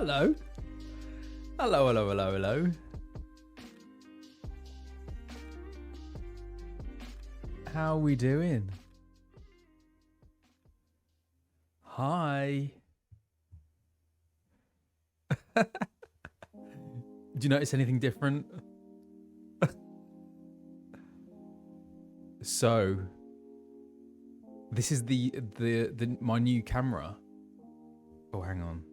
hello. Hello, hello, hello, hello. How are we doing? Hi. Do you notice anything different? So, this is the my new camera. Oh, hang on.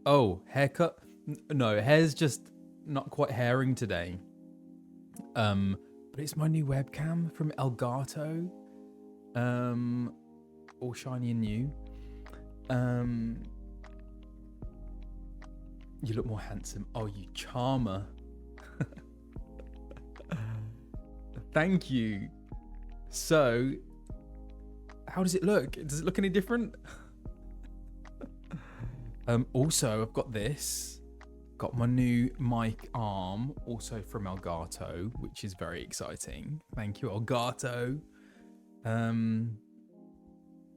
Oh, haircut. No, hair's just not quite hairing today. But it's my new webcam from Elgato. All shiny and new. You look more handsome. Oh, you charmer. Thank you. So, how does it look? Does it look any different? Also, I've got this. Got my new mic arm, also from Elgato, which is very exciting. Thank you, Elgato.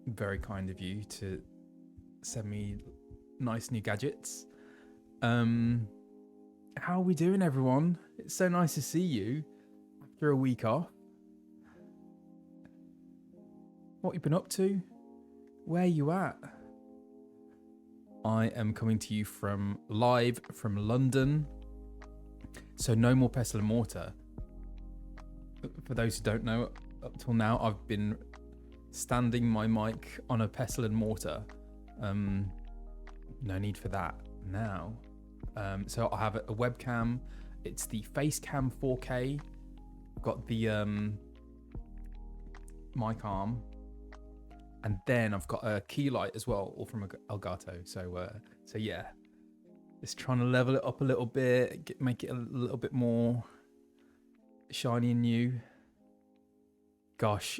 Very kind of you to send me nice new gadgets. How are we doing, everyone? It's so nice to see you after a week off. What you been up to? Where you at? I am coming to you live from London. So no more pestle and mortar. For those who don't know, up till now I've been standing my mic on a pestle and mortar. No need for that now. So I have a webcam. It's the Facecam 4K. Got the mic arm. And then I've got a key light as well, all from Elgato. So yeah, just trying to level it up a little bit, make it a little bit more shiny and new. Gosh,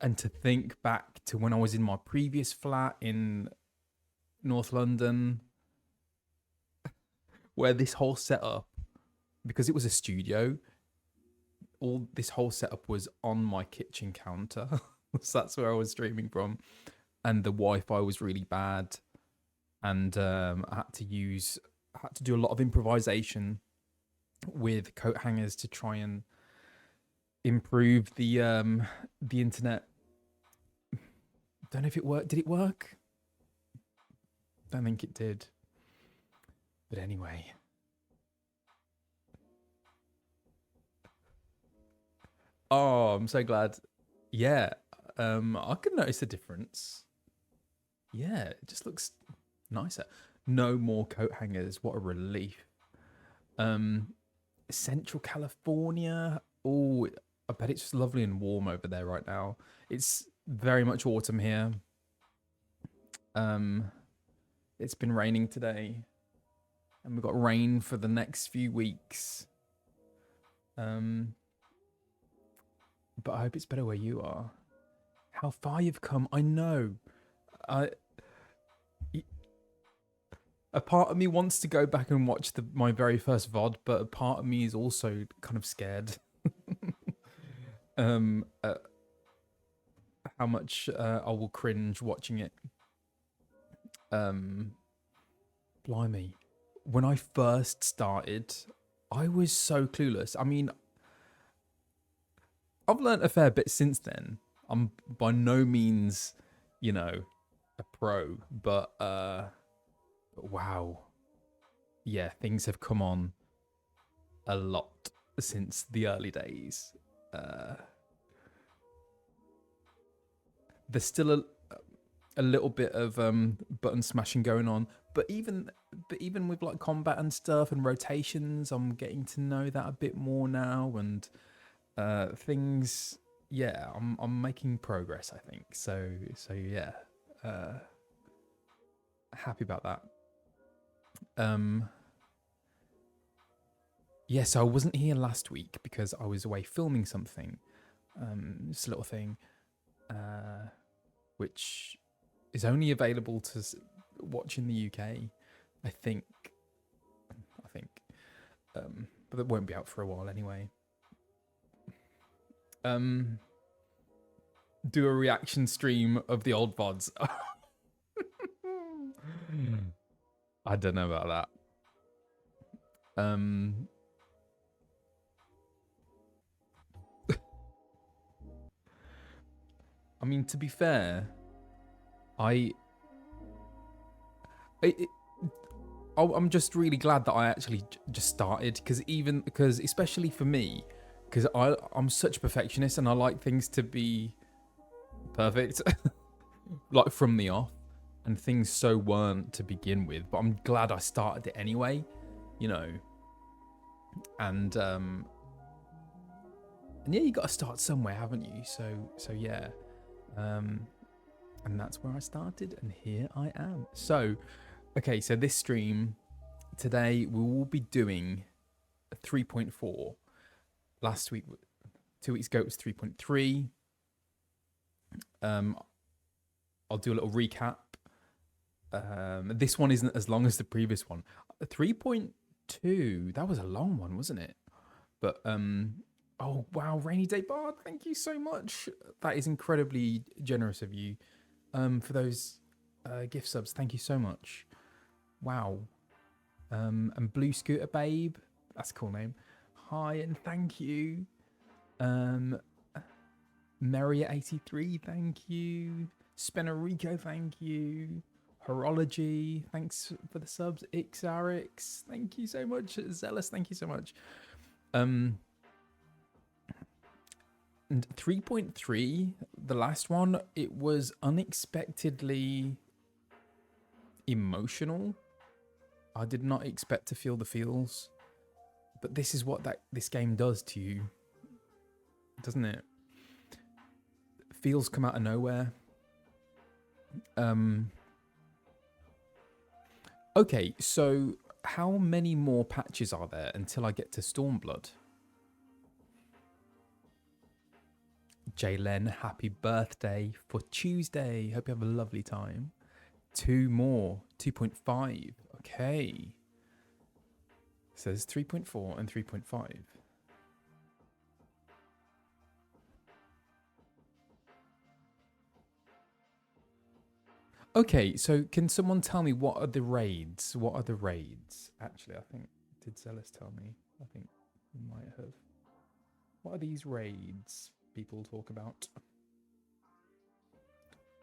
and to think back to when I was in my previous flat in North London, where this whole setup, because it was a studio, this whole setup was on my kitchen counter. So that's where I was streaming from, and the Wi-Fi was really bad, and I had to do a lot of improvisation with coat hangers to try and improve the internet. Don't know if it worked. Did it work? Don't think it did. But anyway. Oh, I'm so glad. Yeah. I can notice a difference. Yeah, it just looks nicer. No more coat hangers. What a relief. Central California. Oh, I bet it's lovely and warm over there right now. It's very much autumn here. It's been raining today, and we've got rain for the next few weeks. But I hope it's better where you are. How far you've come. I know. A part of me wants to go back and watch my very first VOD, but a part of me is also kind of scared. How much I will cringe watching it. Blimey. When I first started, I was so clueless. I mean, I've learned a fair bit since then. I'm by no means, a pro, but wow. Yeah, things have come on a lot since the early days. There's still a little bit of button smashing going on, but even with like combat and stuff and rotations, I'm getting to know that a bit more now, and things. Yeah, I'm making progress, I think. So yeah, happy about that. Yeah, so I wasn't here last week because I was away filming something. This little thing, which is only available to watch in the UK, I think. But it won't be out for a while anyway. Do a reaction stream of the old VODs. I don't know about that. I mean, to be fair, I'm just really glad that I actually just started, because especially for me, because I'm such a perfectionist and I like things to be perfect, like from the off, and things so weren't to begin with. But I'm glad I started it anyway, you know. And yeah, you got to start somewhere, haven't you? So yeah. And that's where I started, and here I am. So, okay, so this stream today we will be doing a 3.4. Last week, 2 weeks ago, it was 3.3. I'll do a little recap. This one isn't as long as the previous one. 3.2, that was a long one, wasn't it? But oh wow, Rainy Day Bard, thank you so much. That is incredibly generous of you. For those gift subs, thank you so much. Wow. And Blue Scooter Babe, that's a cool name. Hi and thank you. Maria83, thank you. Spenerico, thank you. Horology, thanks for the subs. Ixarix, thank you so much. Zealous, thank you so much. And 3.3, the last one, it was unexpectedly emotional. I did not expect to feel the feels, but this is what this game does to you, doesn't it? Feels come out of nowhere. Okay, so how many more patches are there until I get to Stormblood? Jaylen, happy birthday for Tuesday. Hope you have a lovely time. 2 more, 2.5. Okay. So there's 3.4 and 3.5. Okay, so can someone tell me what are the raids? What are the raids? Actually, I think, did Zealous tell me? I think he might have. What are these raids people talk about?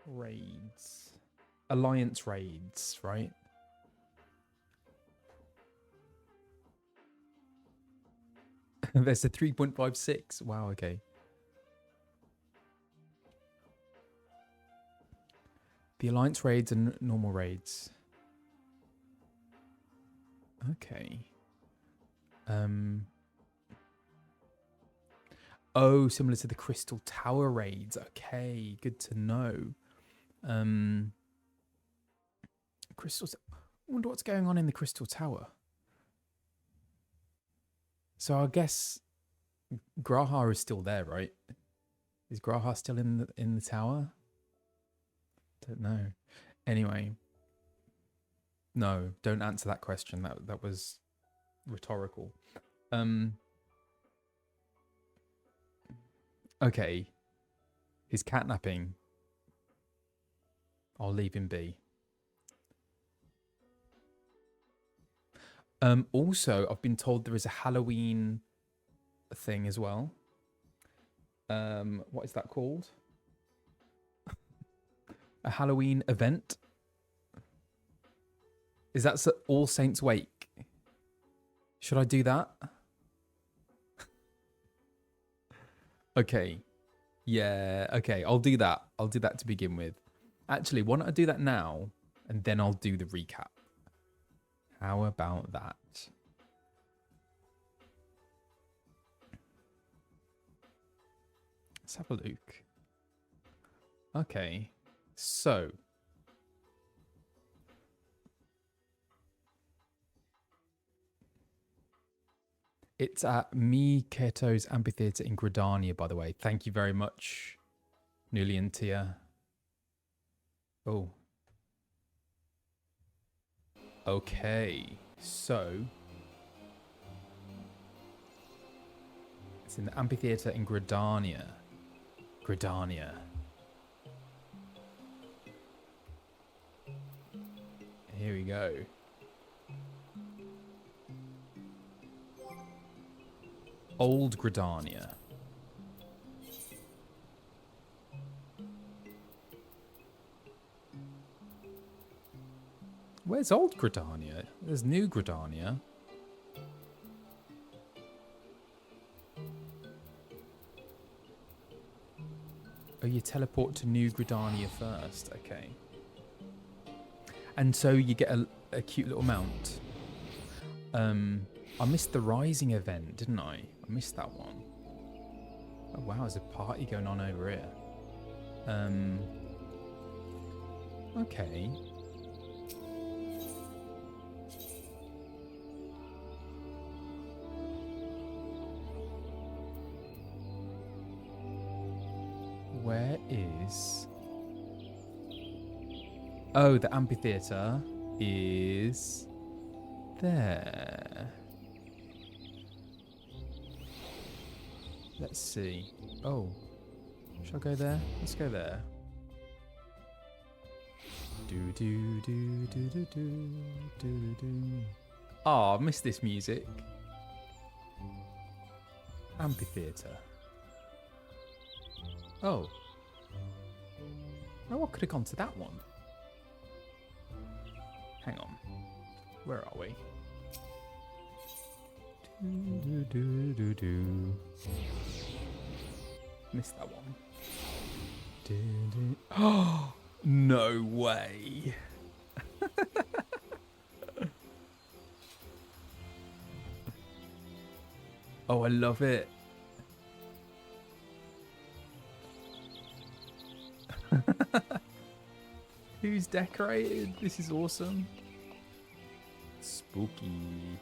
Raids. Alliance raids, right? There's a 3.56. Wow, okay. The Alliance raids and normal raids. Okay. Oh, similar to the Crystal Tower raids. Okay, good to know. Crystals. I wonder what's going on in the Crystal Tower. So I guess Graha is still there, right? Is Graha still in the tower? Don't know. Anyway, no, don't answer that question. That was rhetorical. Okay. He's catnapping. I'll leave him be. Also, I've been told there is a Halloween thing as well. What is that called? A Halloween event? Is that All Saints Wake? Should I do that? Okay. Yeah, okay. I'll do that. I'll do that to begin with. Actually, why don't I do that now? And then I'll do the recap. How about that? Let's have a look. Okay. So. It's at Keto's Amphitheatre in Gridania, by the way. Thank you very much, Nulian Tia. Oh. Okay. So. It's in the Amphitheatre in Gridania. Gridania. Here we go. Old Gridania. Where's Old Gridania? There's New Gridania. Oh, you teleport to New Gridania first. Okay. And so you get a cute little mount. I missed the Rising event, didn't I? I missed that one. Oh, wow, there's a party going on over here. Okay. Where is... Oh, the amphitheater is there. Let's see. Oh, shall I go there? Let's go there. Do do do do do do do do. Oh, I missed this music. Amphitheater. Oh. Oh, I could have gone to that one. Hang on. Where are we? Do, do, do, do. Missed that one. Do, do. Oh, no way. Oh, I love it. Who's decorated? This is awesome. Spooky.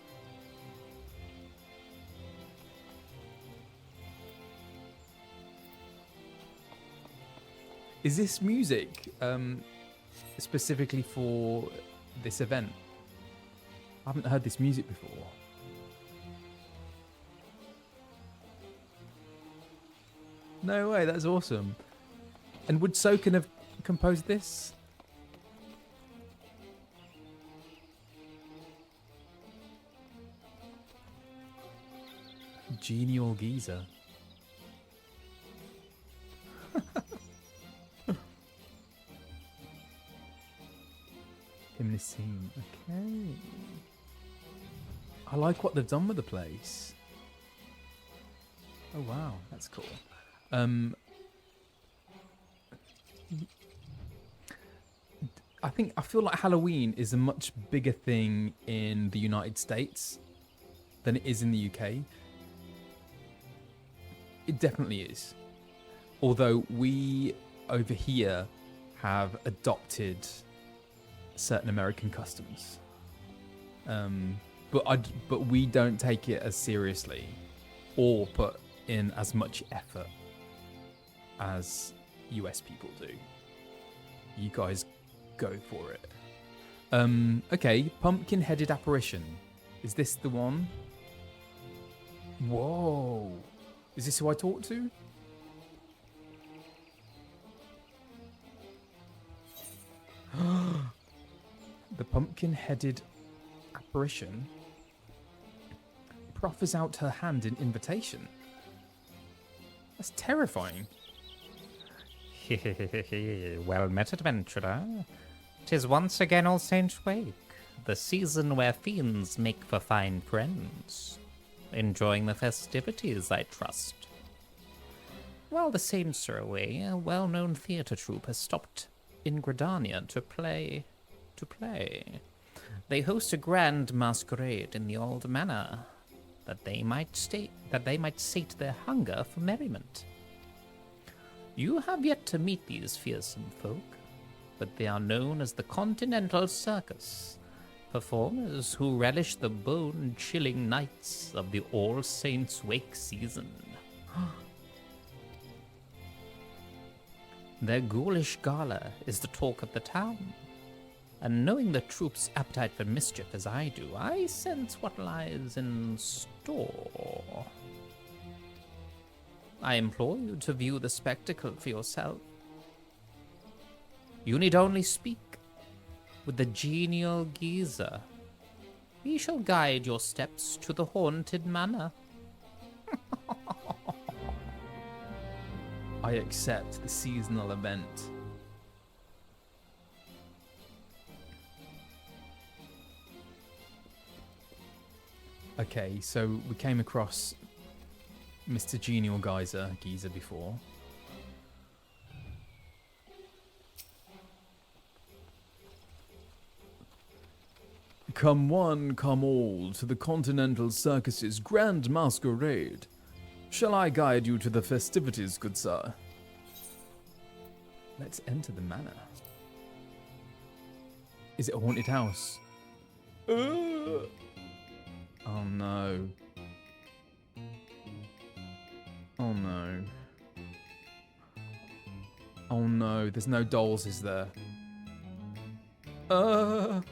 Is this music specifically for this event? I haven't heard this music before. No way, that's awesome. And would Soken have composed this? Genial geezer. In this scene. Okay. I like what they've done with the place. Oh wow, that's cool. I feel like Halloween is a much bigger thing in the United States than it is in the UK. It definitely is. Although we over here have adopted certain American customs. But we don't take it as seriously or put in as much effort as US people do. You guys go for it. Okay, pumpkin-headed apparition. Is this the one? Whoa. Is this who I talk to? The pumpkin-headed apparition proffers out her hand in invitation. That's terrifying. Well met, adventurer. 'Tis once again All Saints' Wake, the season where fiends make for fine friends. Enjoying the festivities, I trust. While the saints are away, a well-known theatre troupe has stopped in Gridania to play. They host a grand masquerade in the old manor, that they might sate their hunger for merriment. You have yet to meet these fearsome folk, but they are known as the Continental Circus, performers who relish the bone-chilling nights of the All Saints' Wake season. Their ghoulish gala is the talk of the town, and knowing the troupe's appetite for mischief as I do, I sense what lies in store. I implore you to view the spectacle for yourself. You need only speak with the genial geezer. He shall guide your steps to the haunted manor. I accept the seasonal event. Okay, so we came across Mr. Genial Geezer before. Come one, come all, to the Continental Circus's grand masquerade. Shall I guide you to the festivities, good sir? Let's enter the manor. Is it a haunted house? Oh no. Oh no. Oh no, there's no dolls, is there? Oh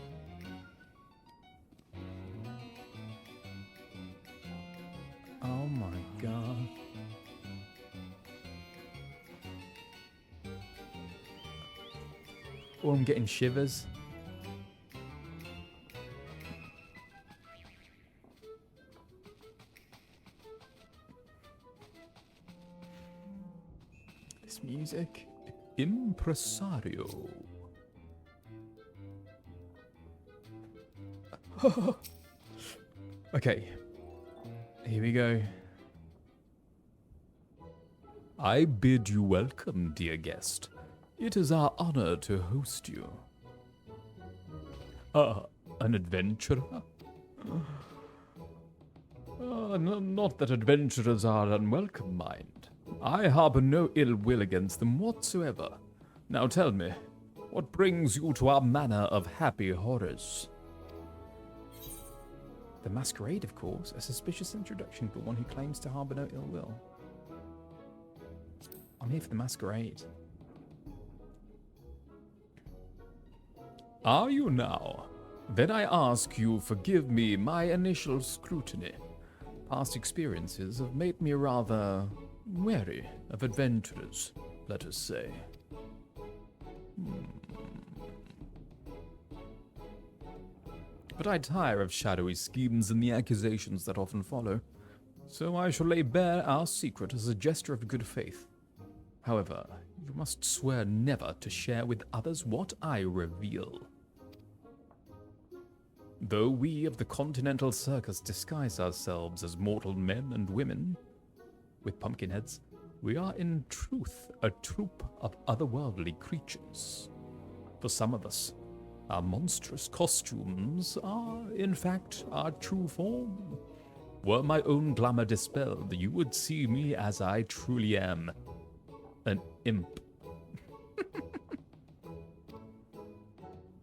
my god. Oh, I'm getting shivers. This music. Impresario. Okay. Here we go. I bid you welcome, dear guest. It is our honor to host you. An adventurer? Not that adventurers are unwelcome, mind. I harbor no ill will against them whatsoever. Now tell me, what brings you to our manor of happy horrors? The masquerade, of course, a suspicious introduction for one who claims to harbor no ill will. I'm here for the masquerade. Are you now? Then I ask you forgive me my initial scrutiny. Past experiences have made me rather wary of adventurers, let us say. But I tire of shadowy schemes and the accusations that often follow, so I shall lay bare our secret as a gesture of good faith. However, you must swear never to share with others what I reveal. Though we of the Continental Circus disguise ourselves as mortal men and women with pumpkin heads, we are in truth a troupe of otherworldly creatures. For some of us, our monstrous costumes are, in fact, our true form. Were my own glamour dispelled, you would see me as I truly am, an imp.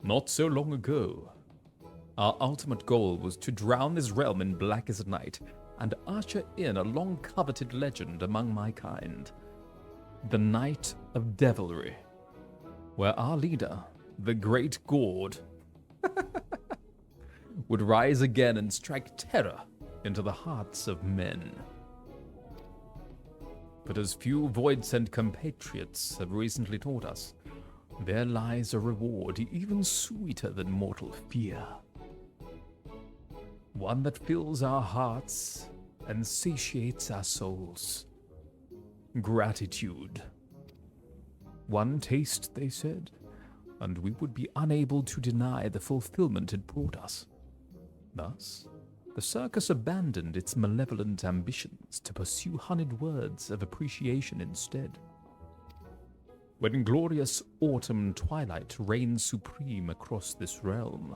Not so long ago, our ultimate goal was to drown this realm in blackest night and usher in a long-coveted legend among my kind. The Night of Devilry, where our leader, the Great Gord, would rise again and strike terror into the hearts of men. But as few Void-sent compatriots have recently taught us, there lies a reward even sweeter than mortal fear. One that fills our hearts and satiates our souls. Gratitude. One taste, they said, and we would be unable to deny the fulfillment it brought us. Thus, the circus abandoned its malevolent ambitions to pursue honeyed words of appreciation instead. When glorious autumn twilight reigns supreme across this realm,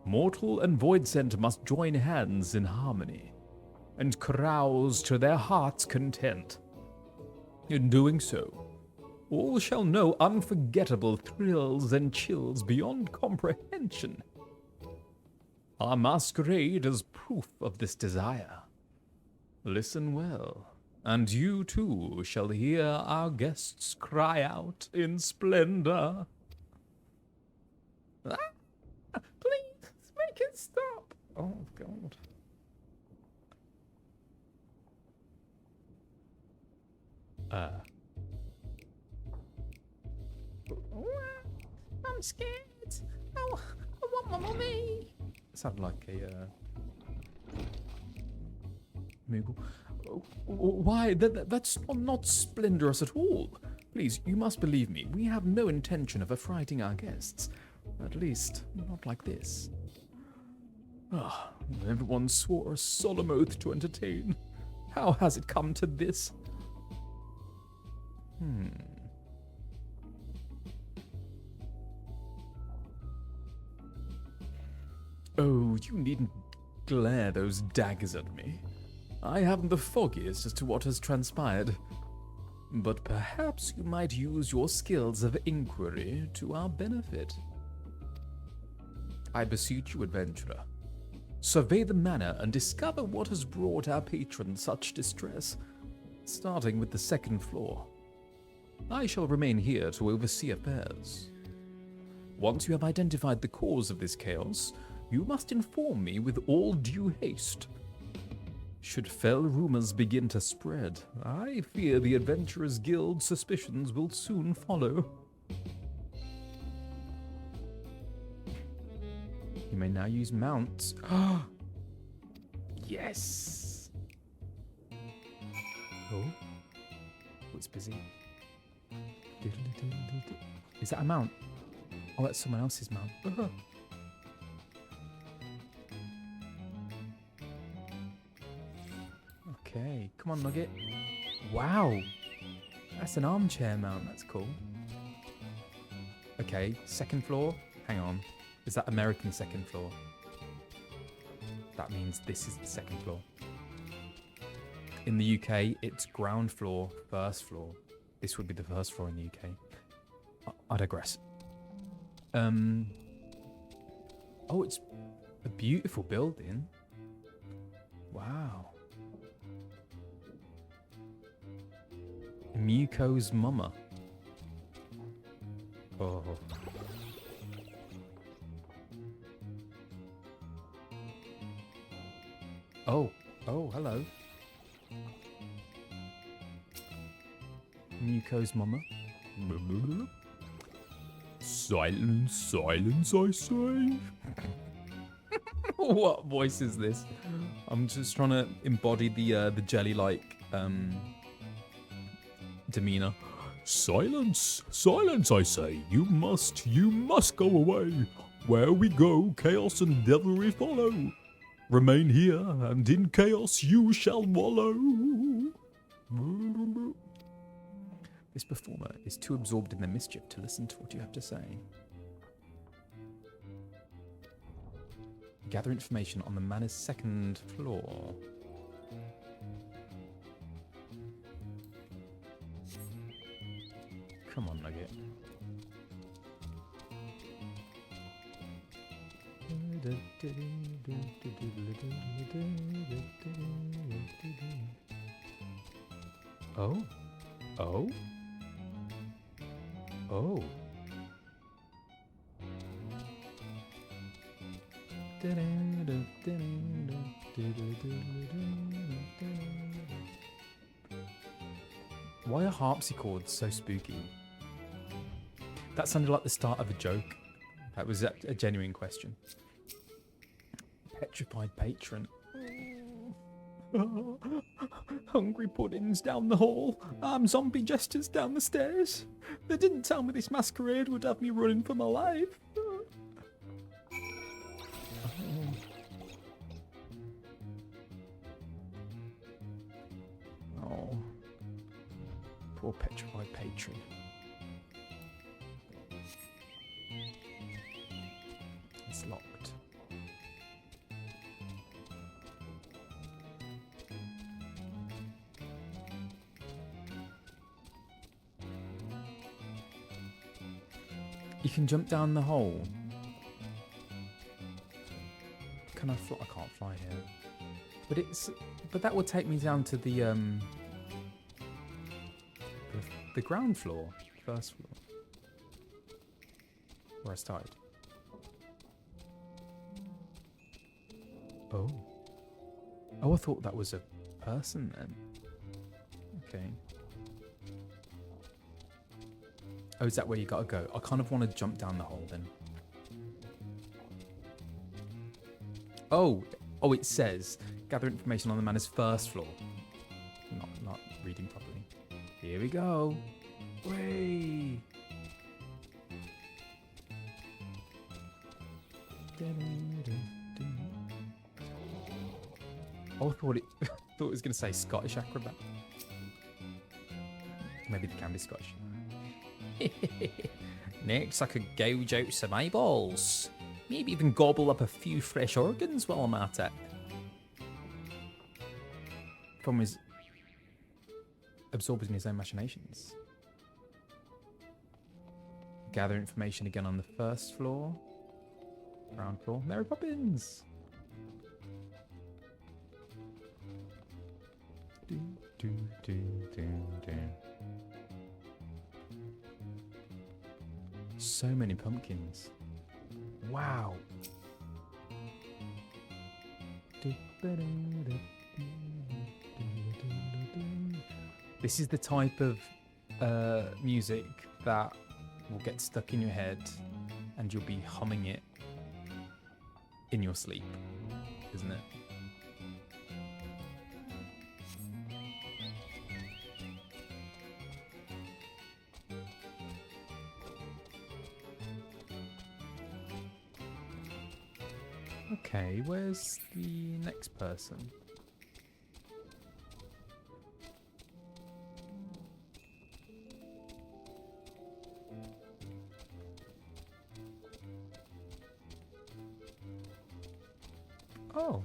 mortal and void-sent must join hands in harmony, and carouse to their heart's content. In doing so, all shall know unforgettable thrills and chills beyond comprehension. Our masquerade is proof of this desire. Listen well, and you too shall hear our guests cry out in splendor. Please, make it stop. Oh, God. I'm scared. Oh, I want my mummy. Sounded like a Moogle. Why, that's not splendorous at all. Please, you must believe me. We have no intention of affrighting our guests. At least, not like this. Ah, everyone swore a solemn oath to entertain. How has it come to this? Oh, you needn't glare those daggers at me. I haven't the foggiest as to what has transpired. But perhaps you might use your skills of inquiry to our benefit. I beseech you, adventurer. Survey the manor and discover what has brought our patron such distress, starting with the second floor. I shall remain here to oversee affairs. Once you have identified the cause of this chaos, you must inform me with all due haste. Should fell rumors begin to spread, I fear the Adventurers Guild's suspicions will soon follow. You may now use mounts. Yes! Oh, it's busy. Is that a mount? Oh, that's someone else's mount. Okay, come on, Nugget. Wow, that's an armchair mount. That's cool. Okay, second floor. Hang on. Is that American second floor? That means this is the second floor. In the UK, it's ground floor, first floor. This would be the first floor in the UK. I digress. Oh, it's a beautiful building. Wow. Muko's mama. Oh. Oh, hello. Muko's mama. Silence, silence, I say. What voice is this? I'm just trying to embody the jelly-like demeanor. Silence, silence, I say. You must go away. Where we go, chaos and devilry follow. Remain here, and in chaos you shall wallow. This performer is too absorbed in their mischief to listen to what you have to say. Gather information on the manor's second floor. Come on, Nugget. Oh? Oh? Oh. Why are harpsichords so spooky? That sounded like the start of a joke. That was a genuine question. Petrified patron. Hungry puddings down the hall. Zombie jesters down the stairs. They didn't tell me this masquerade would have me running for my life. Oh. Poor petrified patron. It's locked. You can jump down the hole. Can I fly? I can't fly here. But that would take me down to the ground floor, first floor, where I started. Oh. Oh, I thought that was a person then. Okay. Oh, is that where you gotta go? I kind of want to jump down the hole then. Oh, it says gather information on the manor's first floor. Here we go. Way. Oh, I thought it was going to say Scottish acrobat. Maybe they can be Scottish. Next, I could gouge out some eyeballs. Maybe even gobble up a few fresh organs while I'm at it. From his absorbing his own machinations. Gather information again on the first floor. Ground floor. Mary Poppins! Do, do, do, do, do. So many pumpkins. Wow. This is the type of music that will get stuck in your head and you'll be humming it in your sleep, isn't it? Okay, where's the next person? Oh.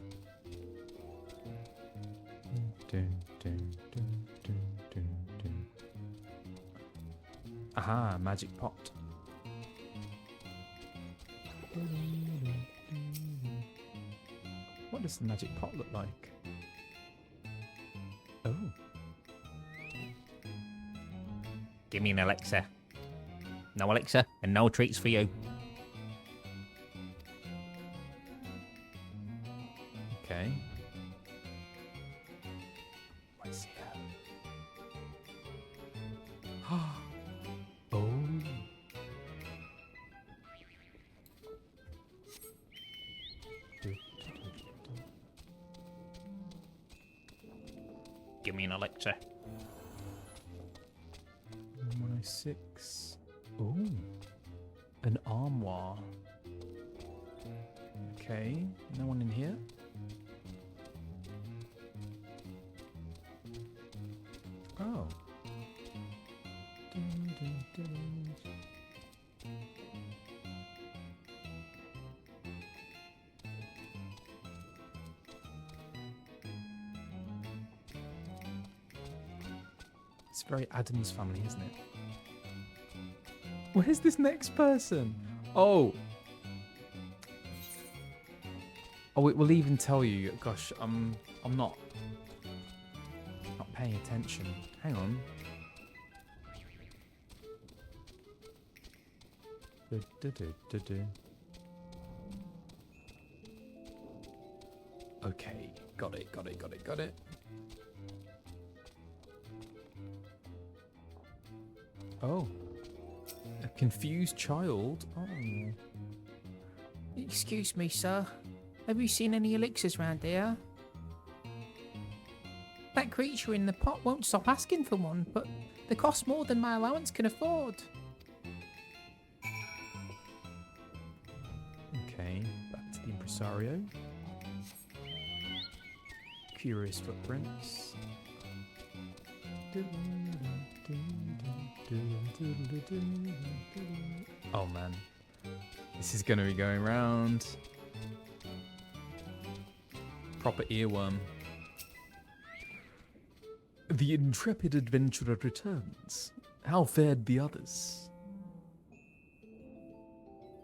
Aha, magic pot. What does the magic pot look like? Oh. Give me an elixir. No elixir and no treats for you. Okay. What's here? Oh. Give me an elixir. 106. Oh. An armoire. Okay. No one in here? Oh. It's very Addams Family, isn't it? Where's this next person? Oh. Oh, it will even tell you. Gosh, I'm not paying attention. Hang on. Okay, got it. Oh. A confused child? Oh. Excuse me, sir. Have you seen any elixirs round here? That creature in the pot won't stop asking for one, but they cost more than my allowance can afford. Okay, back to the impresario. Curious footprints. Oh man, this is gonna be going round. Proper earworm. The intrepid adventurer returns. How fared the others?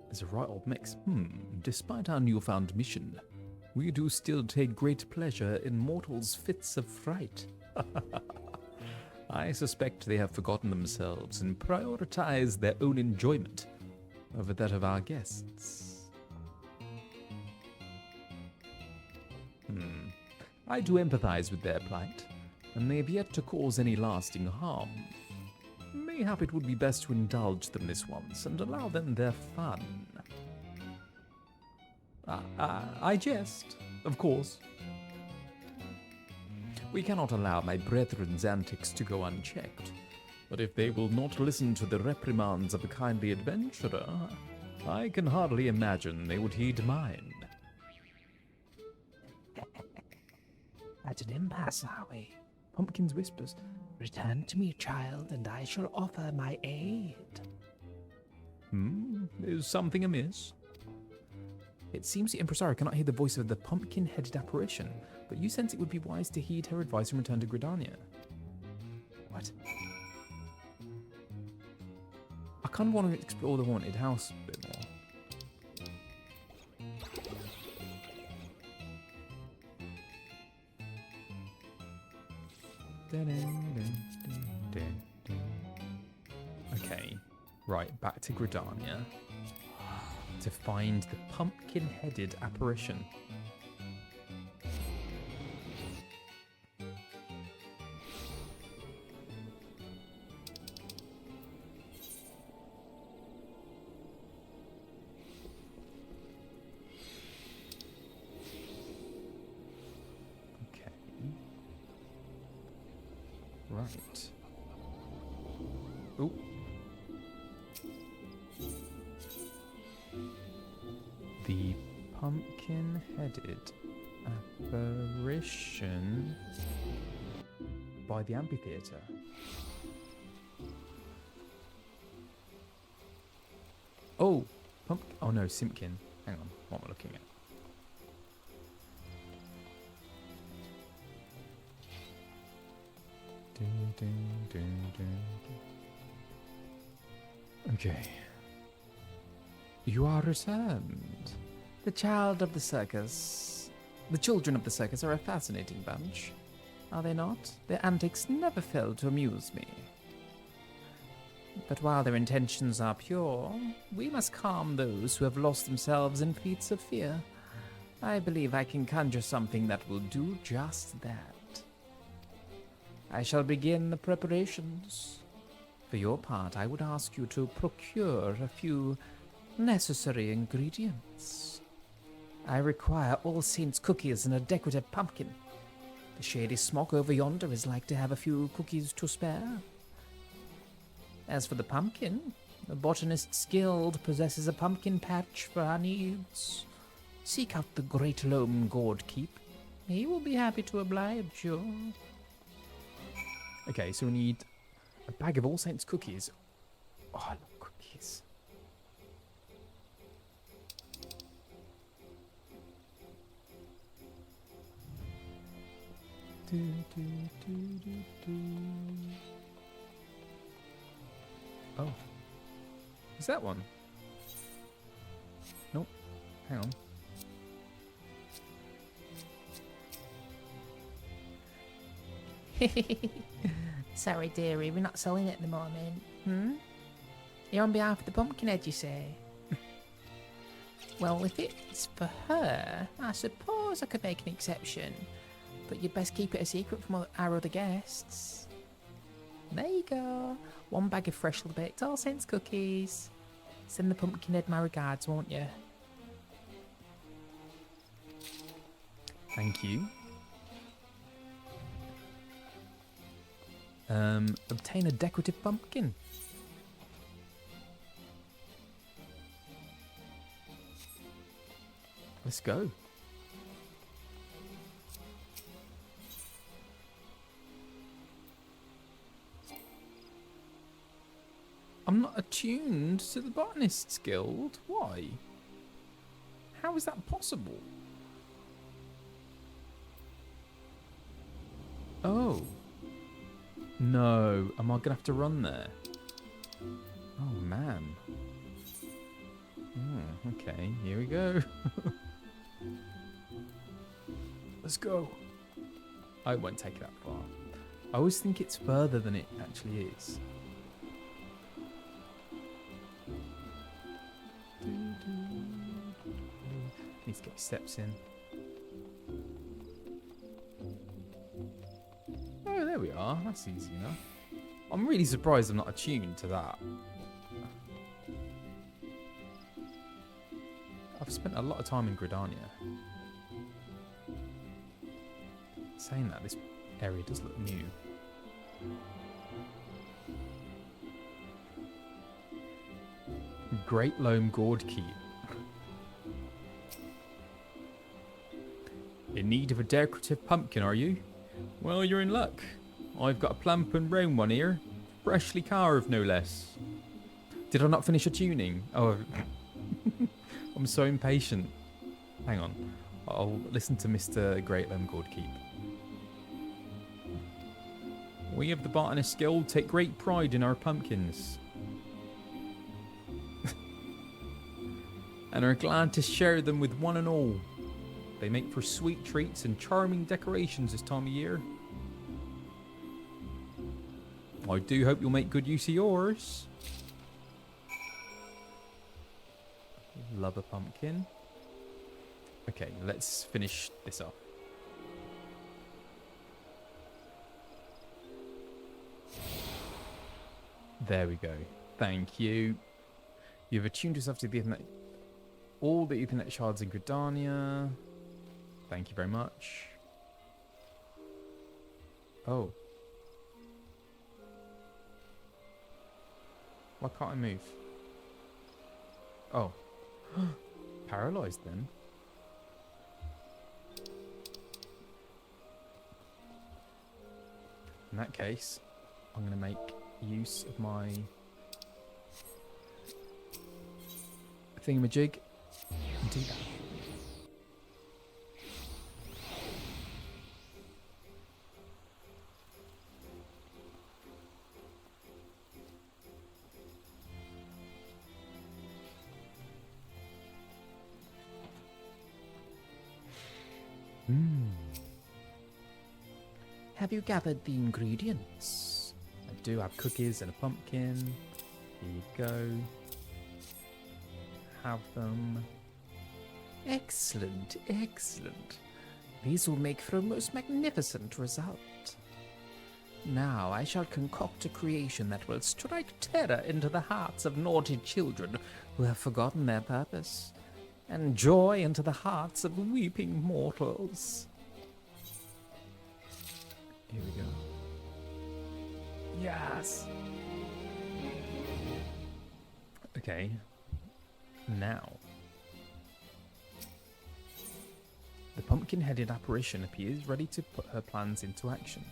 There's a right old mix. Despite our newfound mission, we do still take great pleasure in mortals' fits of fright. I suspect they have forgotten themselves and prioritized their own enjoyment over that of our guests. I do empathize with their plight, and they have yet to cause any lasting harm. Mayhap it would be best to indulge them this once and allow them their fun. I jest, of course. We cannot allow my brethren's antics to go unchecked. But if they will not listen to the reprimands of a kindly adventurer, I can hardly imagine they would heed mine. At an impasse, are we? Pumpkin's whispers. Return to me, child, and I shall offer my aid. Is something amiss? It seems the impresario cannot hear the voice of the pumpkin-headed apparition, but you sense it would be wise to heed her advice and return to Gridania. What? I kind of want to explore the haunted house a bit more. Okay, right, back to Gridania to find the pumpkin-headed apparition. Right. Oh. The pumpkin-headed apparition by the amphitheater. Oh, oh no, Simpkin. Hang on, what am I looking at? Okay. You are returned. The child of the circus. The children of the circus are a fascinating bunch, are they not? Their antics never fail to amuse me. But while their intentions are pure, we must calm those who have lost themselves in feats of fear. I believe I can conjure something that will do just that. I shall begin the preparations. For your part, I would ask you to procure a few necessary ingredients. I require All Saints cookies and a decorative pumpkin. The shady smock over yonder is like to have a few cookies to spare. As for the pumpkin, the Botanist's Guild possesses a pumpkin patch for our needs. Seek out the Great Loam Gourd Keep. He will be happy to oblige you. Okay, so we need a bag of All Saints cookies. Oh, I love cookies. Oh. Is that one? Nope. Hang on. Sorry, dearie, we're not selling it at the moment. You're on behalf of the Pumpkinhead, you say? Well, if it's for her, I suppose I could make an exception. But you'd best keep it a secret from our other guests. There you go. One bag of freshly baked All Saints cookies. Send the Pumpkinhead my regards, won't you? Thank you. Obtain a decorative pumpkin. Let's go. I'm not attuned to the Botanists Guild. Why? How is that possible? Oh. No. Am I going to have to run there? Oh, man. Okay, here we go. Let's go. I won't take it that far. I always think it's further than it actually is. Need to get steps in. Oh, there we are. That's easy enough. I'm really surprised I'm not attuned to that. I've spent a lot of time in Gridania. Saying that, this area does look new. Great Loam Gourd Keep. In need of a decorative pumpkin, are you? Well, you're in luck. I've got a plump and round one here. Freshly carved, no less. Did I not finish a tuning? Oh, I'm so impatient. Hang on. I'll listen to Mr. Great Loam Gourd Keep. We of the Botanist Guild take great pride in our pumpkins. And are glad to share them with one and all. They make for sweet treats and charming decorations this time of year. I do hope you'll make good use of yours. Love a pumpkin. Okay, let's finish this off. There we go. Thank you. You've attuned yourself to the Ethernet. All the Ethernet shards in Gridania. Thank you very much. Oh. Why can't I move? Oh. Paralyzed then. In that case, I'm going to make use of my thingamajig and do that. Have you gathered the ingredients? I do have cookies and a pumpkin. Here you go. Have them. Excellent, excellent. These will make for a most magnificent result. Now I shall concoct a creation that will strike terror into the hearts of naughty children who have forgotten their purpose, and joy into the hearts of weeping mortals. Here we go. Yes! Okay. Now. The pumpkin-headed apparition appears ready to put her plans into action.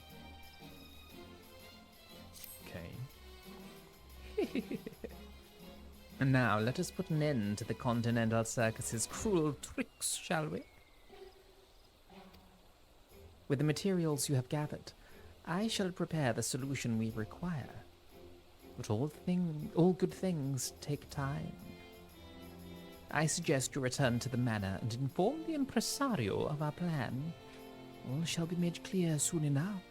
Okay. And now let us put an end to the Continental Circus's cruel tricks, shall we? With the materials you have gathered, I shall prepare the solution we require. But all good things take time. I suggest you return to the manor and inform the impresario of our plan. All shall be made clear soon enough.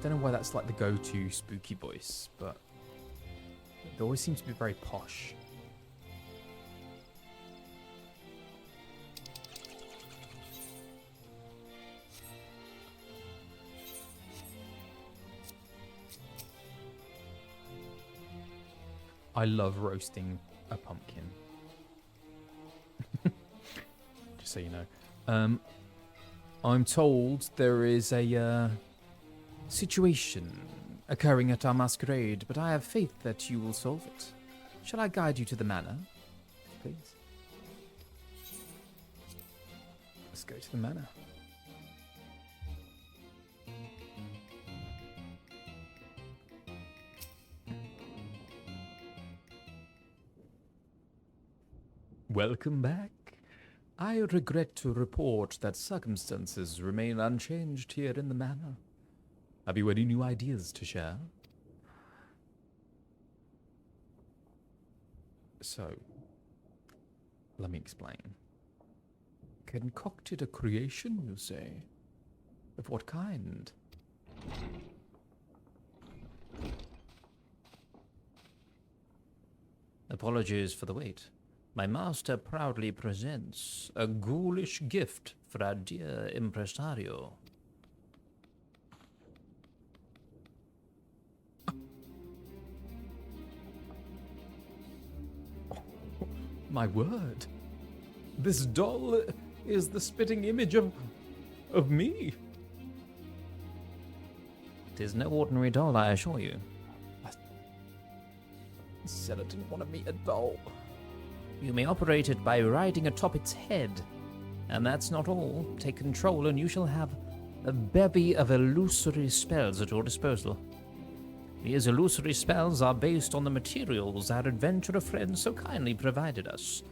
Don't know why that's like the go-to spooky voice, but it always seems to be very posh. I love roasting a pumpkin. Just so you know. I'm told there is a situation occurring at our masquerade, but I have faith that you will solve it. Shall I guide you to the manor, please? Let's go to the manor. Welcome back. I regret to report that circumstances remain unchanged here in the manor. Have you any new ideas to share? So, let me explain. Concocted a creation, you say? Of what kind? Apologies for the wait. My master proudly presents a ghoulish gift for our dear impresario. My word. This doll is the spitting image of me. It is no ordinary doll, I assure you. Said I didn't want to meet a doll. You may operate it by riding atop its head. And that's not all. Take control and you shall have a bevy of illusory spells at your disposal. These illusory spells are based on the materials our adventurer friends so kindly provided us.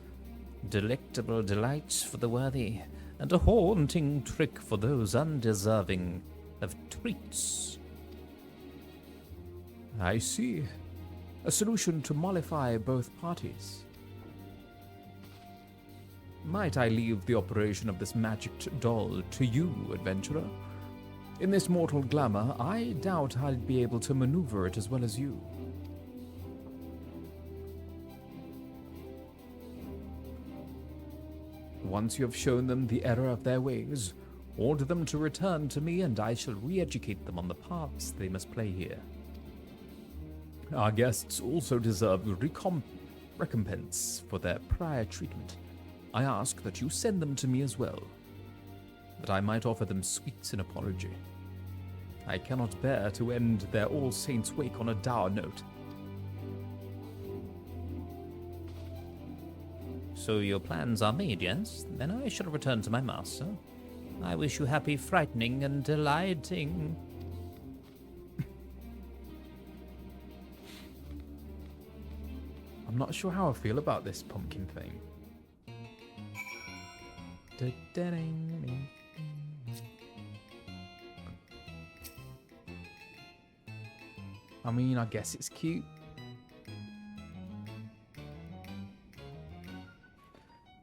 Delectable delights for the worthy, and a haunting trick for those undeserving of treats. I see. A solution to mollify both parties. Might I leave the operation of this magicked doll to you, adventurer? In this mortal glamour, I doubt I'd be able to maneuver it as well as you. Once you have shown them the error of their ways, order them to return to me and I shall re-educate them on the paths they must play here. Our guests also deserve recompense for their prior treatment. I ask that you send them to me as well, that I might offer them sweets in apology. I cannot bear to end their All Saints' wake on a dour note. So your plans are made, yes? Then I shall return to my master. I wish you happy frightening and delighting. I'm not sure how I feel about this pumpkin thing. I mean, I guess it's cute.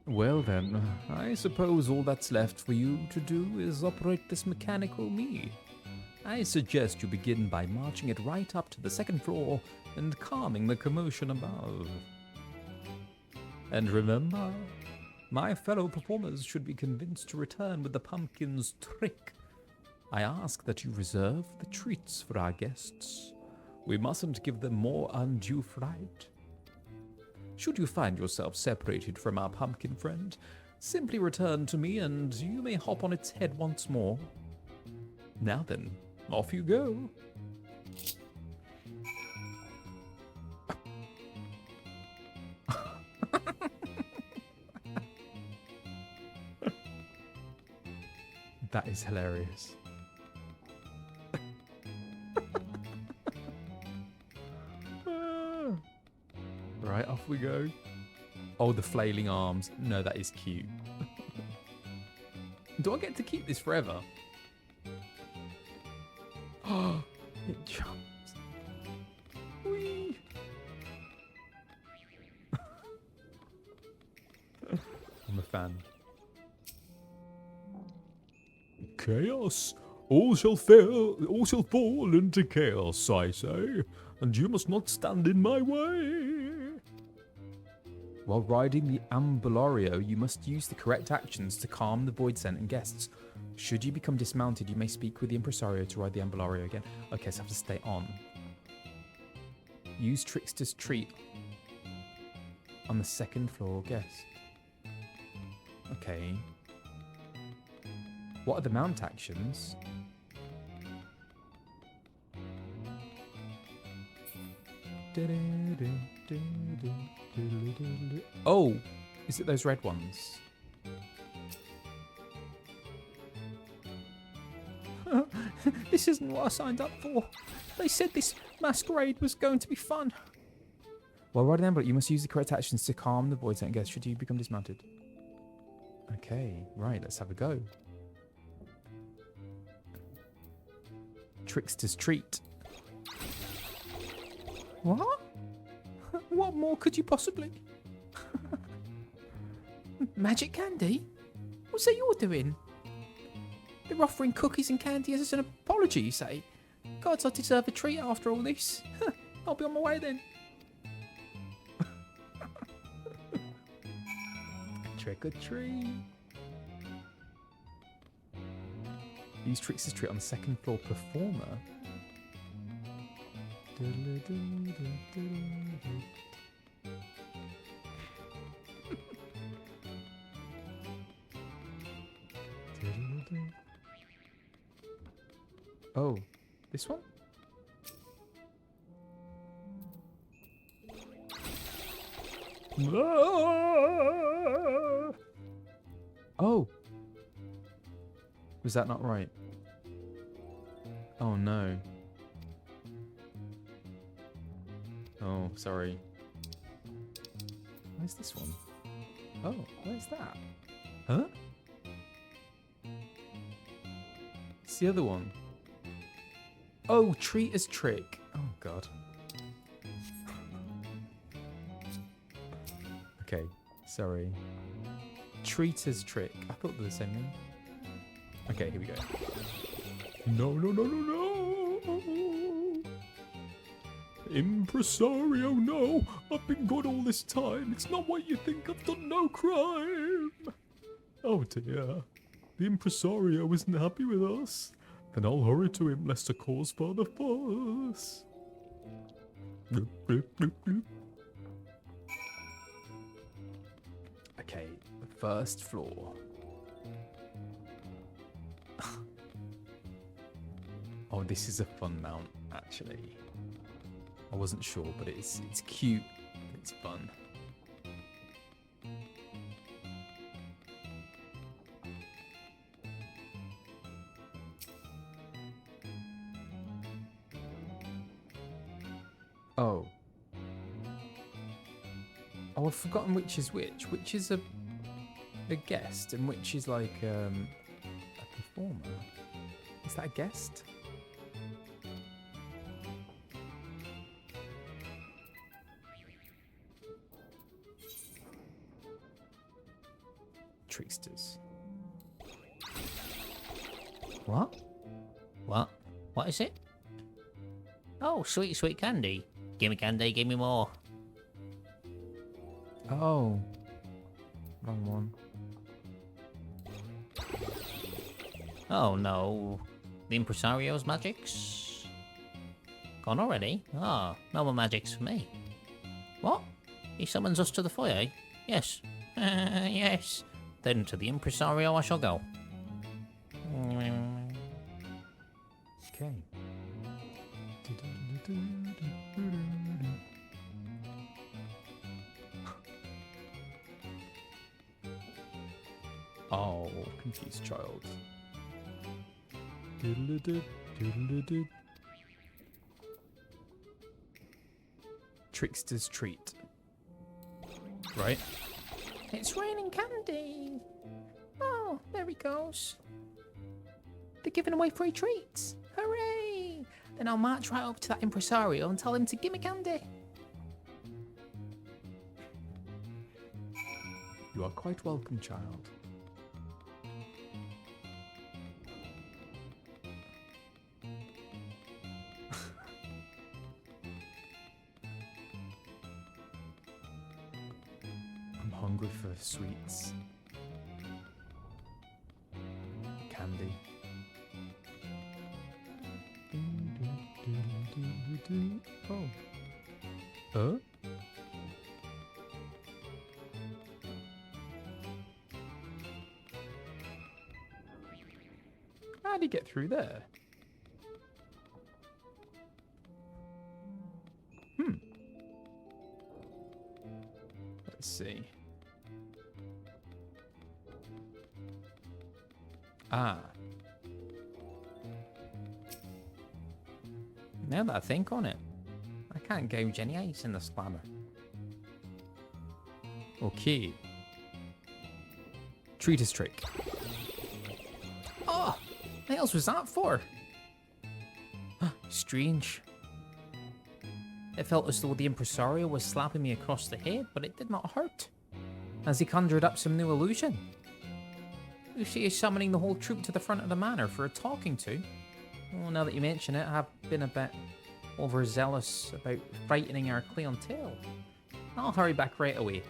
Well then, I suppose all that's left for you to do is operate this mechanical me. I suggest you begin by marching it right up to the second floor and calming the commotion above. And remember, my fellow performers should be convinced to return with the pumpkin's trick. I ask that you reserve the treats for our guests. We mustn't give them more undue fright. Should you find yourself separated from our pumpkin friend, simply return to me and you may hop on its head once more. Now then, off you go. That is hilarious. Right, off we go. Oh, the flailing arms. No, that is cute. Do I get to keep this forever? Oh, it jumps. Whee! I'm a fan. Chaos. All shall fail, all shall fall into chaos, I say, and you must not stand in my way. While riding the Ambulario, you must use the correct actions to calm the Void Scent and guests. Should you become dismounted, you may speak with the Impresario to ride the Ambulario again. Okay, so I have to stay on. Use Trickster's Treat on the second floor guest. Okay. What are the mount actions? Oh, is it those red ones? This isn't what I signed up for. They said this masquerade was going to be fun. While riding Ambulance, you must use the correct actions to calm the Void Scent guest should you become dismounted. Okay, right, let's have a go. Trickster's Treat. What? What more could you possibly? Magic candy? What's that you're doing? They're offering cookies and candy as an apology, you say? Gods, I deserve a treat after all this. I'll be on my way then. Trick or treat. Use Trickster's Treat on the second floor performer. Oh, this one? Ah! Oh. Was that not right? Oh no. Oh, sorry. Where's this one? Oh, where's that? Huh? It's the other one. Oh, treat as trick. Oh god. Okay, sorry. Treat as trick. I thought they were the same name. Okay, here we go. No, no, no, no, no! Impresario, no! I've been good all this time. It's not what you think. I've done no crime. Oh dear. The impresario isn't happy with us. Then I'll hurry to him lest I cause further fuss. Bloop, bloop, bloop, bloop. Okay, the first floor. Oh, this is a fun mount, actually. I wasn't sure, but it's cute. It's fun. Oh. Oh, I've forgotten which is which. Which is a guest and which is like a performer. Is that a guest? Tricksters. What? What? What is it? Oh, sweet, sweet candy. Give me candy, give me more. Oh. Wrong one. Oh no. The impresario's magics? Gone already? Ah, no more magics for me. What? He summons us to the foyer? Yes. Yes. Then to the impresario I shall go. Okay. Oh, confused child. Trickster's treat. Right? It's raining candy. Oh, there he goes. They're giving away free treats. Hooray! Then I'll march right up to that impresario and tell him to give me candy. You are quite welcome, child. I'm hungry for sweets. Candy. Oh. Huh? How'd he get through there? Let's see. Ah. Now that I think on it, I can't gouge any eyes in this glamour. Okay. Treatise trick. Oh, what else was that for? Strange. It felt as though the impresario was slapping me across the head, but it did not hurt. Has he conjured up some new illusion? She is summoning the whole troop to the front of the manor for a talking to. Well, now that you mention it, I've been a bit overzealous about frightening our clientele. I'll hurry back right away.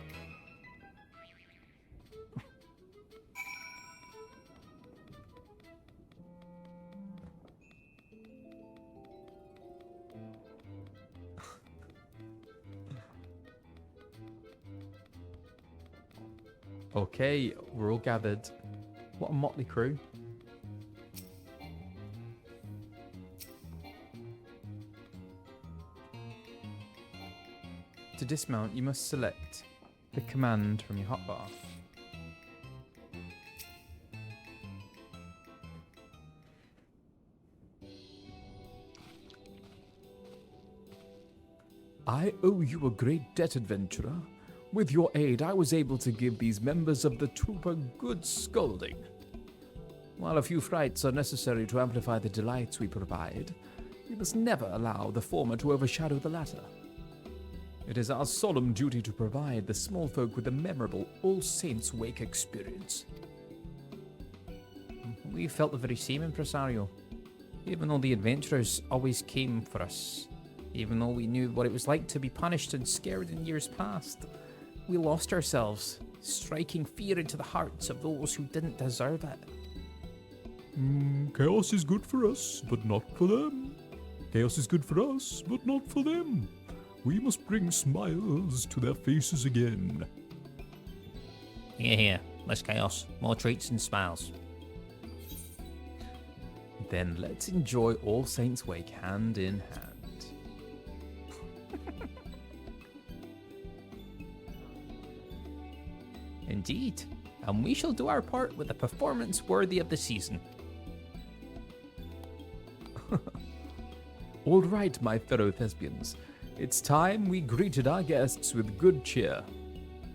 Okay, we're all gathered. What a motley crew. To dismount, you must select the command from your hotbar. I owe you a great debt, adventurer. With your aid, I was able to give these members of the troop a good scolding. While a few frights are necessary to amplify the delights we provide, we must never allow the former to overshadow the latter. It is our solemn duty to provide the small folk with a memorable All Saints' Wake experience. We felt the very same, Impresario. Even though the adventurers always came for us, even though we knew what it was like to be punished and scared in years past, we lost ourselves, striking fear into the hearts of those who didn't deserve it. Chaos is good for us, but not for them. Chaos is good for us, but not for them. We must bring smiles to their faces again. Here, less chaos, more treats and smiles. Then let's enjoy All Saints' Wake hand in hand. Indeed, and we shall do our part with a performance worthy of the season. All right, my fellow thespians. It's time we greeted our guests with good cheer.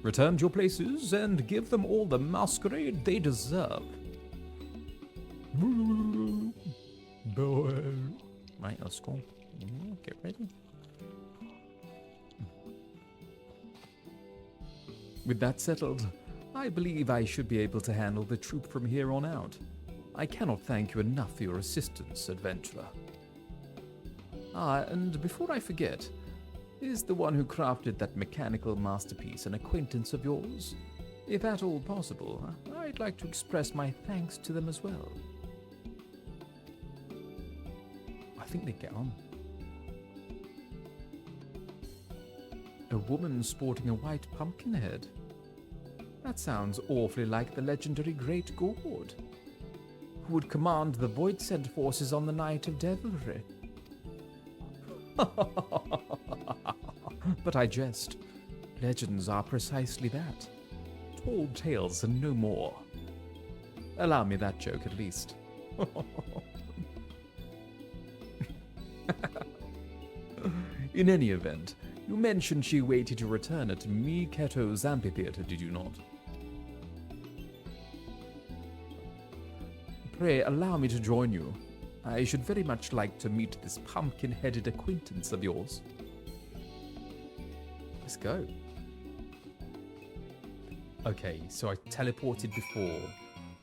Return to your places and give them all the masquerade they deserve. Right, let's go. Get ready. With that settled, I believe I should be able to handle the troop from here on out. I cannot thank you enough for your assistance, adventurer. Ah, and before I forget, is the one who crafted that mechanical masterpiece an acquaintance of yours? If at all possible, I'd like to express my thanks to them as well. I think they get on. A woman sporting a white pumpkin head. That sounds awfully like the legendary Great Gord, who would command the Void Sent forces on the Night of Devilry. But I jest. Legends are precisely that. Told tales and no more. Allow me that joke at least. In any event, you mentioned she waited to return at Miketo's amphitheater, did you not? Pray allow me to join you. I should very much like to meet this pumpkin-headed acquaintance of yours. Let's go. Okay, so I teleported before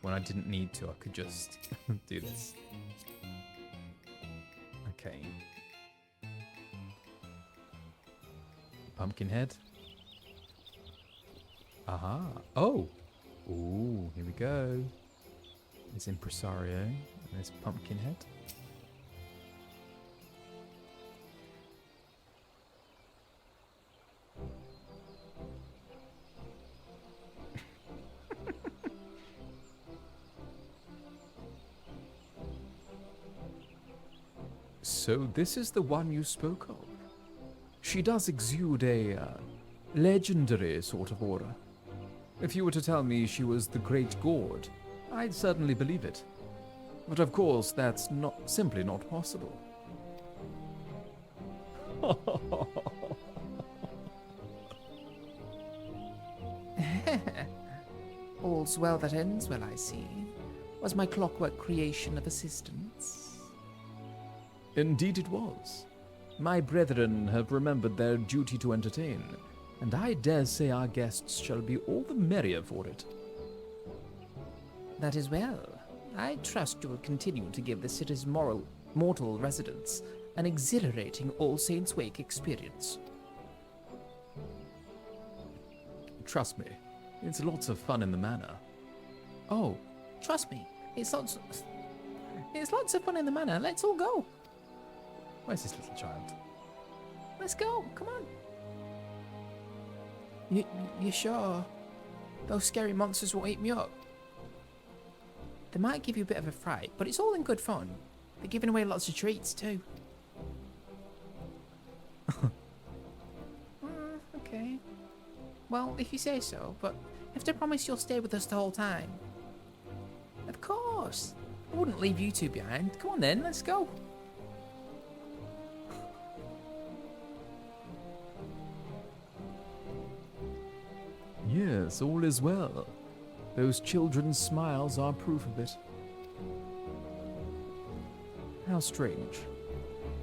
when I didn't need to. I could just do this. Okay. Pumpkinhead. Aha. Oh. Ooh, here we go. There's Impresario and there's Pumpkinhead. So this is the one you spoke of. She does exude a legendary sort of aura. If you were to tell me she was the Great Gord, I'd certainly believe it. But of course, that's simply not possible. All's well that ends well, I see. Was my clockwork creation of assistance? Indeed it was. My brethren have remembered their duty to entertain, and I dare say our guests shall be all the merrier for it. That is well. I trust you will continue to give the city's mortal residents an exhilarating All Saints' Wake experience. Trust me, it's lots of fun in the manor. Oh, trust me, it's lots of fun in the manor. Let's all go. Where's this little child? Let's go. Come on. You sure? Those scary monsters will eat me up. They might give you a bit of a fright, but it's all in good fun. They're giving away lots of treats too. Okay. Well, if you say so, but you have to promise you'll stay with us the whole time. Of course. I wouldn't leave you two behind. Come on then, let's go. Yes, all is well. Those children's smiles are proof of it. How strange.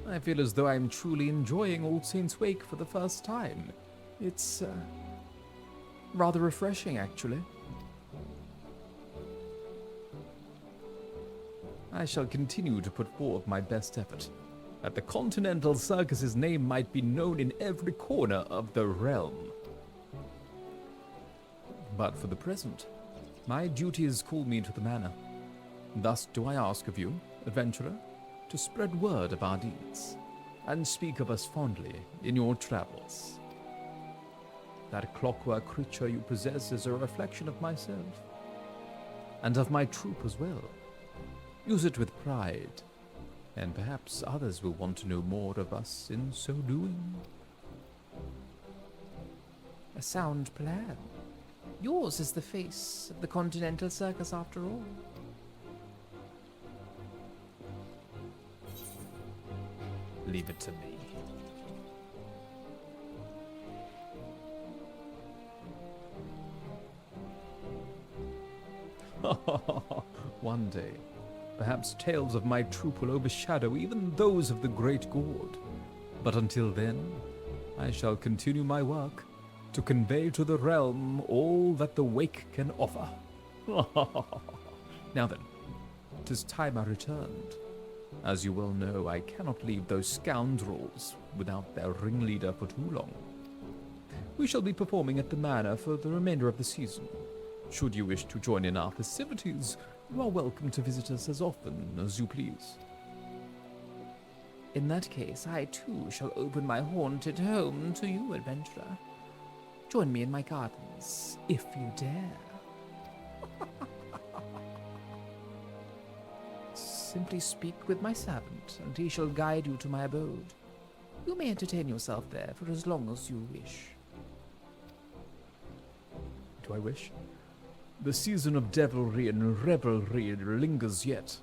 I feel as though I'm truly enjoying All Saints' Wake for the first time. It's rather refreshing, actually. I shall continue to put forth my best effort, that the Continental Circus's name might be known in every corner of the realm. But for the present, my duties call me to the manor. Thus do I ask of you, adventurer, to spread word of our deeds, and speak of us fondly in your travels. That clockwork creature you possess is a reflection of myself, and of my troop as well. Use it with pride, and perhaps others will want to know more of us in so doing. A sound plan. Yours is the face of the Continental Circus after all. Leave it to me. One day, perhaps tales of my troop will overshadow even those of the Great Gourd. But until then, I shall continue my work to convey to the realm all that the Wake can offer. Now then, 'tis time I returned. As you well know, I cannot leave those scoundrels without their ringleader for too long. We shall be performing at the manor for the remainder of the season. Should you wish to join in our festivities, you are welcome to visit us as often as you please. In that case, I too shall open my haunted home to you, adventurer. Join me in my gardens, if you dare. Simply speak with my servant, and he shall guide you to my abode. You may entertain yourself there for as long as you wish. Do I wish? The season of devilry and revelry lingers yet,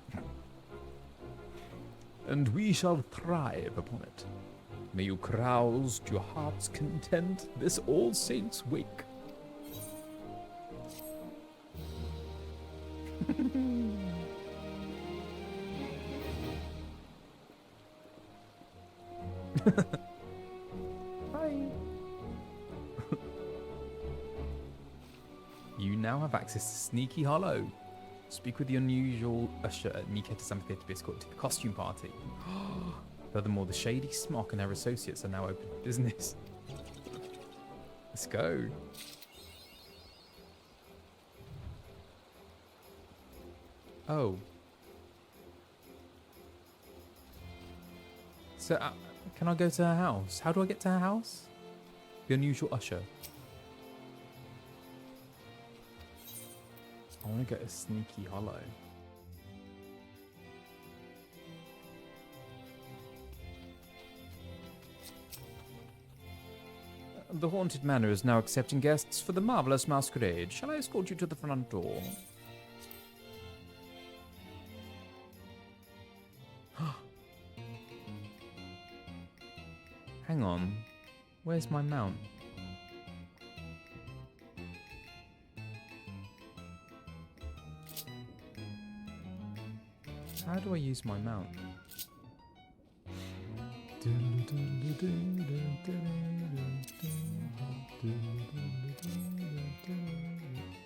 and we shall thrive upon it. May you carouse to your heart's content this All Saints' Wake. Bye. You now have access to Sneaky Hollow. Speak with the unusual usher at Niketta's amphitheatre to be escorted to the costume party. Furthermore, the Shady Smock and their associates are now open for business. Let's go. Oh. So, can I go to her house? How do I get to her house? The unusual usher. I want to go to Sneaky Hollow. The Haunted Manor is now accepting guests for the marvelous masquerade. Shall I escort you to the front door? Hang on. Where's my mount? How do I use my mount?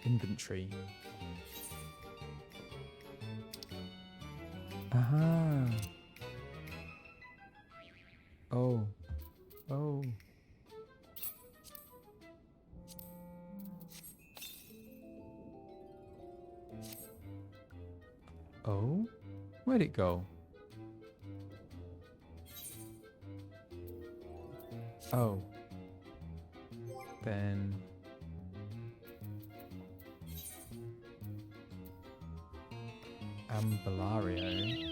Inventory. Aha. Oh. Oh. Oh? Where'd it go? Oh. Then... Ambulario.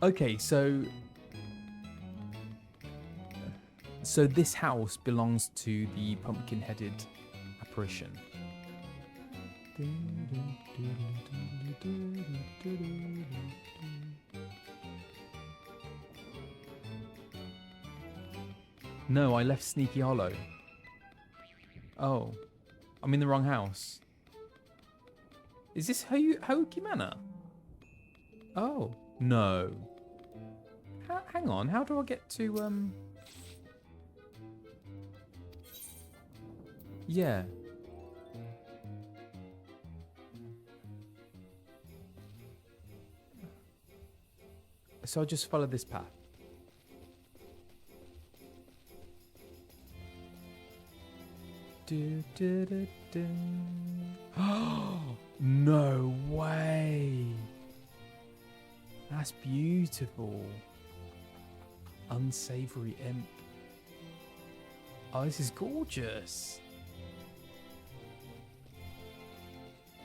Okay, so this house belongs to the pumpkin-headed apparition. No, I left Sneaky Hollow. Oh, I'm in the wrong house. Is this Hoki Manor? Oh, no. Hang on, how do I get to, Yeah. So I'll just follow this path. Do, do, do, do. Oh, no way. That's beautiful. Unsavory imp. Oh, this is gorgeous.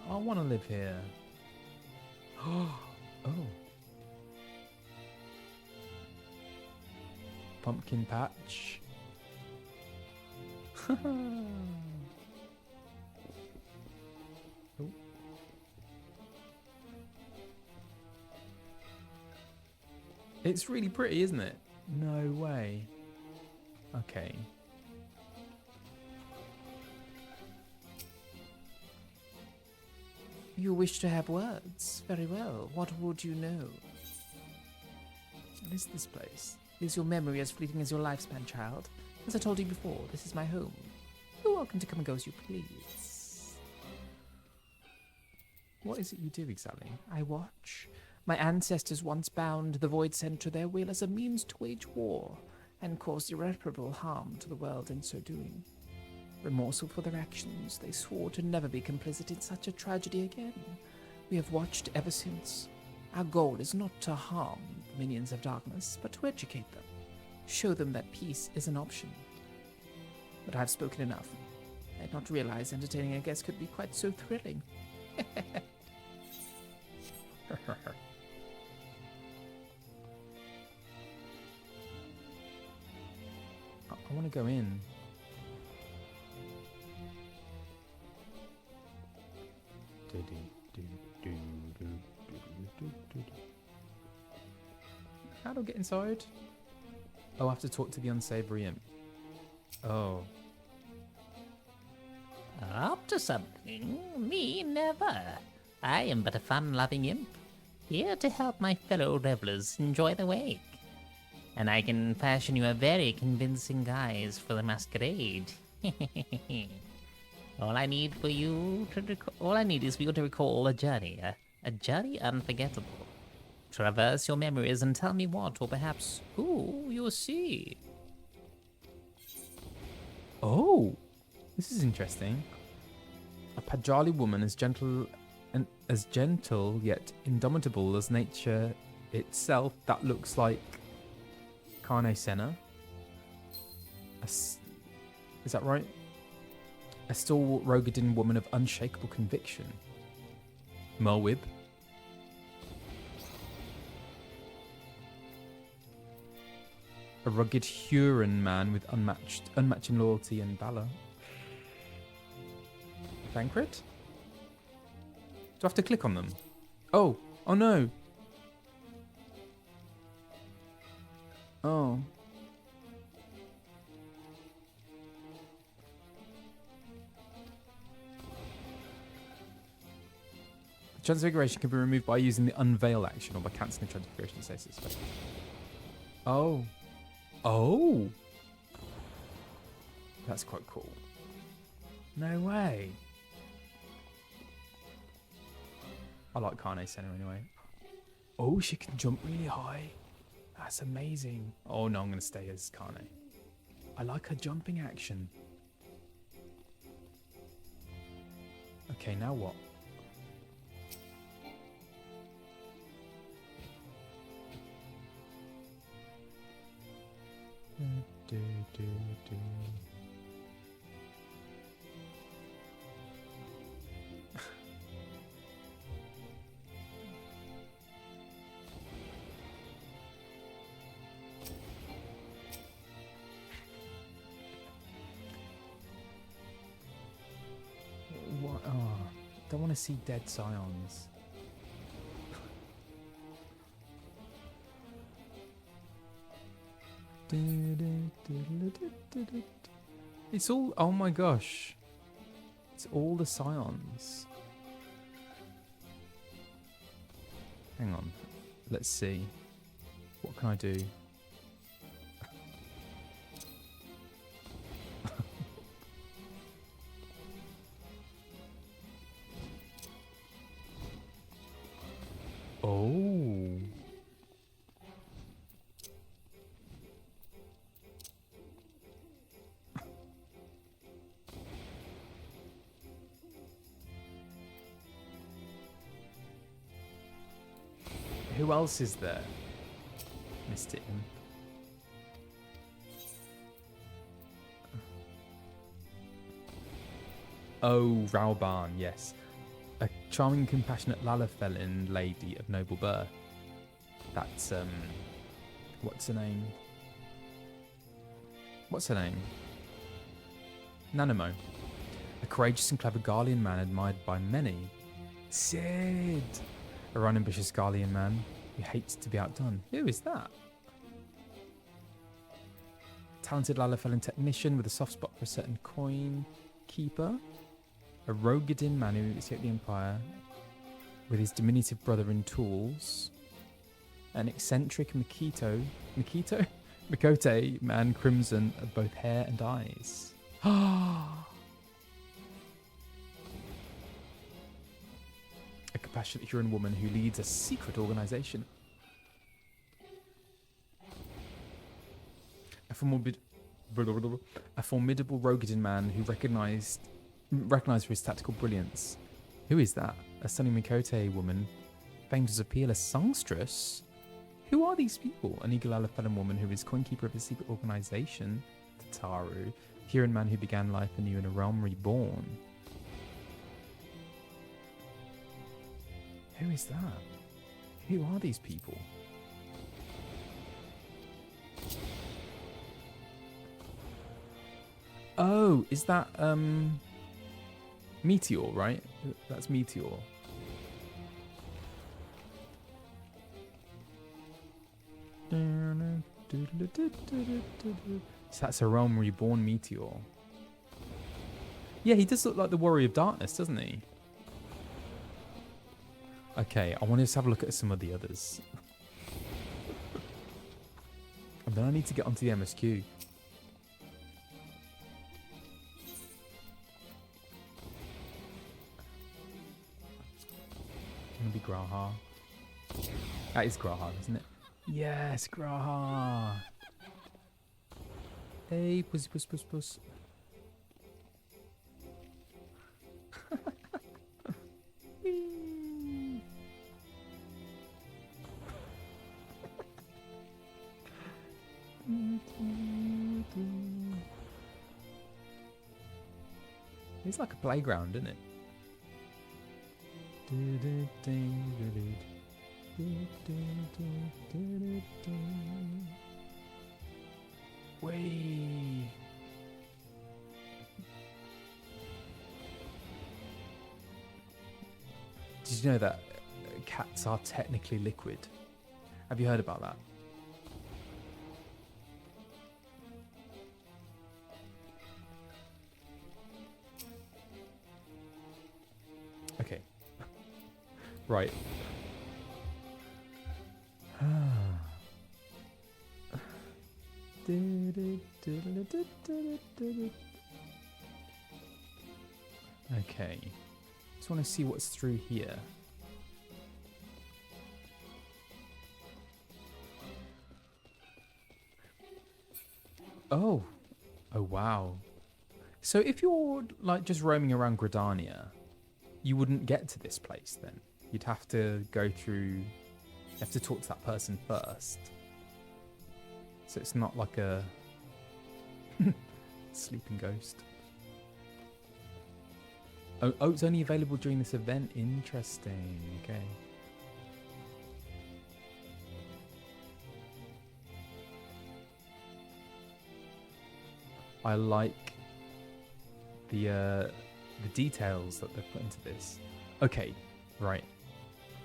I want to live here. Oh. Pumpkin patch. Oh. It's really pretty, isn't it? No way. Okay. You wish to have words? Very well. What would you know? What is this place? Is your memory as fleeting as your lifespan, child? As I told you before, this is my home. You're welcome to come and go as you please. What is it you do exactly? I watch. My ancestors once bound the Void Center to their will as a means to wage war, and caused irreparable harm to the world in so doing. Remorseful for their actions, they swore to never be complicit in such a tragedy again. We have watched ever since. Our goal is not to harm the minions of darkness, but to educate them. Show them that peace is an option. But I've spoken enough. I had not realized entertaining a guest could be quite so thrilling. I want to go in. How do I get inside? Oh, I have to talk to the unsavory imp. Oh. Up to something? Me never. I am but a fun-loving imp, here to help my fellow revelers enjoy the wake. And I can fashion you a very convincing guise for the masquerade. All I need is for you to recall a journey unforgettable. Traverse your memories and tell me what, or perhaps who, you'll see. Oh, this is interesting. A Pajali woman as gentle yet indomitable as nature itself. That looks like Carne Senna. Is that right? A stalwart Rogadin woman of unshakable conviction. Mulwib. A rugged Huron man with unmatching loyalty and valor. Thancred? Do I have to click on them? Oh no. Oh. Transfiguration can be removed by using the unveil action or by cancelling transfiguration stasis. Oh. Oh. That's quite cool. No way. I like Carne Senna anyway. Oh, she can jump really high. That's amazing. Oh no, I'm going to stay as Carne. I like her jumping action. Okay, now what? don't want to see dead scions. It's all, oh my gosh. It's all the scions. Hang on. Let's see. What can I do? Oh. Who else is there? Mr. Imp. Oh, Rauban, yes. A charming, compassionate Lalafelin lady of noble birth. That's, what's her name? What's her name? Nanamo. A courageous and clever Garlean man admired by many. Sid! A unambitious Garlean man who hates to be outdone. Who is that? Talented Lalafelin technician with a soft spot for a certain coin keeper. A Rogadin man who escaped the Empire with his diminutive brother in tools. An eccentric Makote man, crimson of both hair and eyes. A compassionate Huron woman who leads a secret organization. A formidable Rogadin man who recognized for his tactical brilliance. Who is that? A stunning Makote woman, famed as a peerless songstress? Who are these people? An eagle Lalafelin woman who is coin keeper of a secret organization. Tataru. Huron man who began life anew in a realm reborn. Who is that? Who are these people? Oh, is that Meteor, right? That's Meteor. So that's a realm reborn Meteor. Yeah, he does look like the Warrior of Darkness, doesn't he? Okay, I want to just have a look at some of the others. And then I need to get onto the MSQ. Gonna be Graha. That is Graha, isn't it? Yes, Graha. Hey, pussy, puss, puss, puss. It's like a playground, isn't it? Way. Did you know that cats are technically liquid? Have you heard about that? Okay. Right. Okay. Just want to see what's through here. Oh. Oh, wow. So if you're like just roaming around Gridania, you wouldn't get to this place then. You'd have to go through, you have to talk to that person first. So it's not like a sleeping ghost. Oh, it's only available during this event. Interesting. Okay. I like the the details that they've put into this. Okay, right.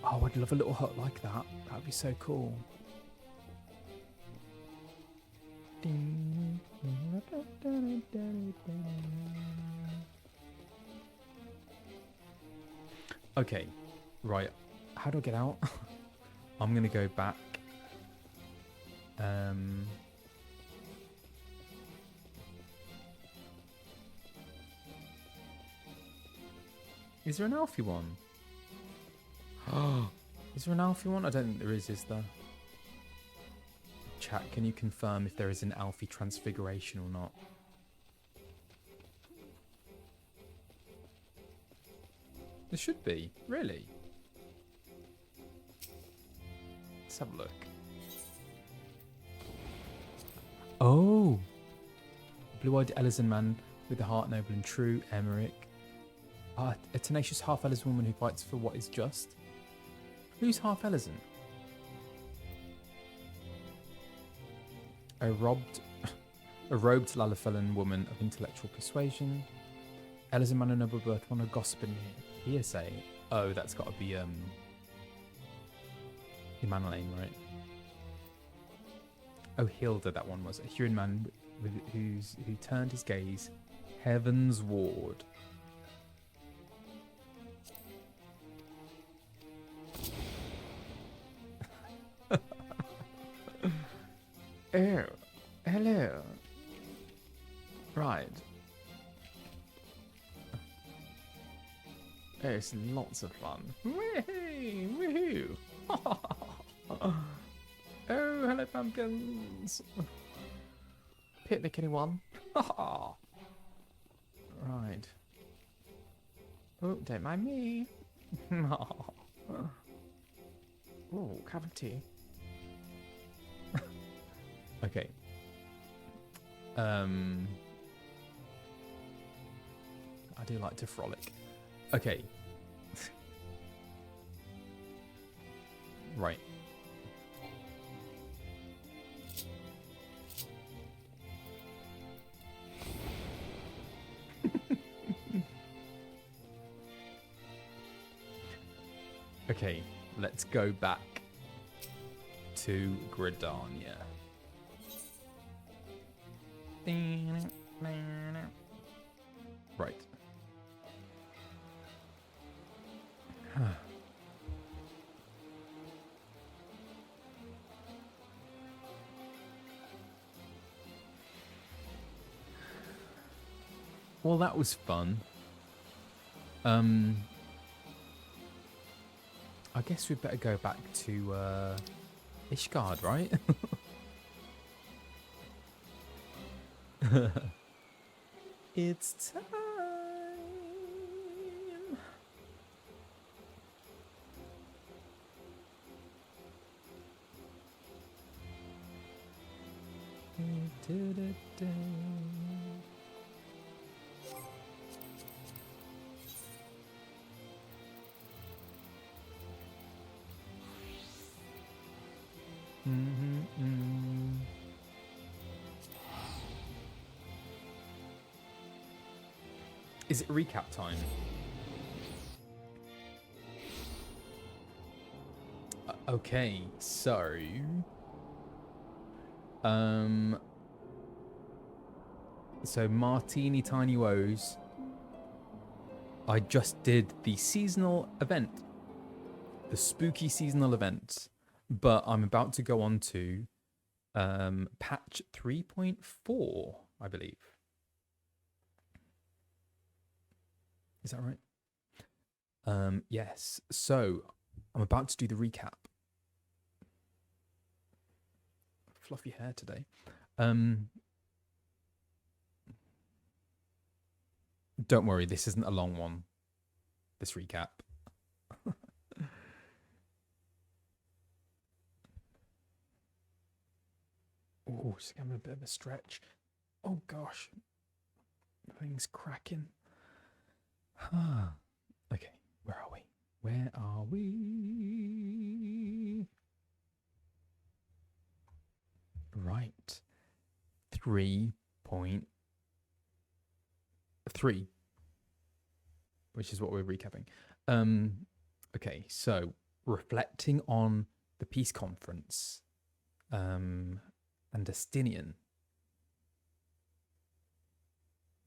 Oh, I'd love a little hut like that. That'd be so cool. Okay, right. How do I get out? I'm gonna go back. Is there an Alfie one? Is there an Alfie one? I don't think there is there? Chat, can you confirm if there is an Alfie transfiguration or not? There should be. Really? Let's have a look. Oh! Blue-eyed Ellison man with a heart noble and true, Emmerich. A tenacious half-Ellison woman who fights for what is just. Who's half-Ellison? A robed Lalafellan woman of intellectual persuasion. Ellison man of noble birth, one of gossip and hearsay. Oh, that's got to be Imanolane, right? Oh, Hilda, that one was. A Huron man who turned his gaze Heavensward. Oh, hello. Right. Oh, it's lots of fun. Woohoo! Oh, hello, pumpkins. Picnic, anyone? Right. Oh, don't mind me. Oh, cup of tea. Okay. I do like to frolic. Okay. Right. Okay, let's go back to Gridania. Right. Well, that was fun. I guess we'd better go back to Ishgard, right? It's time. Is it recap time? Okay, so Martini Tiny Woes. I just did the seasonal event, the spooky seasonal event, but I'm about to go on to patch 3.4, I believe. Is that right? Yes. So I'm about to do the recap. Fluffy hair today. Don't worry, this isn't a long one. This recap. Oh, just having a bit of a stretch. Oh gosh, thing's cracking. Okay, where are we? Where are we? Right. 3.3. which is what we're recapping. Okay, so reflecting on the peace conference, and Astinian.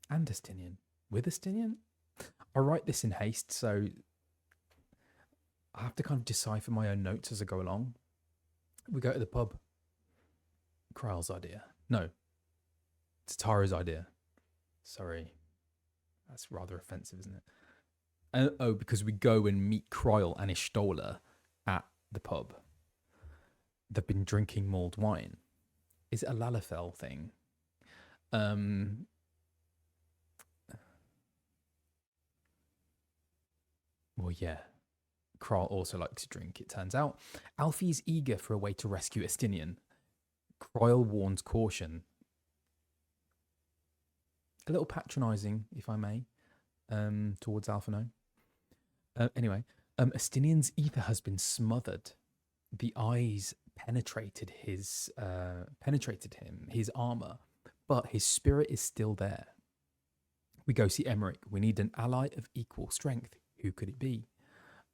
With Astinian? I write this in haste, so I have to kind of decipher my own notes as I go along. We go to the pub. Kryle's idea. No. It's Tara's idea. Sorry. That's rather offensive, isn't it? Oh, because we go and meet Kryle and Ishtola at the pub. They've been drinking mulled wine. Is it a Lalafell thing? Well, yeah. Kryle also likes to drink, it turns out. Alfie is eager for a way to rescue Astinian. Kryle warns caution. A little patronising, if I may, towards Alphinaud. Anyway, Astinian's ether has been smothered. The eyes penetrated him, his armor, but his spirit is still there. We go see Emmerich. We need an ally of equal strength. Who could it be?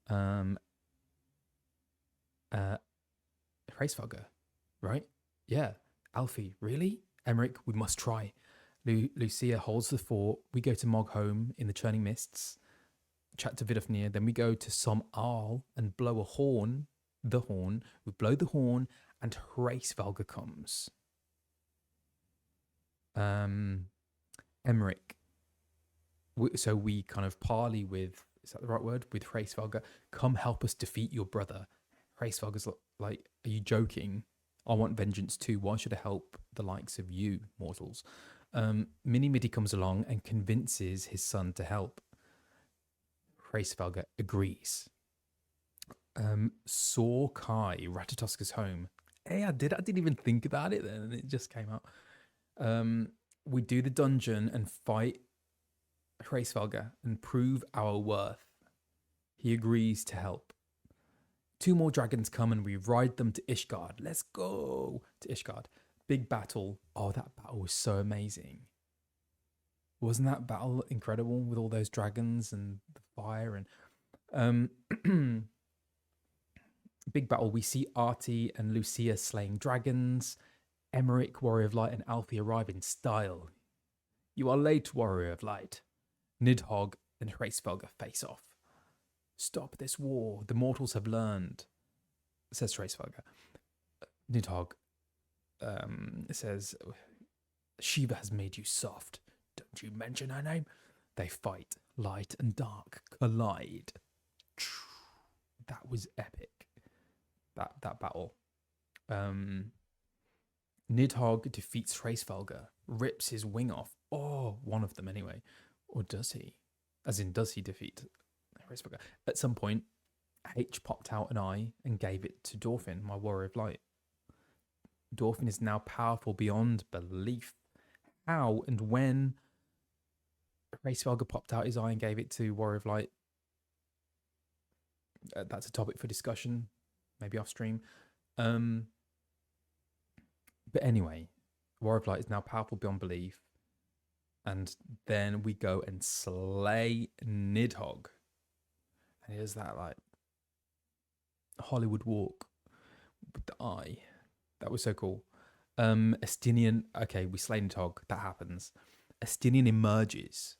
Hraesvelgr, right? Yeah. Alfie, really? Emmerich, we must try. Lucia holds the fort. We go to Mogholm in the churning mists, chat to Vidofnir. Then we go to Som Arl and blow a horn. We blow the horn, and Hraesvelgr comes. Emmerich. So we kind of parley with, is that the right word? With Hraesvelgr. Come help us defeat your brother. Hraesvelgr's like, are you joking? I want vengeance too. Why should I help the likes of you, mortals? Mini-Midi comes along and convinces his son to help. Hraesvelgr agrees. Saw Kai, Ratatoska's home. Hey, I didn't even think about it then, and it just came out. We do the dungeon and fight Hraesvelgr and prove our worth. He agrees to help. 2 more dragons come and we ride them to Ishgard. Let's go to Ishgard. Big battle. Oh, that battle was so amazing. Wasn't that battle incredible with all those dragons and the fire and big battle. We see Artie and Lucia slaying dragons. Emmerich, Warrior of Light, and Alfie arrive in style. You are late, Warrior of Light. Nidhogg and Hraesvelgr face off. Stop this war. The mortals have learned, says Hraesvelgr. Nidhogg says, Shiva has made you soft. Don't you mention her name. They fight. Light and dark collide. That was epic. That battle. Nidhogg defeats Hraesvelgr, rips his wing off. Oh, one of them anyway. Or does he? As in, does he defeat Hraesvelgr? At some point, H popped out an eye and gave it to Dorfin, my Warrior of Light. Dorfin is now powerful beyond belief. How and when Hraesvelgr popped out his eye and gave it to Warrior of Light, that's a topic for discussion, maybe off stream. But anyway, Warrior of Light is now powerful beyond belief. And then we go and slay Nidhogg. And here's that like Hollywood walk with the eye. That was so cool. Astinian, okay, we slay Nidhogg. That happens. Astinian emerges.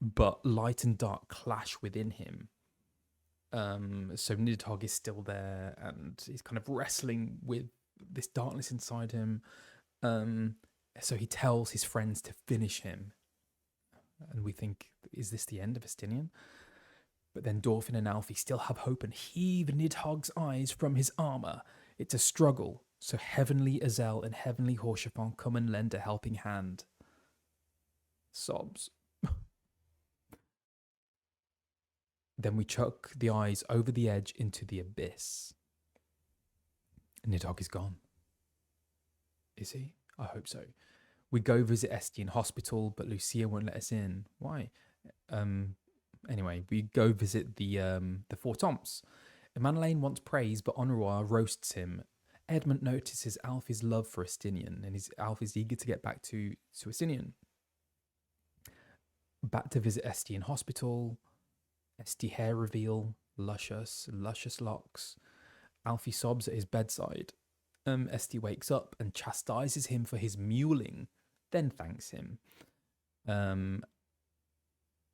But light and dark clash within him. So Nidhogg is still there and he's kind of wrestling with this darkness inside him. So he tells his friends to finish him. And we think, is this the end of Astinian? But then Dorfin and Alfie still have hope and heave Nidhogg's eyes from his armor. It's a struggle. So Heavenly Azel and Heavenly Horshaphon come and lend a helping hand. Sobs. Then we chuck the eyes over the edge into the abyss. Nidhogg is gone. Is he? I hope so. We go visit Esty in hospital, but Lucia won't let us in. Why? Anyway, we go visit the Four Tomps. Emanelaine wants praise, but Honorar roasts him. Edmund notices Alfie's love for Astinian, and Alfie's eager to get back to Astinian. Back to visit Esty in hospital. Esty hair reveal. Luscious locks. Alfie sobs at his bedside. Esty wakes up and chastises him for his mewling, then thanks him. And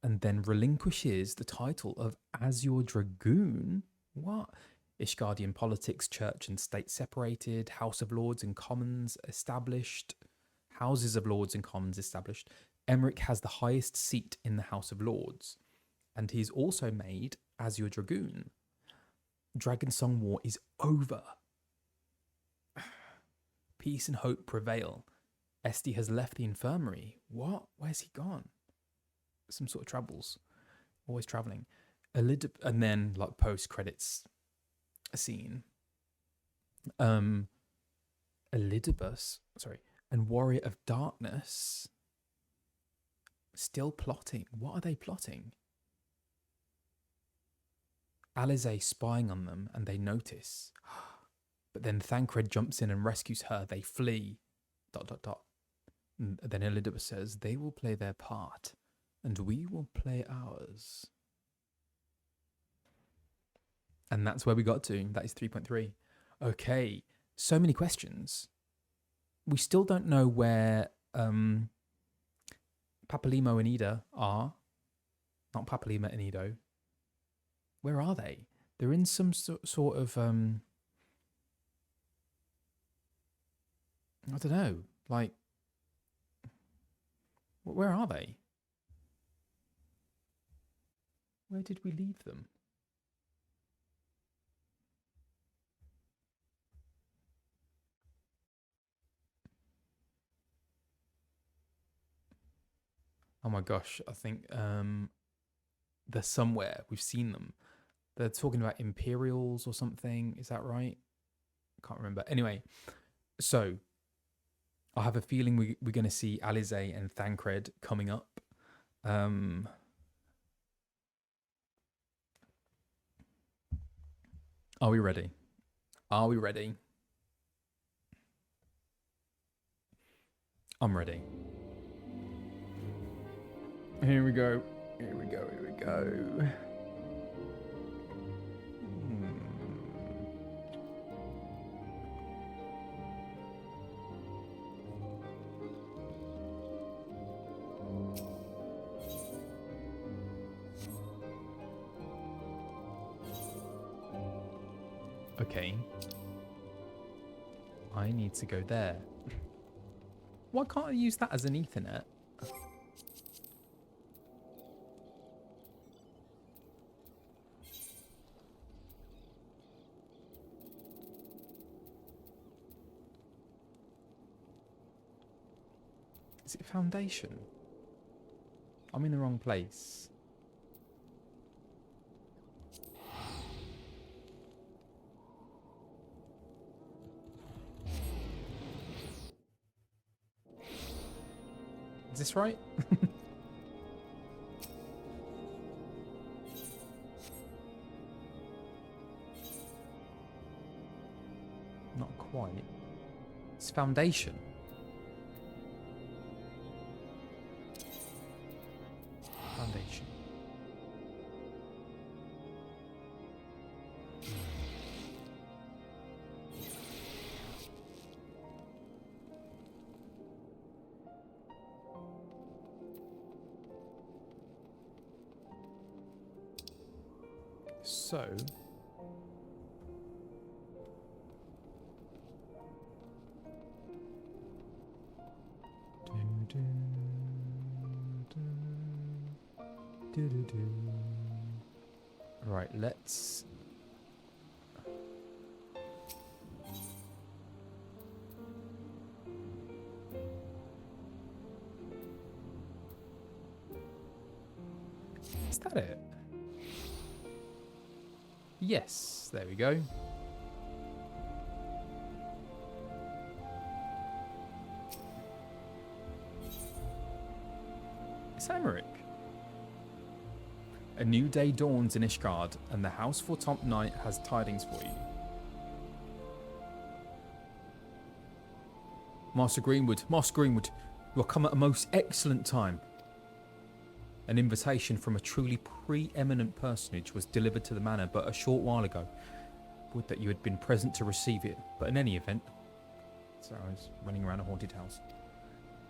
then relinquishes the title of As Your Dragoon. What? Ishgardian politics, church and state separated. House of Lords and Commons established. Houses of Lords and Commons established. Emmerich has the highest seat in the House of Lords. And he's also made As Your Dragoon. Dragon Song War is over. Peace and hope prevail. Esty has left the infirmary. What? Where's he gone? Some sort of travels. Always traveling. And then, like, post-credits scene. Elidibus, and Warrior of Darkness still plotting. What are they plotting? Alize spying on them, and they notice. But then Thancred jumps in and rescues her. They flee. ... And then Elidibus says, they will play their part, and we will play ours. And that's where we got to. That is 3.3. Okay, so many questions. We still don't know where Papalimo and Ida are. Not Papalima and Ido. Where are they? They're in some sort of... I don't know. Like... Where are they? Where did we leave them? Oh my gosh, I think they're somewhere. We've seen them. They're talking about Imperials or something. Is that right? Can't remember. Anyway, so I have a feeling we're going to see Alize and Thancred coming up. Are we ready? Are we ready? I'm ready. Here we go. Here we go. Here we go. Okay. I need to go there. Why can't I use that as an Ethernet? Is it Foundation? I'm in the wrong place. Is this right? Not quite. It's Foundation. Foundation. So, right, let's is that it? Yes, there we go. It's Emmerich. A new day dawns in Ishgard, and the House Fortomp Knight has tidings for you. Master Greenwood, you are come at a most excellent time. An invitation from a truly preeminent personage was delivered to the manor but a short while ago. Would that you had been present to receive it, but in any event... So I was running around a haunted house.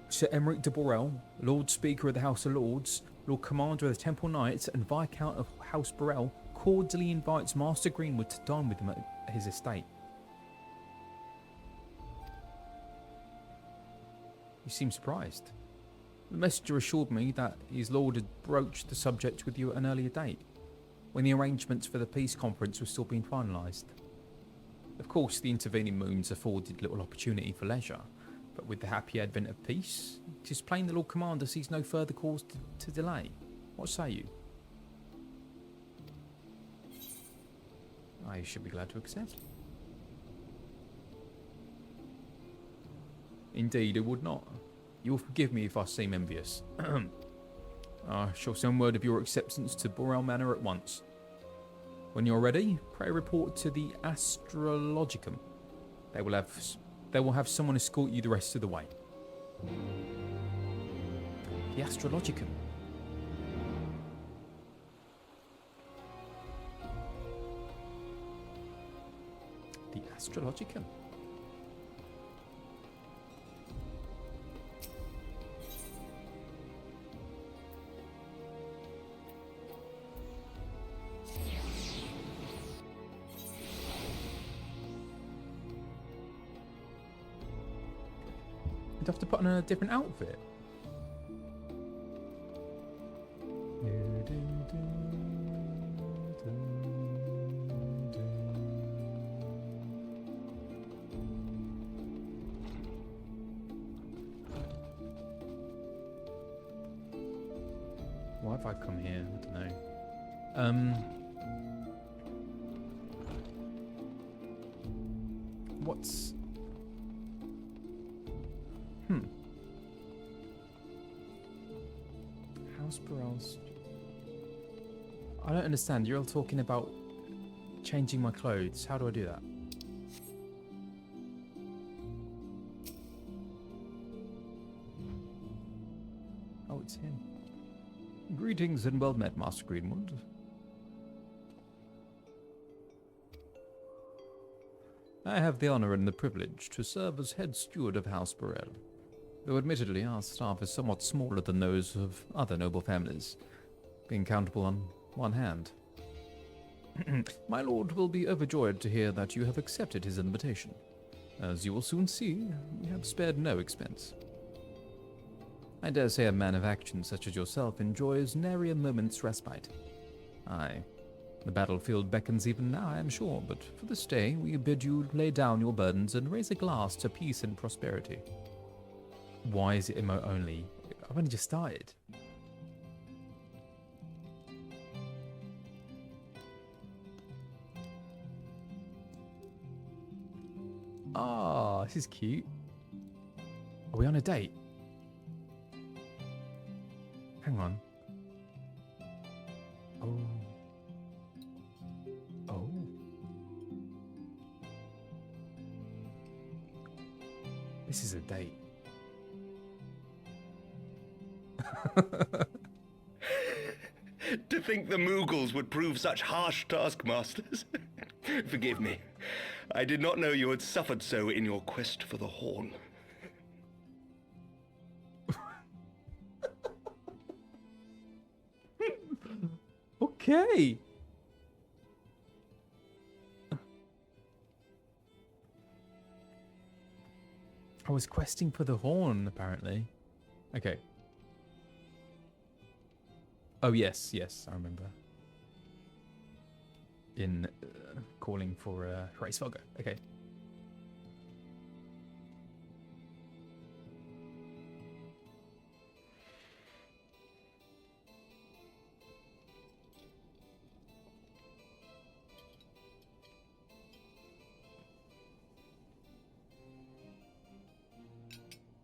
Sir Emeric de Borel, Lord Speaker of the House of Lords, Lord Commander of the Temple Knights, and Viscount of House Borel, cordially invites Master Greenwood to dine with him at his estate. You seem surprised. The messenger assured me that his lord had broached the subject with you at an earlier date, when the arrangements for the peace conference were still being finalised. Of course, the intervening moons afforded little opportunity for leisure, but with the happy advent of peace, it is plain the Lord Commander sees no further cause to delay. What say you? I should be glad to accept. Indeed, I would not. You will forgive me if I seem envious. I shall send word of your acceptance to Borel Manor at once. When you're ready, pray report to the Astrologicum. They will have someone escort you the rest of the way. The Astrologicum. The Astrologicum. You'd have to put on a different outfit. Why have I come here? I don't know. What's... House Borel's... I don't understand. You're all talking about changing my clothes. How do I do that? Oh, it's him. Greetings and well met, Master Greenwood. I have the honour and the privilege to serve as head steward of House Borel. Though admittedly our staff is somewhat smaller than those of other noble families, being countable on one hand. My lord will be overjoyed to hear that you have accepted his invitation. As you will soon see, we have spared no expense. I dare say a man of action such as yourself enjoys nary a moment's respite. Aye, the battlefield beckons even now, I am sure, but for this day we bid you lay down your burdens and raise a glass to peace and prosperity. Why is it emote only? I've only just started. Oh, this is cute. Are we on a date? Hang on. Oh. Oh. This is a date. To think the Moogles would prove such harsh taskmasters. Forgive me. I did not know you had suffered so in your quest for the horn. Okay. I was questing for the horn, apparently. Okay. Oh, yes, I remember. In calling for Race Fogger. Okay.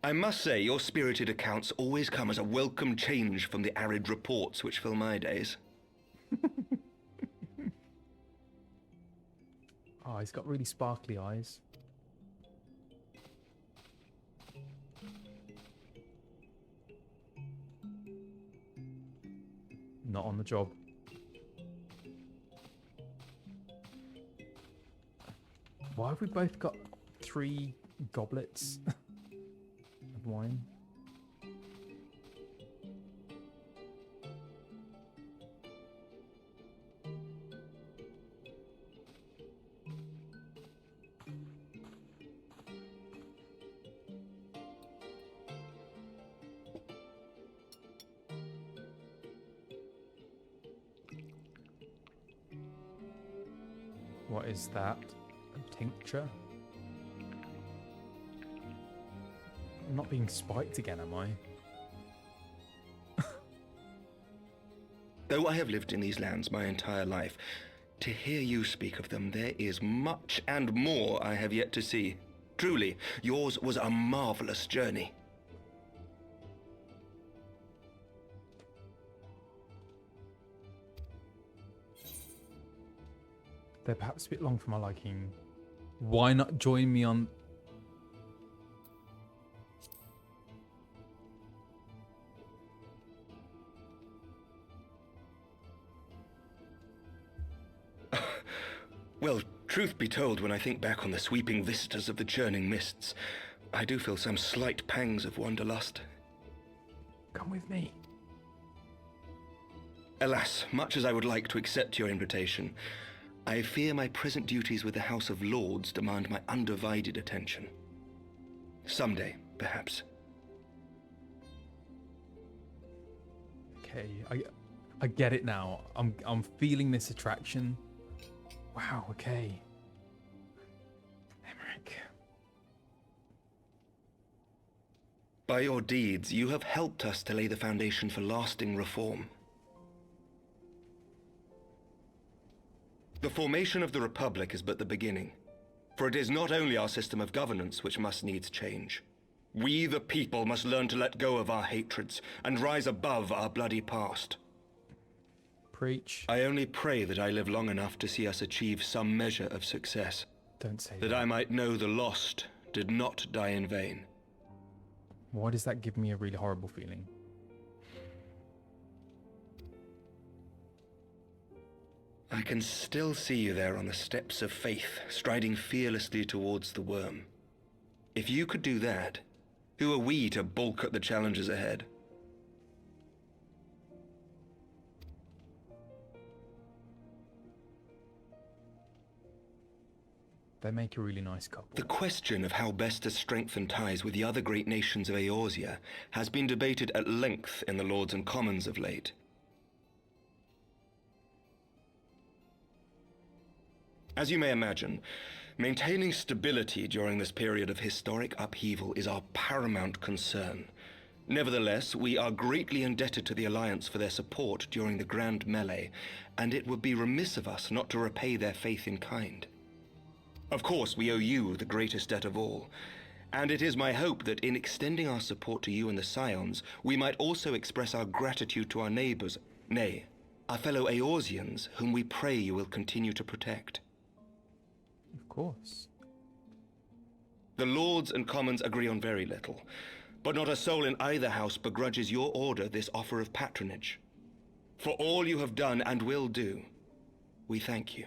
I must say, your spirited accounts always come as a welcome change from the arid reports which fill my days. Oh, he's got really sparkly eyes. Not on the job. Why have we both got 3 goblets of wine? What is that? A tincture? I'm not being spiked again, am I? Though I have lived in these lands my entire life, to hear you speak of them, there is much and more I have yet to see. Truly, yours was a marvelous journey. They're perhaps a bit long for my liking. Why not join me on... Well, truth be told, when I think back on the sweeping vistas of the churning mists, I do feel some slight pangs of wanderlust. Come with me. Alas, much as I would like to accept your invitation, I fear my present duties with the House of Lords demand my undivided attention. Someday, perhaps. Okay, I get it now. I'm feeling this attraction. Wow, okay. Emmerich. By your deeds, you have helped us to lay the foundation for lasting reform. The formation of the Republic is but the beginning, for it is not only our system of governance which must needs change. We, the people, must learn to let go of our hatreds and rise above our bloody past. Preach. I only pray that I live long enough to see us achieve some measure of success, Don't say that that. I might know the lost did not die in vain. Why does that give me a really horrible feeling? I can still see you there on the steps of faith, striding fearlessly towards the worm. If you could do that, who are we to balk at the challenges ahead? They make a really nice couple. The question of how best to strengthen ties with the other great nations of Eorzea has been debated at length in the Lords and Commons of late. As you may imagine, maintaining stability during this period of historic upheaval is our paramount concern. Nevertheless, we are greatly indebted to the Alliance for their support during the Grand Melee, and it would be remiss of us not to repay their faith in kind. Of course, we owe you the greatest debt of all, and it is my hope that in extending our support to you and the Scions, we might also express our gratitude to our neighbors, nay, our fellow Eorzeans, whom we pray you will continue to protect. Of course. The Lords and Commons agree on very little, but not a soul in either house begrudges your order this offer of patronage. For all you have done and will do, we thank you.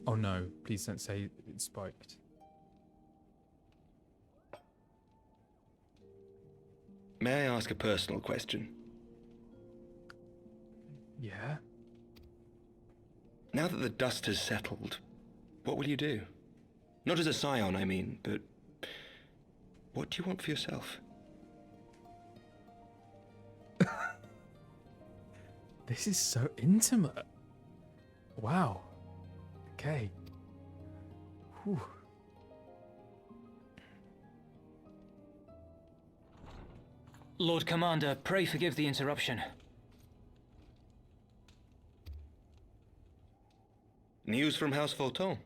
Oh no, please don't say it's spiked. May I ask a personal question? Yeah? Now that the dust has settled, what will you do? Not as a scion, I mean, but what do you want for yourself? This is so intimate. Wow. Okay. Whew. Lord Commander, pray forgive the interruption. News from House Fulton?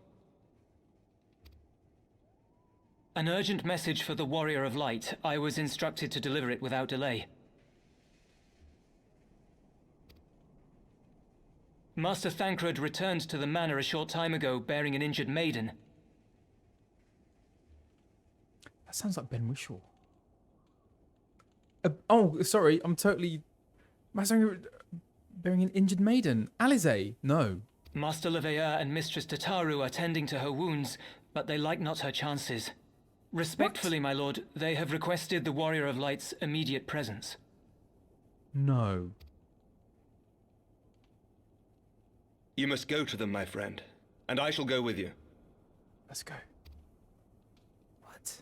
An urgent message for the Warrior of Light. I was instructed to deliver it without delay. Master Thancred returned to the manor a short time ago, bearing an injured maiden. That sounds like Ben Whishaw. Oh, sorry, I'm totally... Bearing an injured maiden. Alize? No. Master Levea and Mistress Tataru are tending to her wounds, but they like not her chances. Respectfully, my lord, they have requested the Warrior of Light's immediate presence. No. You must go to them, my friend, and I shall go with you. Let's go. What?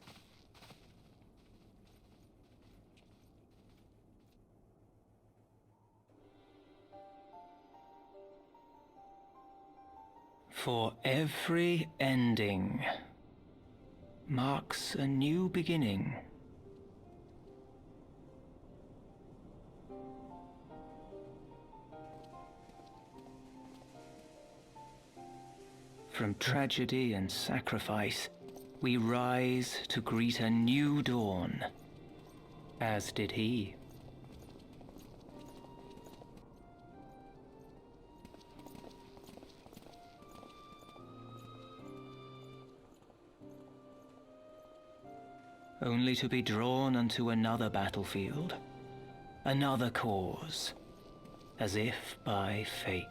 For every ending marks a new beginning. From tragedy and sacrifice, we rise to greet a new dawn, as did he. Only to be drawn unto another battlefield, another cause, as if by fate.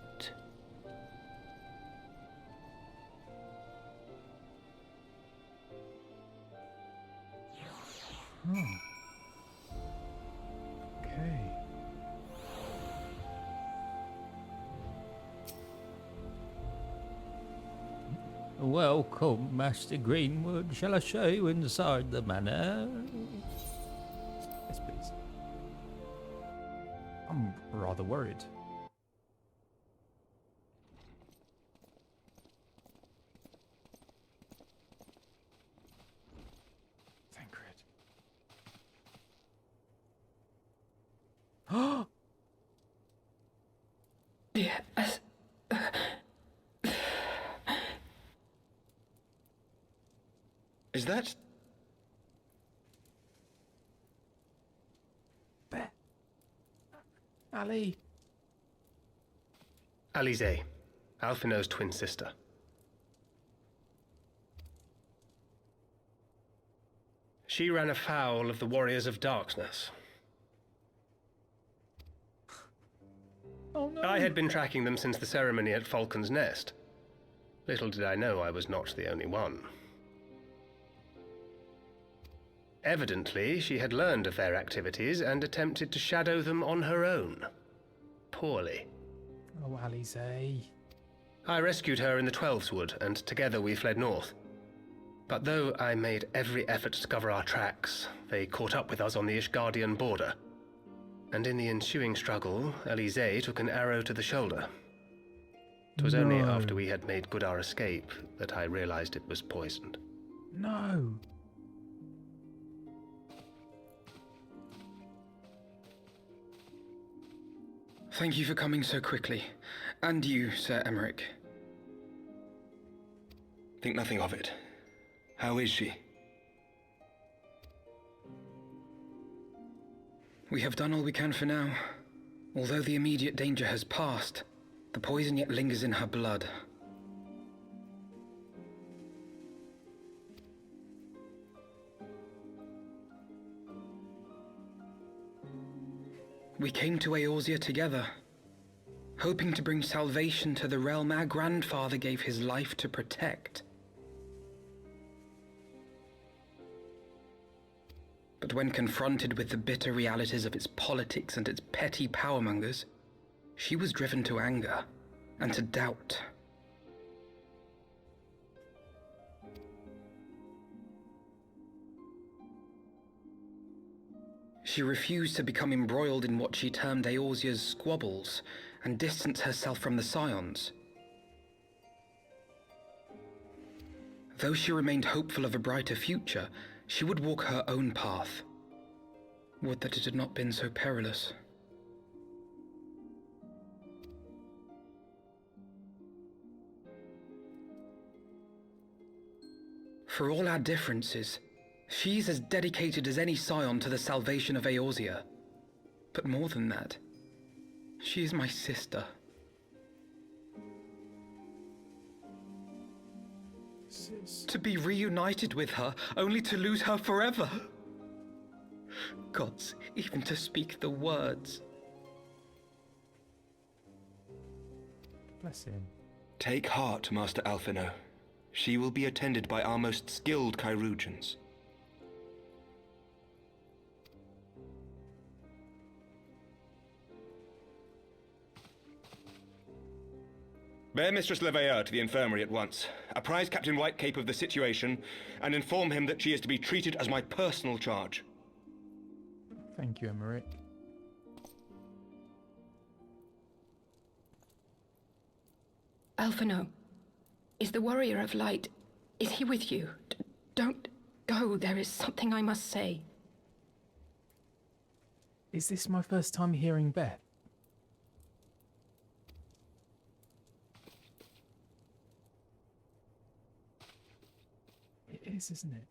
Okay. Welcome, Master Greenwood. Shall I show you inside the manor? Yes, please. I'm rather worried. Thancred. Yes. Is that... Ali. Alize, Alphinaud's twin sister. She ran afoul of the Warriors of Darkness. Oh no. I had been tracking them since the ceremony at Falcon's Nest. Little did I know I was not the only one. Evidently, she had learned of their activities and attempted to shadow them on her own. Poorly. Oh, Alize. I rescued her in the Twelveswood, and together we fled north. But though I made every effort to cover our tracks, they caught up with us on the Ishgardian border. And in the ensuing struggle, Alize took an arrow to the shoulder. 'Twas only No. after we had made good our escape that I realized it was poisoned. No. Thank you for coming so quickly. And you, Sir Emmerich. Think nothing of it. How is she? We have done all we can for now. Although the immediate danger has passed, the poison yet lingers in her blood. We came to Eorzea together, hoping to bring salvation to the realm our grandfather gave his life to protect. But when confronted with the bitter realities of its politics and its petty powermongers, she was driven to anger and to doubt. She refused to become embroiled in what she termed Eorzea's squabbles and distance herself from the Scions. Though she remained hopeful of a brighter future, she would walk her own path. Would that it had not been so perilous. For all our differences, She's as dedicated as any scion to the salvation of Eorzea. But more than that, she is my sister. To be reunited with her, only to lose her forever. Gods, even to speak the words. Bless him. Take heart, Master Alphinaud. She will be attended by our most skilled chirurgeons. Bear Mistress Leveilleur to the infirmary at once. Apprise Captain Whitecape of the situation, and inform him that she is to be treated as my personal charge. Thank you, Emmerich. Alphinaud, is the Warrior of Light, is he with you? Don't go, there is something I must say. Is this my first time hearing Beth? It is, isn't it?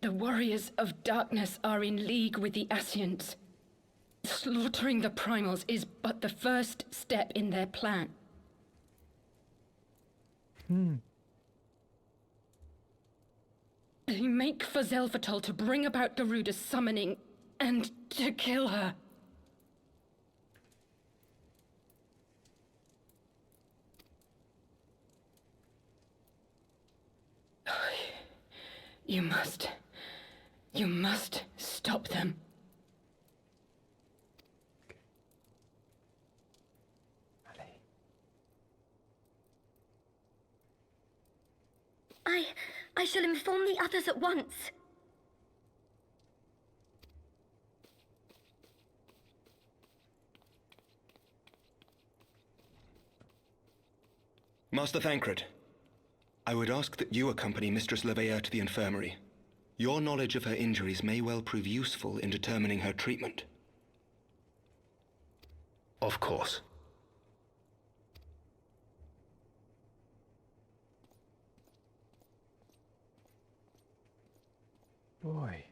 The Warriors of Darkness are in league with the Ascians. Slaughtering the Primals is but the first step in their plan. They make for Zelvatol to bring about Garuda's summoning and to kill her. You must stop them. I shall inform the others at once. Master Thancred, I would ask that you accompany Mistress Leveilleur to the infirmary. Your knowledge of her injuries may well prove useful in determining her treatment. Of course. Boy.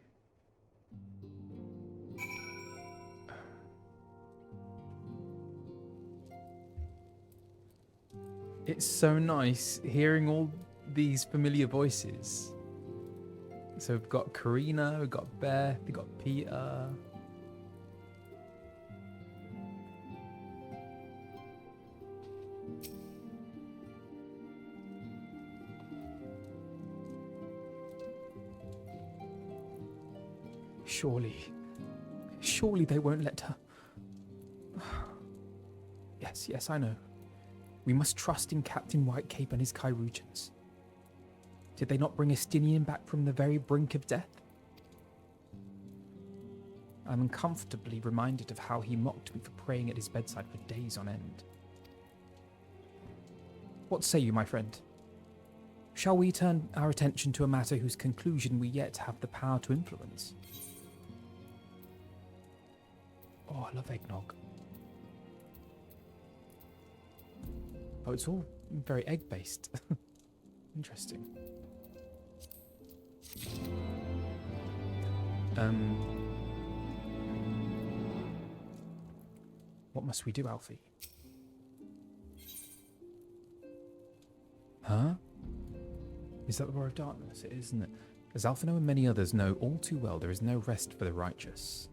It's so nice hearing all these familiar voices. So we've got Karina, we've got Beth, we've got Peter. Surely they won't let her. Yes, I know. We must trust in Captain Whitecape and his chirurgeons. Did they not bring Estinian back from the very brink of death? I'm uncomfortably reminded of how he mocked me for praying at his bedside for days on end. What say you, my friend? Shall we turn our attention to a matter whose conclusion we yet have the power to influence? Oh, I love eggnog. Oh, it's all very egg-based. Interesting. What must we do, Alfie? Huh? Is that the War of Darkness? It is, isn't it? As Alphinaud and many others know all too well, there is no rest for the righteous.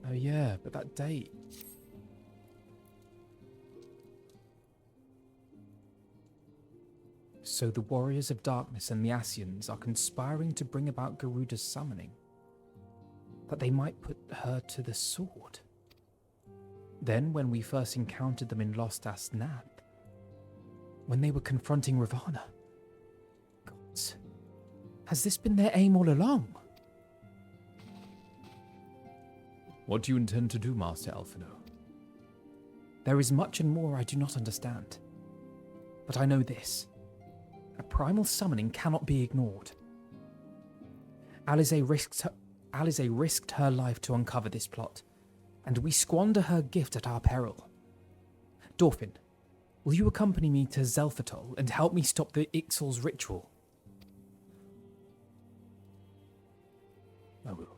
Oh yeah, but that date. So the Warriors of Darkness and the Ascians are conspiring to bring about Garuda's summoning, that they might put her to the sword. Then, when we first encountered them in Lost Asnath, when they were confronting Ravana, gods, has this been their aim all along? What do you intend to do, Master Alphinaud? There is much and more I do not understand, but I know this. A primal summoning cannot be ignored. Alize Alize risked her life to uncover this plot, and we squander her gift at our peril. Dorfin, will you accompany me to Zelphatol and help me stop the Ixal's ritual? I will.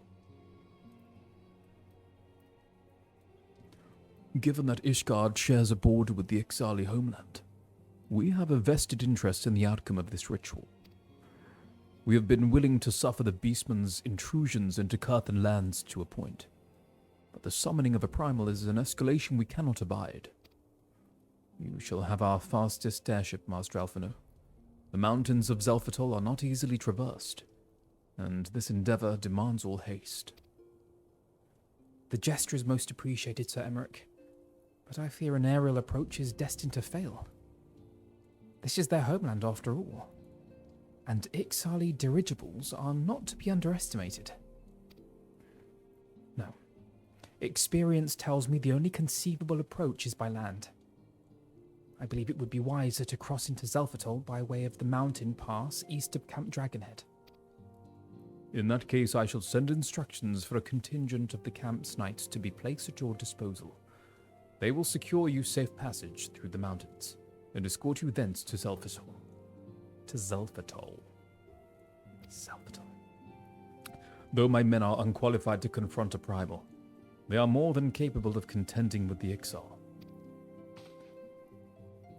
Given that Ishgard shares a border with the Ixali homeland, we have a vested interest in the outcome of this ritual. We have been willing to suffer the Beastman's intrusions into Curthan lands to a point, but the summoning of a primal is an escalation we cannot abide. You shall have our fastest airship, Master Alphinaud. The mountains of Zelphatol are not easily traversed, and this endeavor demands all haste. The gesture is most appreciated, Sir Emmerich, but I fear an aerial approach is destined to fail. This is their homeland after all, and Ixali dirigibles are not to be underestimated. No, experience tells me the only conceivable approach is by land. I believe it would be wiser to cross into Zelphatol by way of the mountain pass east of Camp Dragonhead. In that case, I shall send instructions for a contingent of the camp's knights to be placed at your disposal. They will secure you safe passage through the mountains, and escort you thence to Zelphatol. To Zelphatol. Zelphatol. Though my men are unqualified to confront a primal, they are more than capable of contending with the Ixal.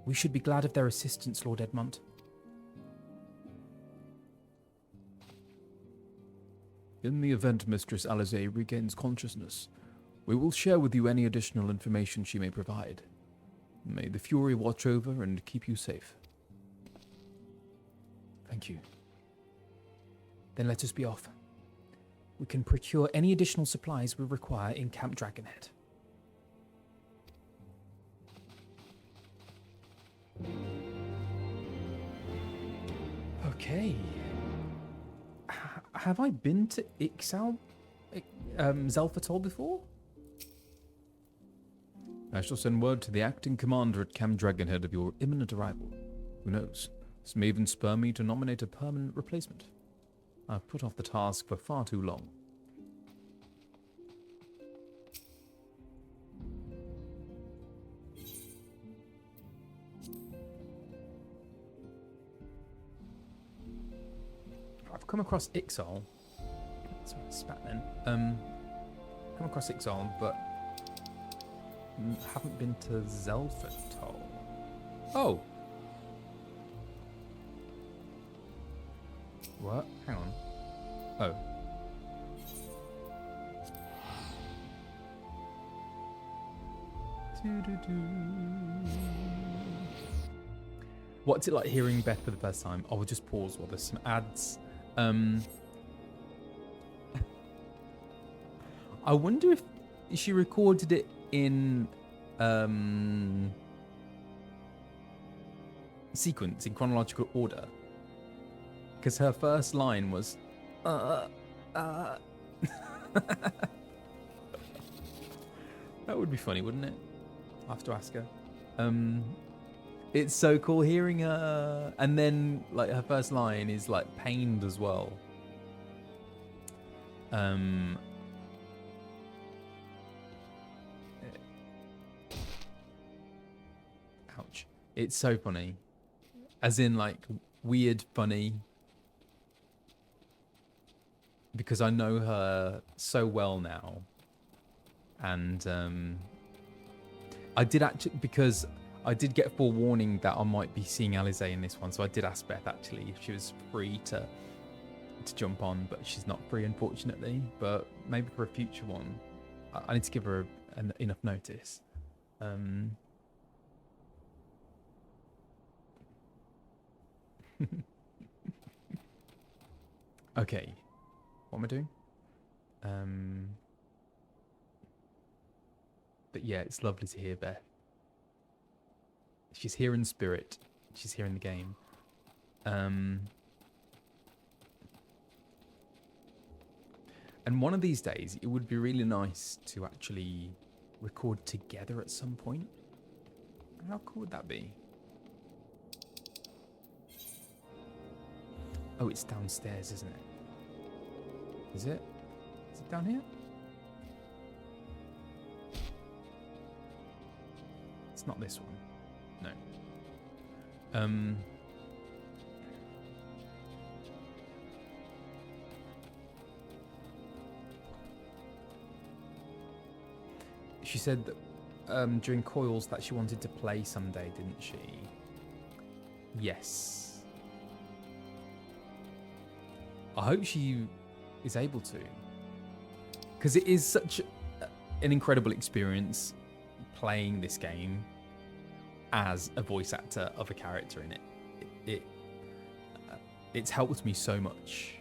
We should be glad of their assistance, Lord Edmund. In the event Mistress Alize regains consciousness, we will share with you any additional information she may provide. May the Fury watch over and keep you safe. Thank you. Then let us be off. We can procure any additional supplies we require in Camp Dragonhead. Okay. Have I been to Zelphatol before? I shall send word to the acting commander at Camp Dragonhead of your imminent arrival. Who knows? This may even spur me to nominate a permanent replacement. I've put off the task for far too long. I've come across Ixal. Sorry, spat then. Come across Ixal, but haven't been to Zelphatol. Oh. What? Hang on. Oh. What's it like hearing Beth for the first time? I'll just pause while there's some ads. I wonder if she recorded it in sequence, in chronological order. Because her first line was, That would be funny, wouldn't it? I'll have to ask her. It's so cool hearing her, and then like her first line is like pained as well. Ouch. It's so funny. As in like weird funny. Because I know her so well now. And I did actually, because I did get forewarning that I might be seeing Alize in this one, so I did ask Beth actually if she was free to jump on, but she's not free unfortunately. But maybe for a future one, I need to give her enough notice. Okay, what am I doing? But yeah, it's lovely to hear Beth. She's here in spirit. She's here in the game. And one of these days, it would be really nice to actually record together at some point. How cool would that be? Oh, it's downstairs, isn't it? Is it? Is it down here? It's not this one. No. She said that during Coils that she wanted to play someday, didn't she? Yes. I hope she is able to. Because it is such an incredible experience playing this game as a voice actor of a character in it. It's helped me so much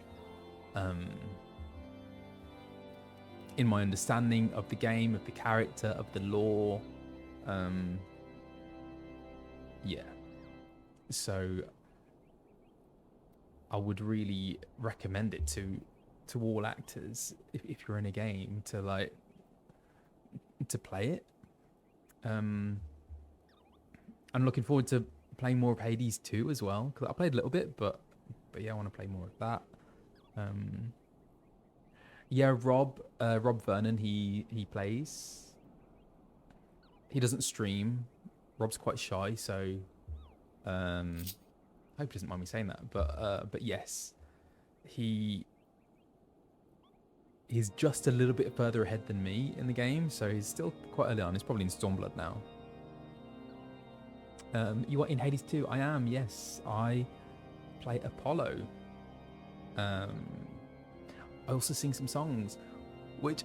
in my understanding of the game, of the character, of the lore. Yeah. So I would really recommend it to all actors if you're in a game to play it. I'm looking forward to playing more of Hades 2 as well, because I played a little bit, but yeah, I want to play more of that. Yeah, Rob Vernon, he plays. He doesn't stream. Rob's quite shy, so I hope he doesn't mind me saying that. But yes, he's just a little bit further ahead than me in the game, so he's still quite early on. He's probably in Stormblood now. You are in Hades 2? I am, yes. I play Apollo. I also sing some songs, which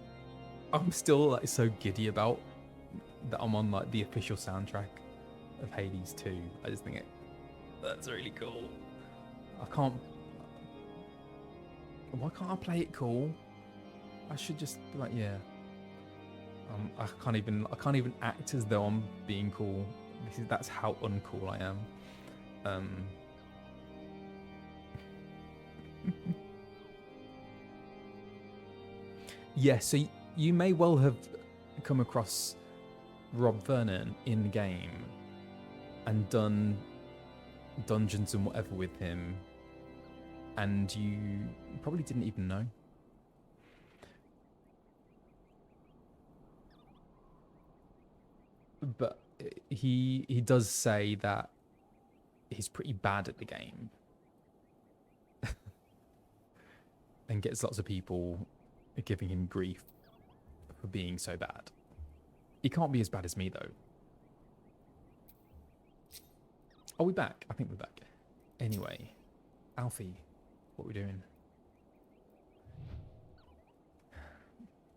I'm still like so giddy about that I'm on like the official soundtrack of Hades 2. I just think that's really cool. Why can't I play it cool? I should just be like, yeah. I can't even act as though I'm being cool. That's how uncool I am. Yeah, so you may well have come across Rob Vernon in the game and done dungeons and whatever with him, and you probably didn't even know. But he does say that he's pretty bad at the game and gets lots of people giving him grief for being so bad. He can't be as bad as me, though. Are we back? I think we're back. Anyway, Alfie, what are we doing?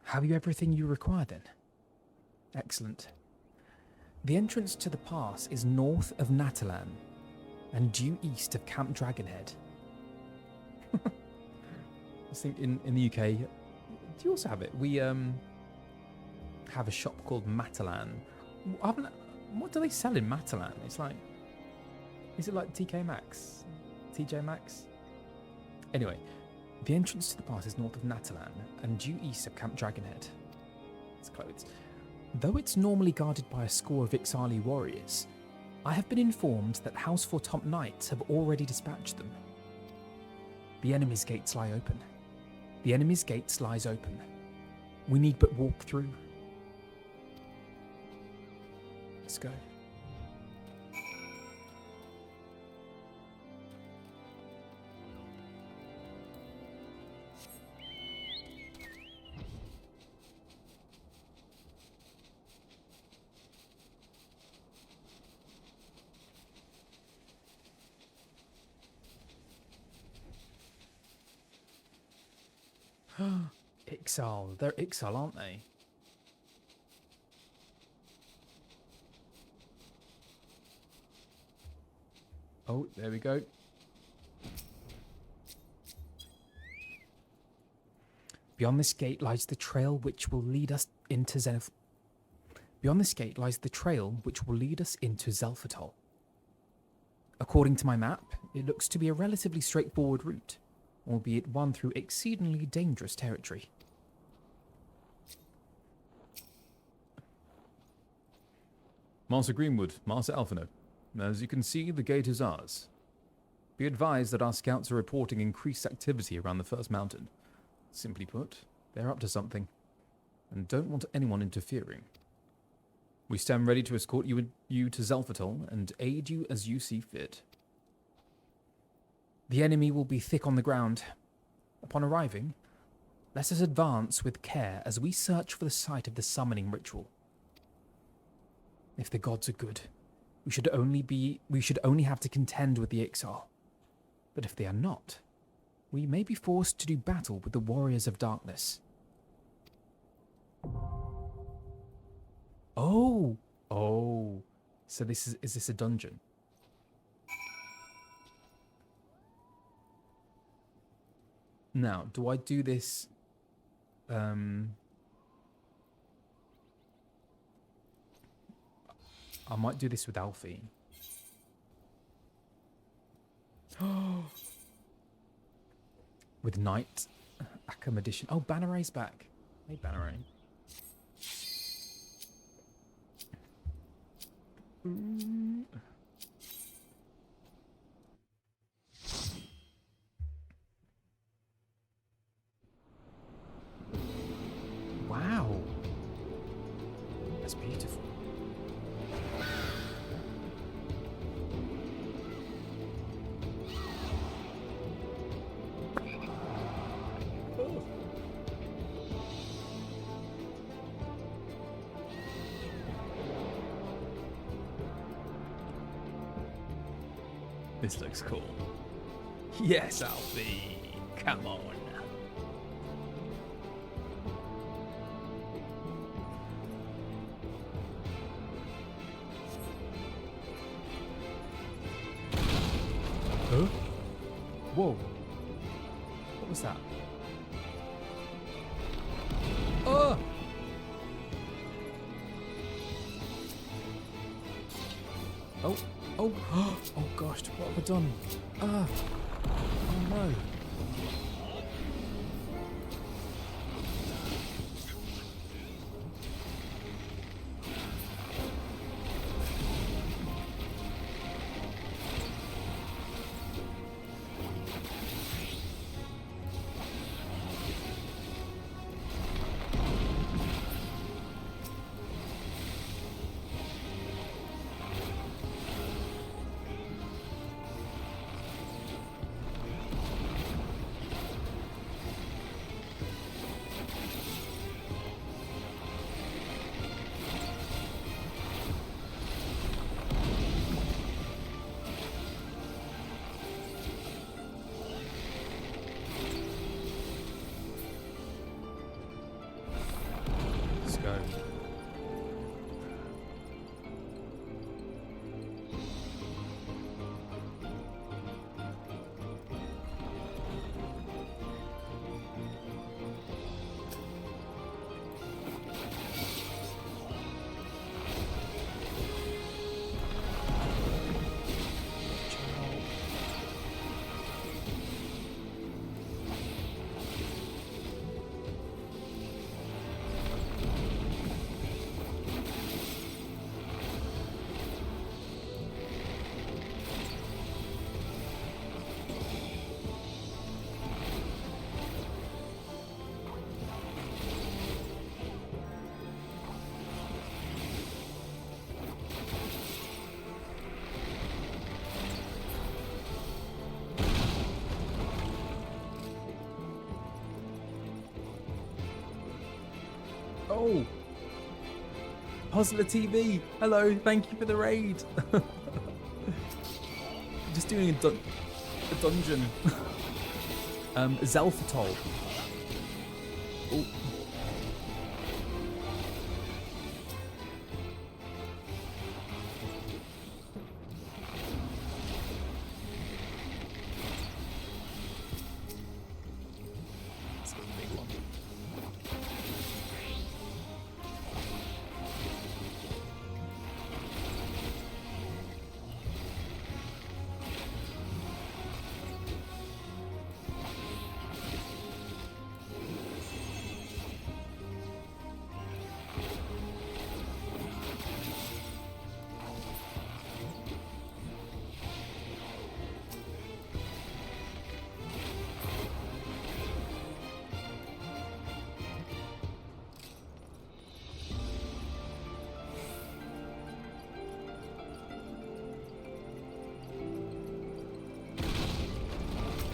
Have you everything you require, then? Excellent. The entrance to the pass is north of Natalan and due east of Camp Dragonhead. I think in the UK, do you also have it? We have a shop called Matalan. What do they sell in Matalan? It's like, is it like TK Maxx? TJ Maxx? Anyway, the entrance to the pass is north of Natalan and due east of Camp Dragonhead. It's closed. Though it's normally guarded by a score of Ixali warriors, I have been informed that House Fortomp Knights have already dispatched them. The enemy's gates lie open. The enemy's gates lies open. We need but walk through. Let's go. Ixal. They're Ixal, aren't they? Oh, there we go. Beyond this gate lies the trail which will lead us into Zenith. Beyond this gate lies the trail which will lead us into Zelphatol. According to my map, it looks to be a relatively straightforward route, albeit one through exceedingly dangerous territory. Master Greenwood, Master Alphinaud. As you can see, the gate is ours. Be advised that our scouts are reporting increased activity around the first mountain. Simply put, They're up to something, and don't want anyone interfering. We stand ready to escort you to Zelphatol and aid you as you see fit. The enemy will be thick on the ground. Upon arriving, let us advance with care as we search for the site of the summoning ritual. If the gods are good, we should only have to contend with the Ixal. But if they are not, we may be forced to do battle with the warriors of darkness. Oh! So is this a dungeon? Now, do I do this? I might do this with Alfie. With Knight Akam Edition. Oh, Banneray's back. Hey, Banneray. Wow. That's beautiful. This looks cool. Yes, Alfie. Come on. Huh? Whoa. What was that? Oh! Oh. Oh. Oh gosh, what have I done? Oh no. Go. Oh! Puzzler TV! Hello, thank you for the raid! Just doing a dungeon. Zelphatol. Oh.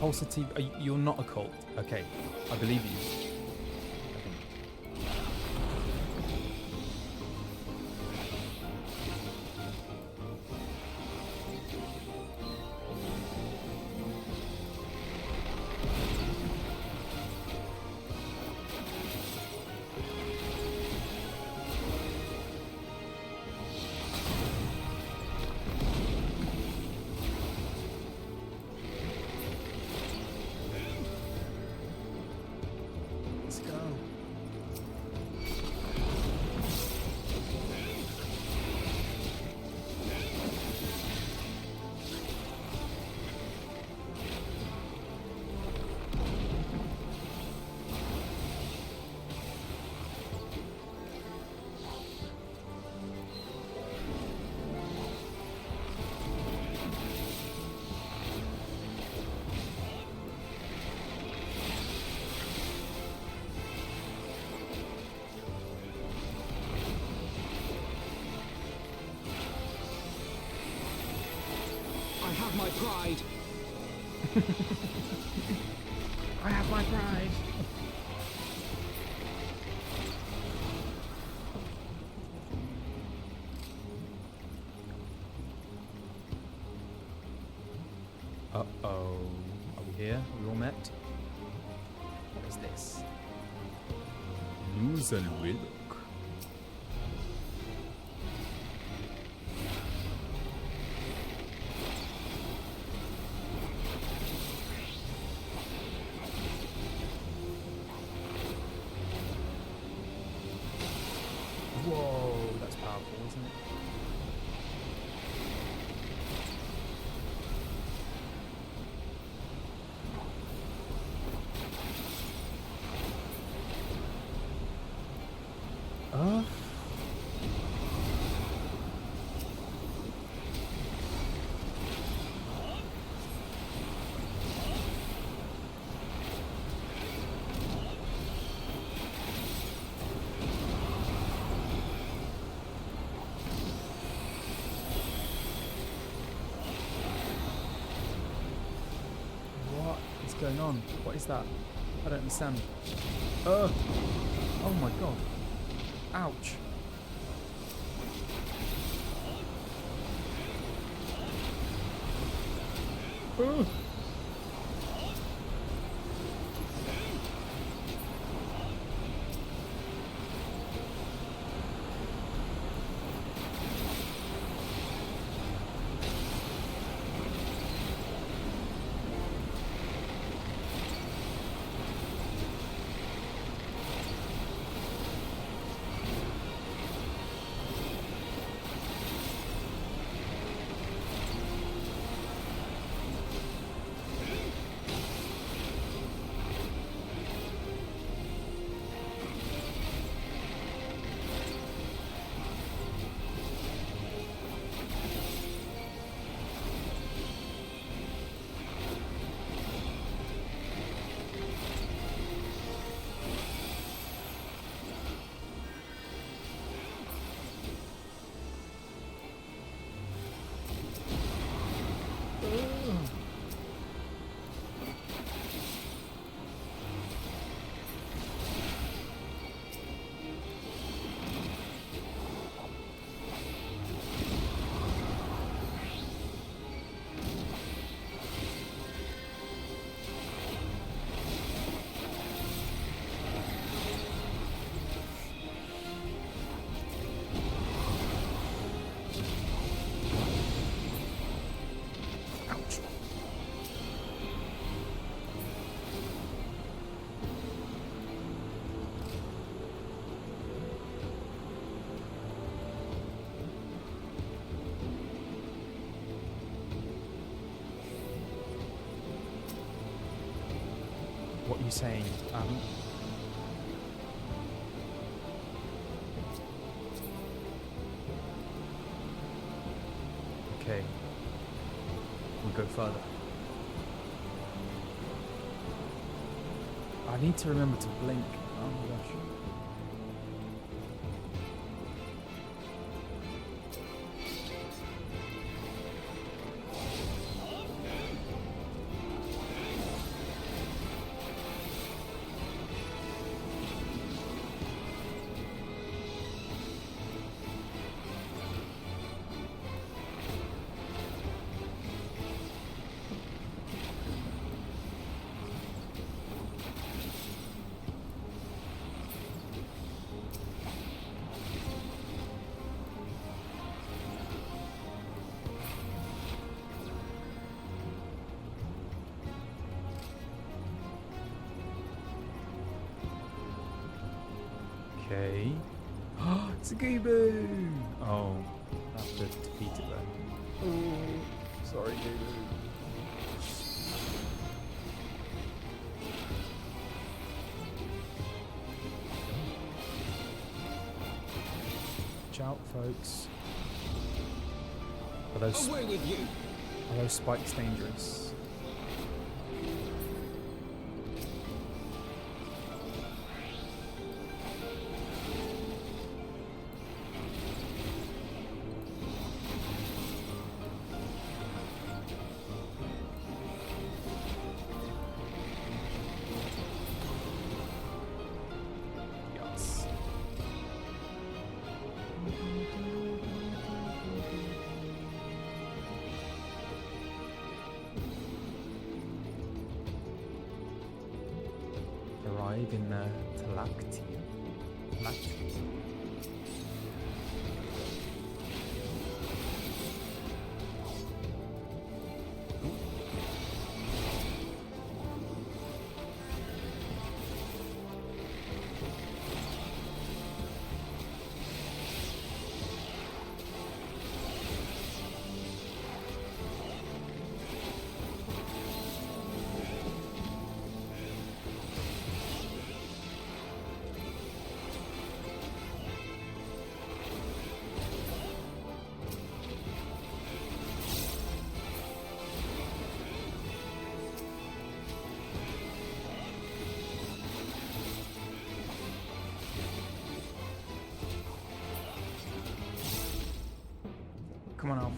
Pulsar TV. You're not a cult. Okay, I believe you. I think. Let's go. I have my pride. I have my pride. Uh-oh. Are we here? Are we all met? What is this? Lose and Willock. Whoa, that's powerful, isn't it? What is going on? What is that? I don't understand. Oh my god. Ouch. What are you saying? Okay. We'll go further. I need to remember to blink. Oh my gosh. Okay. It's a Goobo! Oh, I have to defeat it then. Oh, sorry, Goobo. Watch out, folks. Are those spikes dangerous? Yes. Arrive in Talacti. Come on, Alf.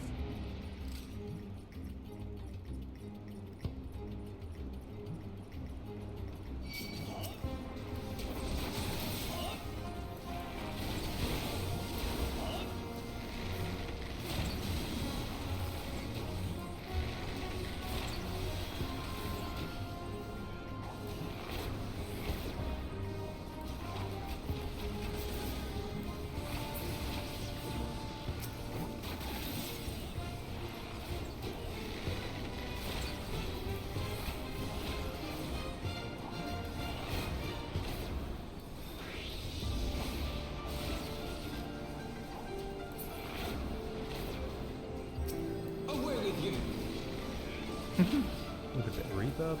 With a bit of reverb.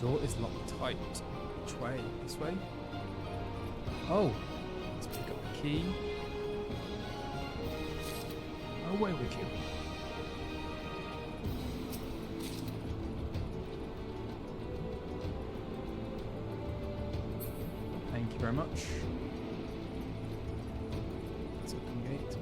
Door is locked tight. Which way? This way? Oh! Let's pick up the key. Away with you. Thank you very much. Let's open the gate.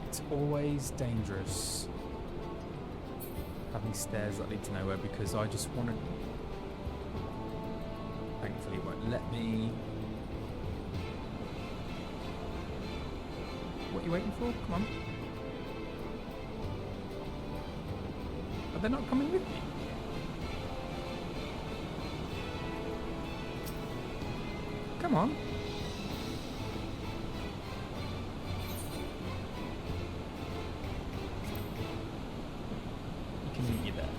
It's always dangerous having stairs that lead to nowhere because I just want to. Thankfully, it won't let me. What are you waiting for? Come on. Are they not coming with me? Come on. You can meet you there.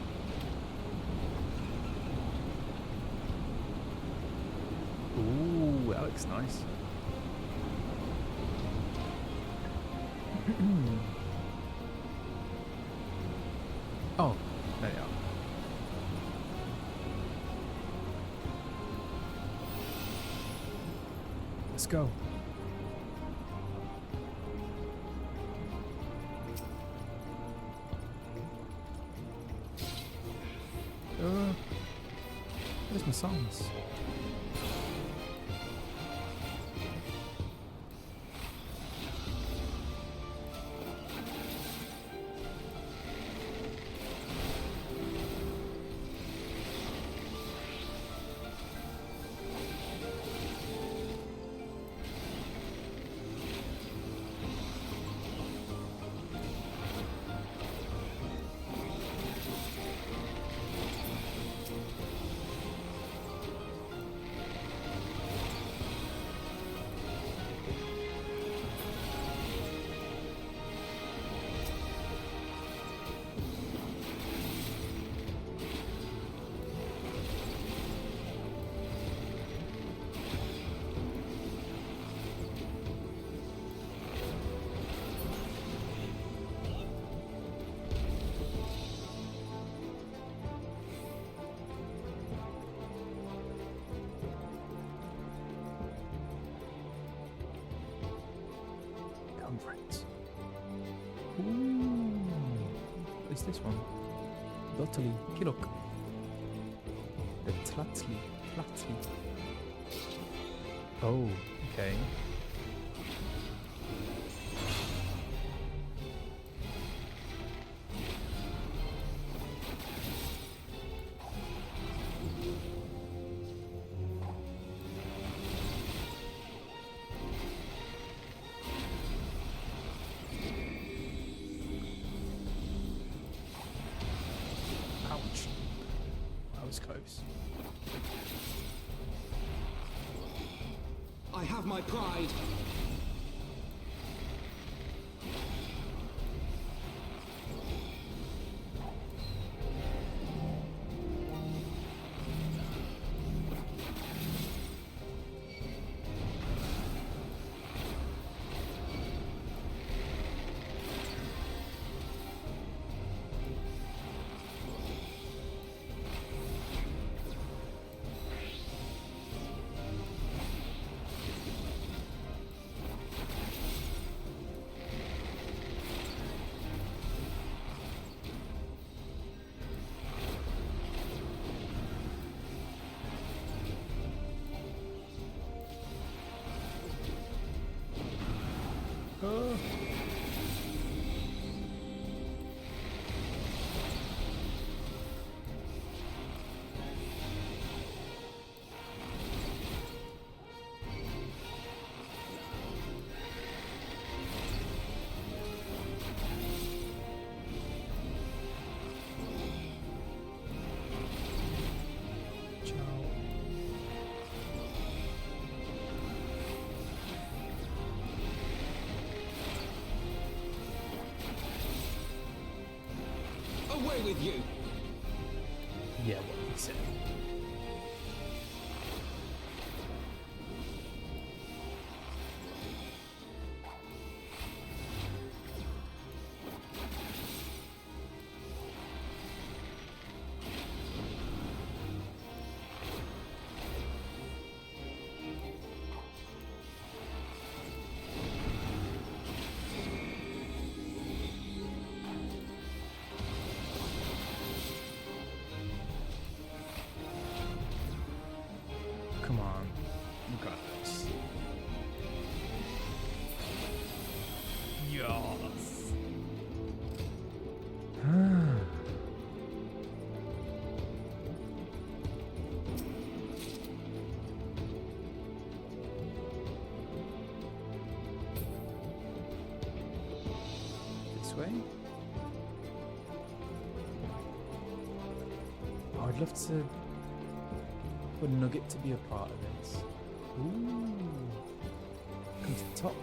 Ooh, that looks nice. Oh, there you are. Let's go. Where's my songs? friends. Ooh. What is this one? Lotterly Kilok. The Tlatli. Oh, okay. Ouch. That was close. I have my pride. Away with you! Yeah, what he said. Come on, you got this. Yes. This way? Oh, I'd love to for Nugget to be a part of this. Ooh. Come to the top.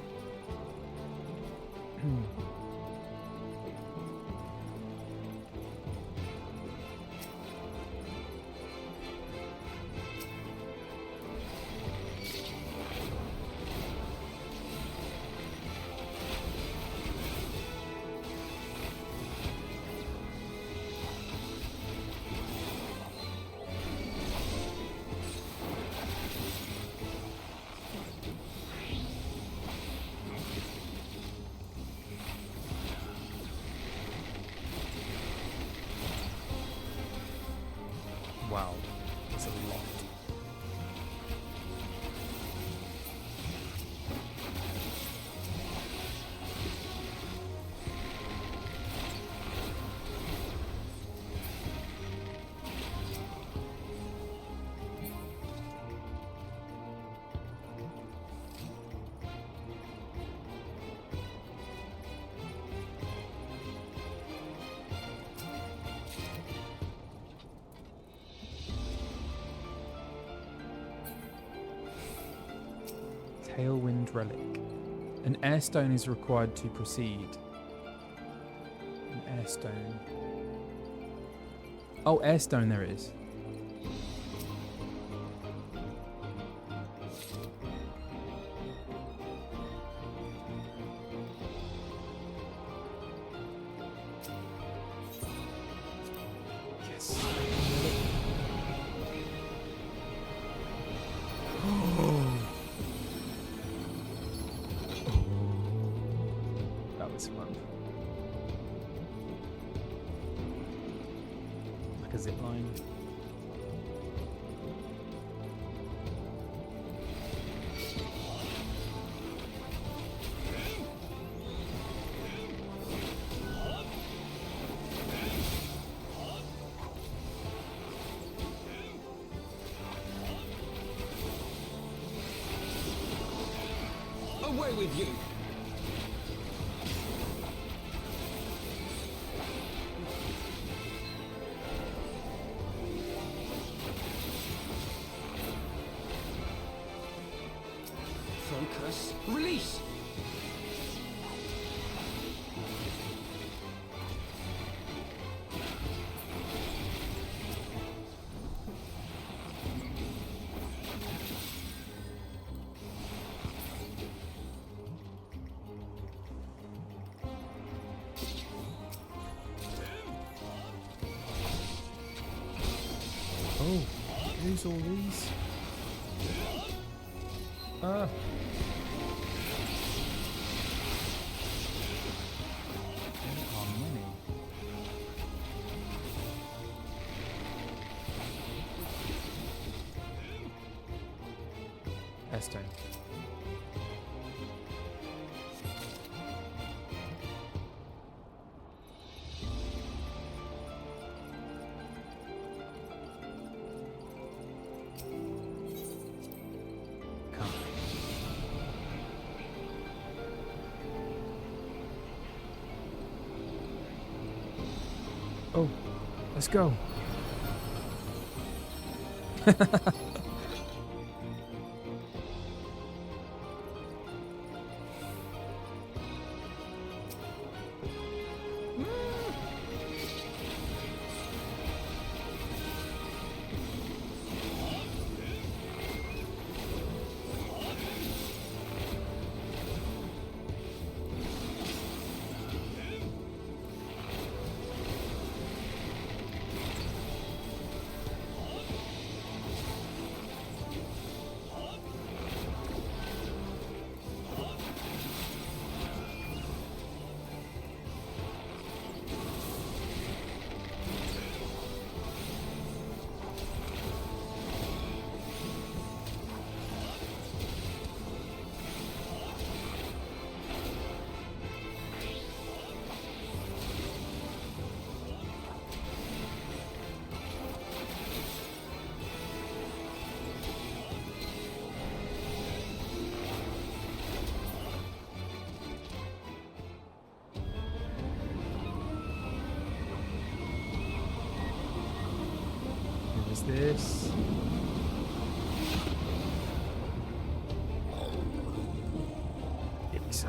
Wow, that's a lot. Tailwind Relic. An airstone is required to proceed. An airstone. Oh, airstone there is. Yes. like a zip line. Away with you! Focus. Release! Oh, use all these. Ah. There are many. Estone. Oh, let's go. This. It's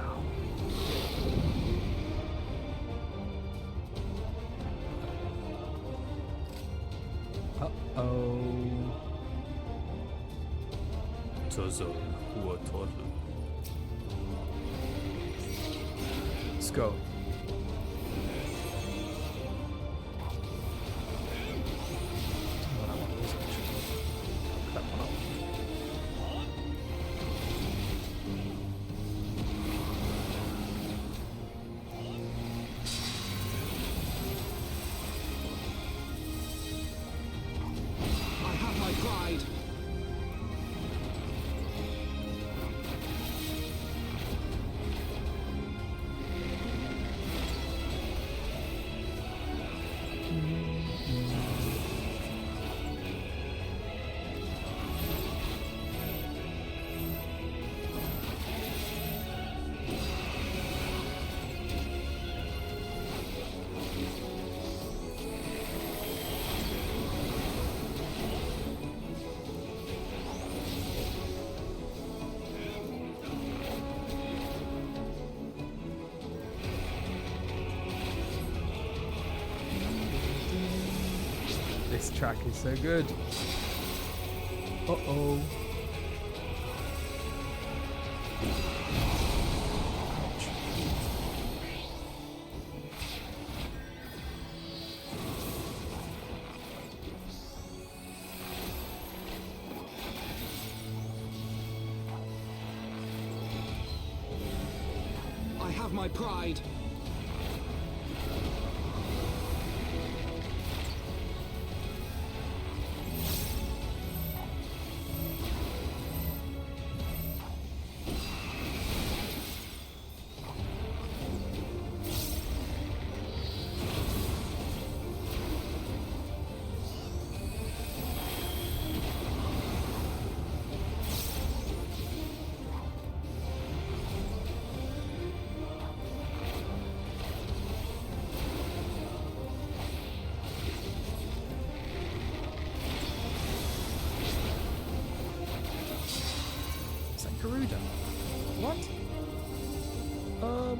Uh-oh. Let's go. Pride. This track is so good. Uh-oh. I have my pride.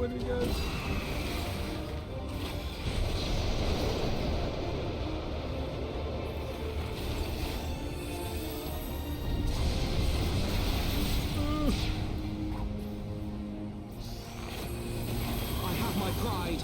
let me go. I have my pride.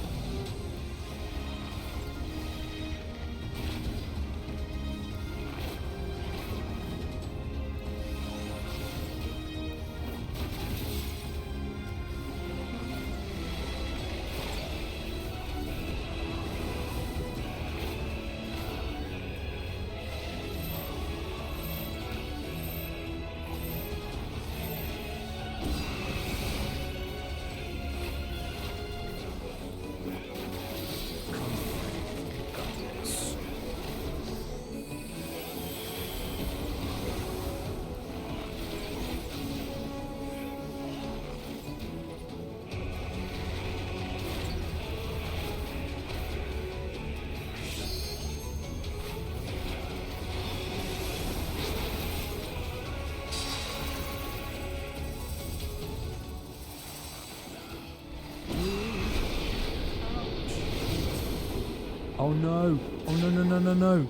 Oh no! Oh no no no no no!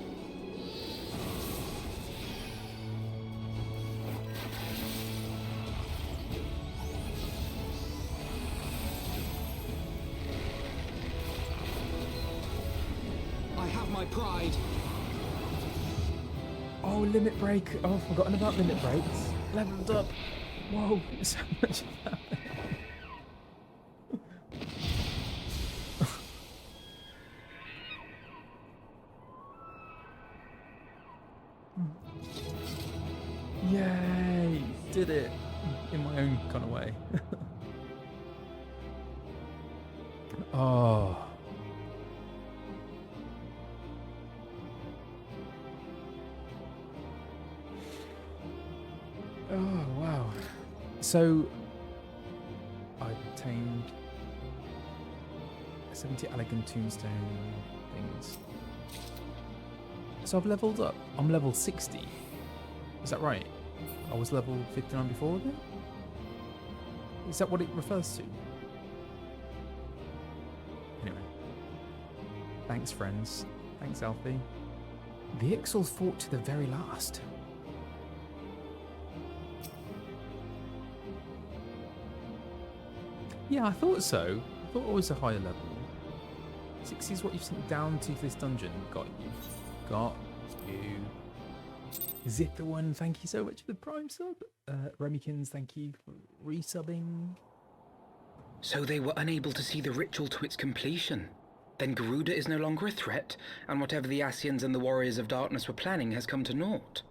I have my pride. Oh, limit break! Oh, I've forgotten about limit breaks. Leveled up. Whoa! So much of that. Yay! Did it in my own kind of way. Oh. Oh wow. So I obtained 70 elegant tombstone things. So I've leveled up. I'm level 60. Is that right? I was level 59 before then? Is that what it refers to? Anyway. Thanks, friends. Thanks, Alfie. The Ixals fought to the very last. Yeah, I thought so. I thought it was a higher level. 60 is what you've sent down to this dungeon. Got you. Got you. Zitherone, thank you so much for the Prime sub. Remykins, thank you for resubbing. So they were unable to see the ritual to its completion. Then Garuda is no longer a threat, and whatever the Asians and the Warriors of Darkness were planning has come to naught.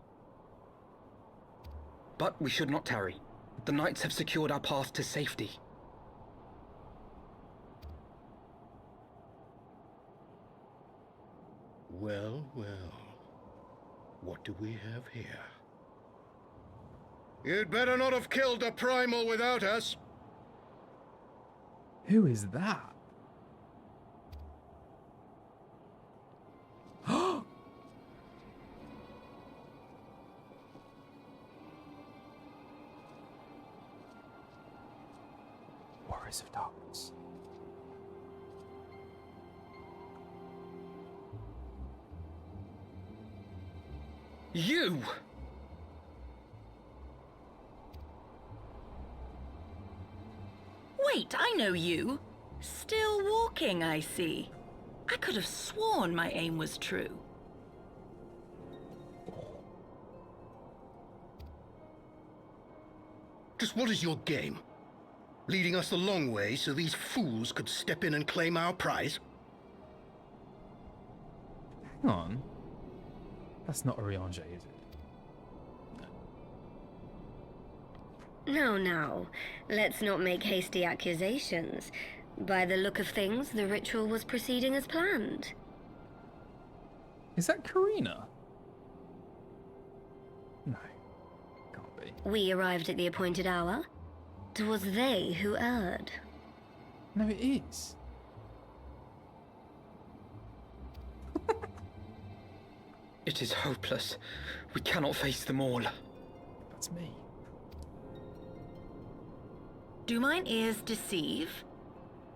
But we should not tarry. The knights have secured our path to safety. Well, well. What do we have here? You'd better not have killed the primal without us. Who is that? Warriors of Darkness. You! Wait, I know you. Still walking, I see. I could have sworn my aim was true. Just what is your game? Leading us the long way so these fools could step in and claim our prize? Hang on. That's not Oriange, is it? No, no. Let's not make hasty accusations. By the look of things, the ritual was proceeding as planned. Is that Karina? No, can't be. We arrived at the appointed hour. 'Twas they who erred. No, it is. It is hopeless. We cannot face them all. That's me. Do mine ears deceive?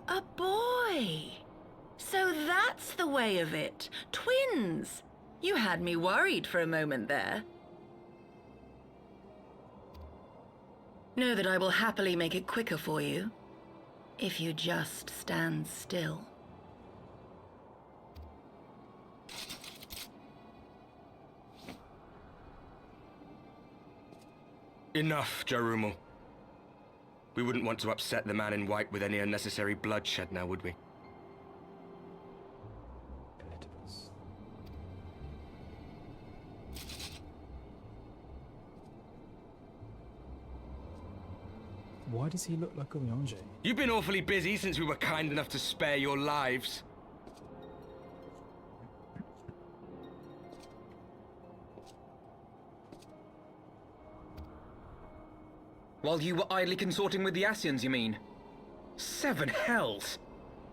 A boy! So that's the way of it. Twins! You had me worried for a moment there. Know that I will happily make it quicker for you, if you just stand still. Enough, Jarumul. We wouldn't want to upset the man in white with any unnecessary bloodshed now, would we? Why does he look like Oriange? You've been awfully busy since we were kind enough to spare your lives. While you were idly consorting with the Ascians, you mean? 7 hells!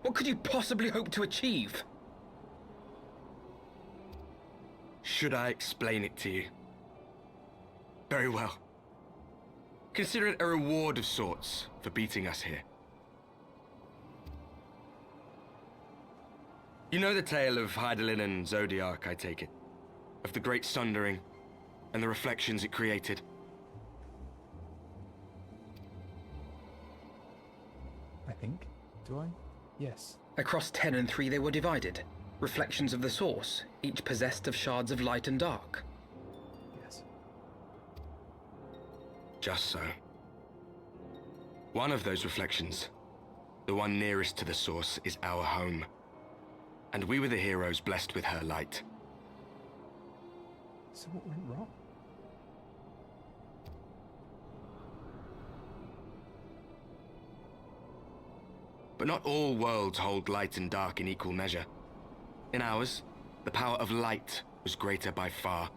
What could you possibly hope to achieve? Should I explain it to you? Very well. Consider it a reward of sorts for beating us here. You know the tale of Hydaelyn and Zodiac, I take it? Of the Great Sundering and the reflections it created? I think. Do I? Yes. Across 10 and 3 they were divided. Reflections of the source, each possessed of shards of light and dark. Yes. Just so. One of those reflections, the one nearest to the source, is our home. And we were the heroes blessed with her light. So what went wrong? But not all worlds hold light and dark in equal measure. In ours, the power of light was greater by far.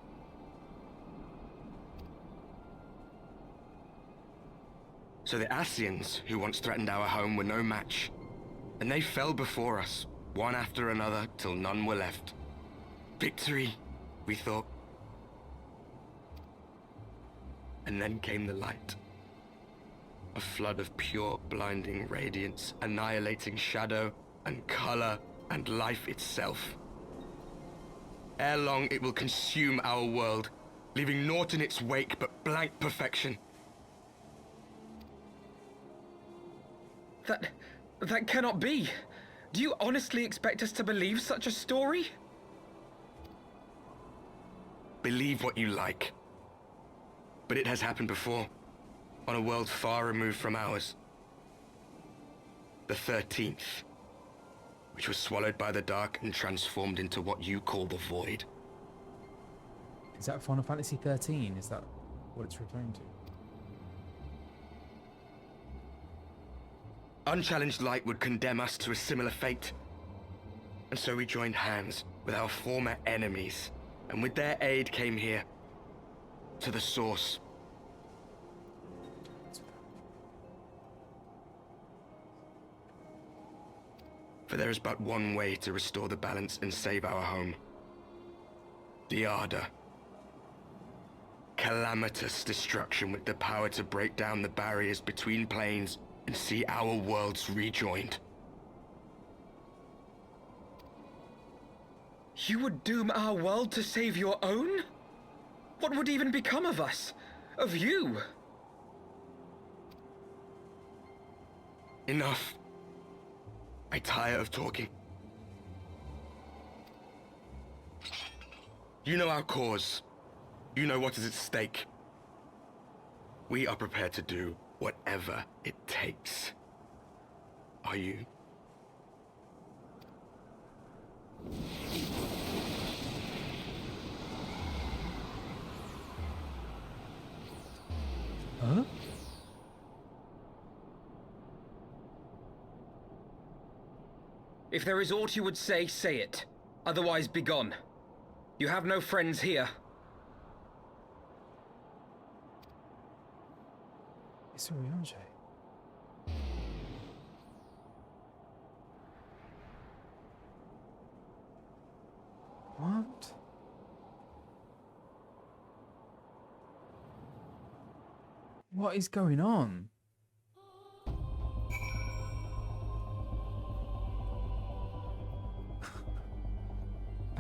So the Ascians, who once threatened our home, were no match. And they fell before us, one after another, till none were left. Victory, we thought. And then came the light. A flood of pure, blinding radiance, annihilating shadow and color and life itself. Ere long, it will consume our world, leaving naught in its wake but blank perfection. That cannot be. Do you honestly expect us to believe such a story? Believe what you like. But it has happened before, on a world far removed from ours. The 13th, which was swallowed by the dark and transformed into what you call the Void. Is that Final Fantasy XIII? Is that what it's referring to? Unchallenged light would condemn us to a similar fate. And so we joined hands with our former enemies, and with their aid came here, to the source. For there is but one way to restore the balance and save our home. The Ardor. Calamitous destruction with the power to break down the barriers between planes and see our worlds rejoined. You would doom our world to save your own? What would even become of us? Of you? Enough. I tire of talking. You know our cause. You know what is at stake. We are prepared to do whatever it takes. Are you? Huh? If there is aught you would say, say it. Otherwise, begone. You have no friends here. It's Oriange. What? What is going on?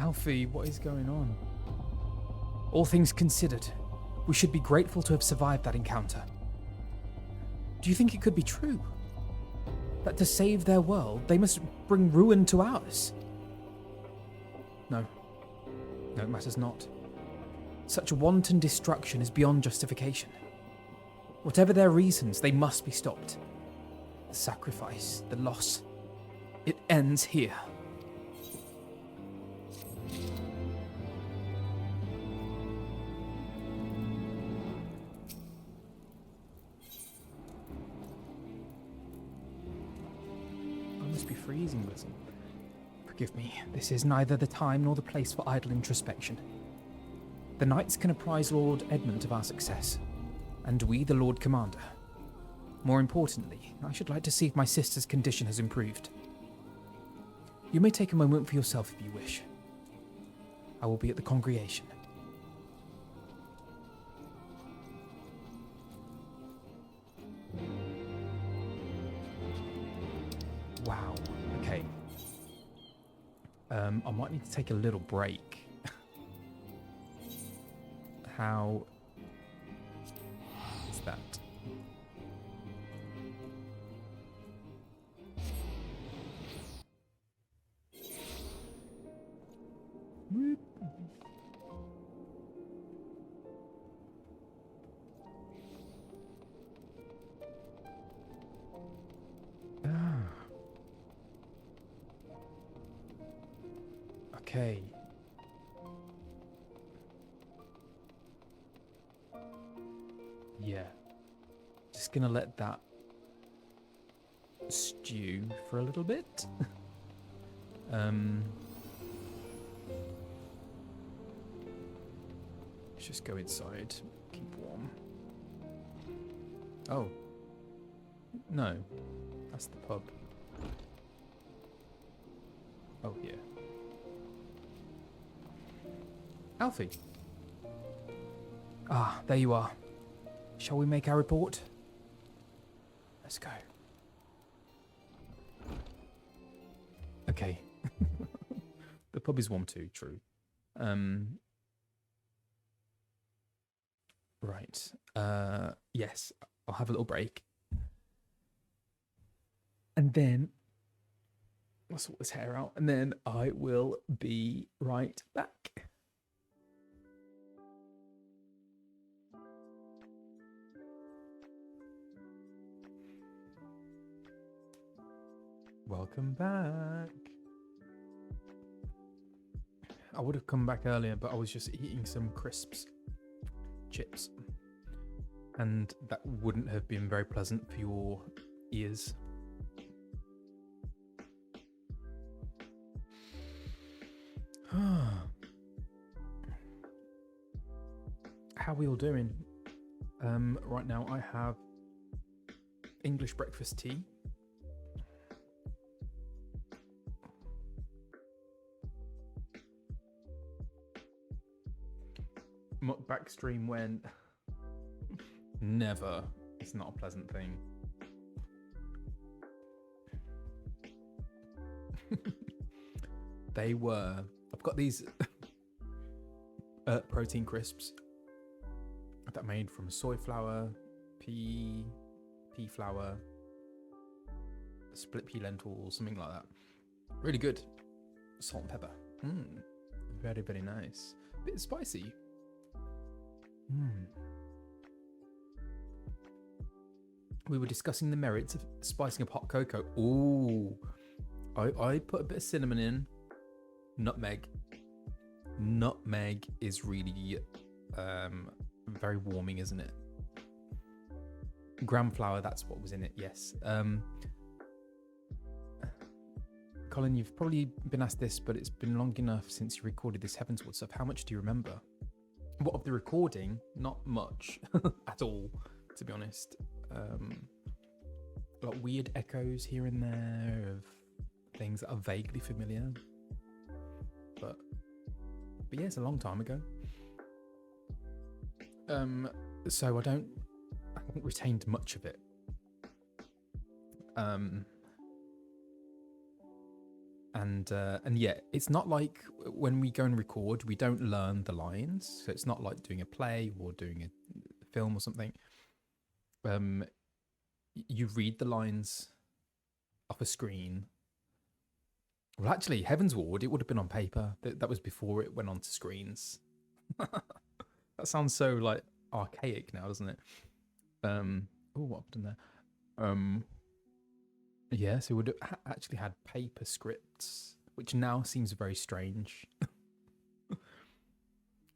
Alfie, what is going on? All things considered, we should be grateful to have survived that encounter. Do you think it could be true? That to save their world, they must bring ruin to ours? No. No, it matters not. Such wanton destruction is beyond justification. Whatever their reasons, they must be stopped. The sacrifice, the loss, it ends here. I must be freezing, listen. Forgive me, this is neither the time nor the place for idle introspection. The knights can apprise Lord Edmund of our success, and we the Lord Commander. More importantly, I should like to see if my sister's condition has improved. You may take a moment for yourself if you wish. I will be at the congregation. Wow, okay. I might need to take a little break. How is that? Okay. Yeah. Just gonna let that stew for a little bit. Let's just go inside. Keep warm. Oh. No. That's the pub. Oh, yeah. Alfie. Ah, there you are. Shall we make our report? Let's go. Okay. The pub is warm too, true. Right. Yes, I'll have a little break. And then I'll sort this hair out, and then I will be right back. Welcome back. I would have come back earlier, but I was just eating some crisps, chips, and that wouldn't have been very pleasant for your ears. How are we all doing? Right now I have English breakfast tea. Backstream went never. It's not a pleasant thing. They were. I've got these protein crisps that are made from soy flour, pea flour, split pea lentils, something like that. Really good. Salt and pepper. Very, very nice. Bit spicy. We were discussing the merits of spicing up hot cocoa. Ooh. I put a bit of cinnamon in. Nutmeg. Nutmeg is really very warming, isn't it? Gram flour, that's what was in it, yes. Colin, you've probably been asked this, but it's been long enough since you recorded this Heavensward stuff. How much do you remember? What of the recording? Not much at all, to be honest. Like weird echoes here and there of things that are vaguely familiar. But yeah, it's a long time ago. So I haven't retained much of it. And And yeah, it's not like when we go and record, we don't learn the lines. So it's not like doing a play or doing a film or something. You read the lines off a screen. Well, actually, Heavensward, it would have been on paper. That was before it went onto screens. That sounds so like archaic now, doesn't it? Oh, what have I done there? Yeah, so we would have actually had paper scripts, which now seems very strange.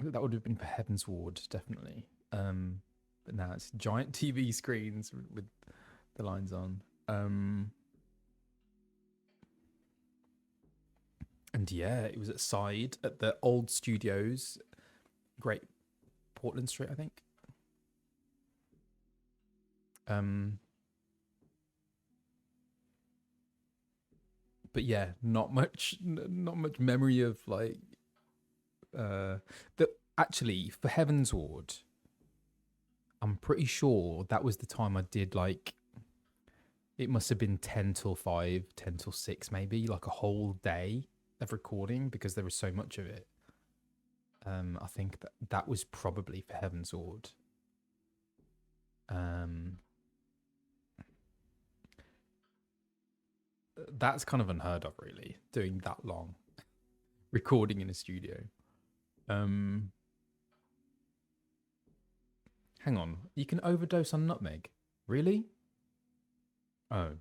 That would have been for Heavensward, definitely. But now it's giant TV screens with the lines on. And yeah, it was at Side at the old studios, Great Portland Street, I think. But yeah, not much memory of like that. Actually, for Heavensward, I'm pretty sure that was the time I did like. It must have been 10 till 5, 10 till 6, maybe like a whole day of recording because there was so much of it. I think that was probably for Heavensward. That's kind of unheard of, really, doing that long recording in a studio. Hang on, you can overdose on nutmeg? Really? Oh.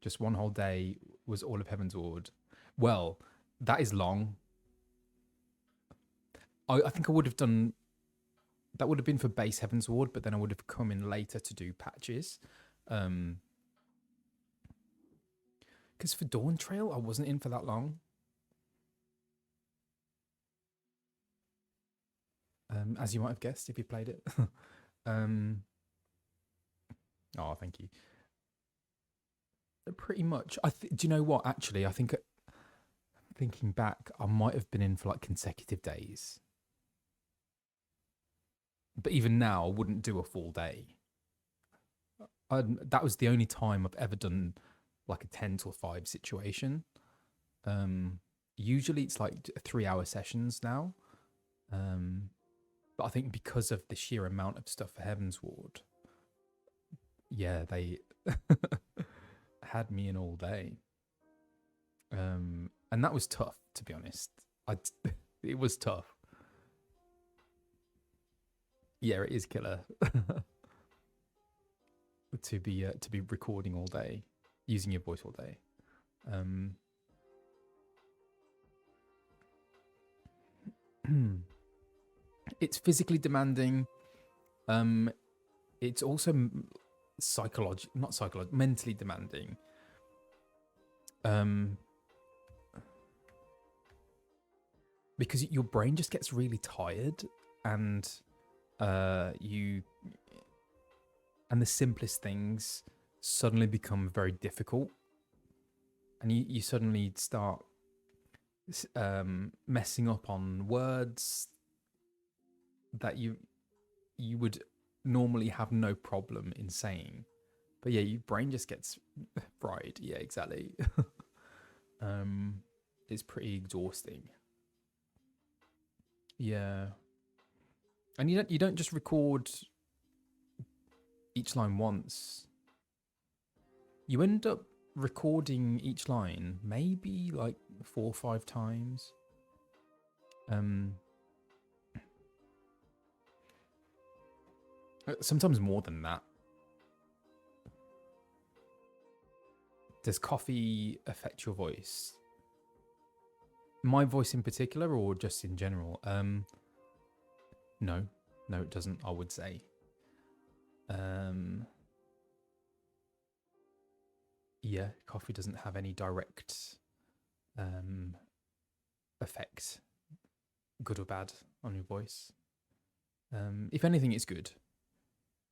Just one whole day was all of Heavensward. Well, that is long. I think I would have done... That would have been for base Heavensward, but then I would have come in later to do patches. Because for Dawn Trail, I wasn't in for that long. As you might have guessed if you played it. Oh, thank you. Pretty much. Do you know what? Actually, I think thinking back, I might have been in for like consecutive days. But even now, I wouldn't do a full day. That was the only time I've ever done like a 10 till 5 situation. Usually it's like 3-hour sessions now. But I think because of the sheer amount of stuff for Heavensward, yeah, they had me in all day. And that was tough, to be honest. It was tough. Yeah, it is killer to be recording all day, using your voice all day. It's physically demanding. It's also mentally demanding. Because your brain just gets really tired, and the simplest things suddenly become very difficult, and you suddenly start messing up on words that you would normally have no problem in saying, but yeah, your brain just gets fried. Yeah, exactly. It's pretty exhausting. Yeah. And you don't just record each line once. You end up recording each line maybe like 4 or 5 times. Sometimes more than that. Does coffee affect your voice? My voice in particular, or just in general? No, it doesn't, I would say. Yeah, coffee doesn't have any direct effect, good or bad, on your voice. If anything, it's good.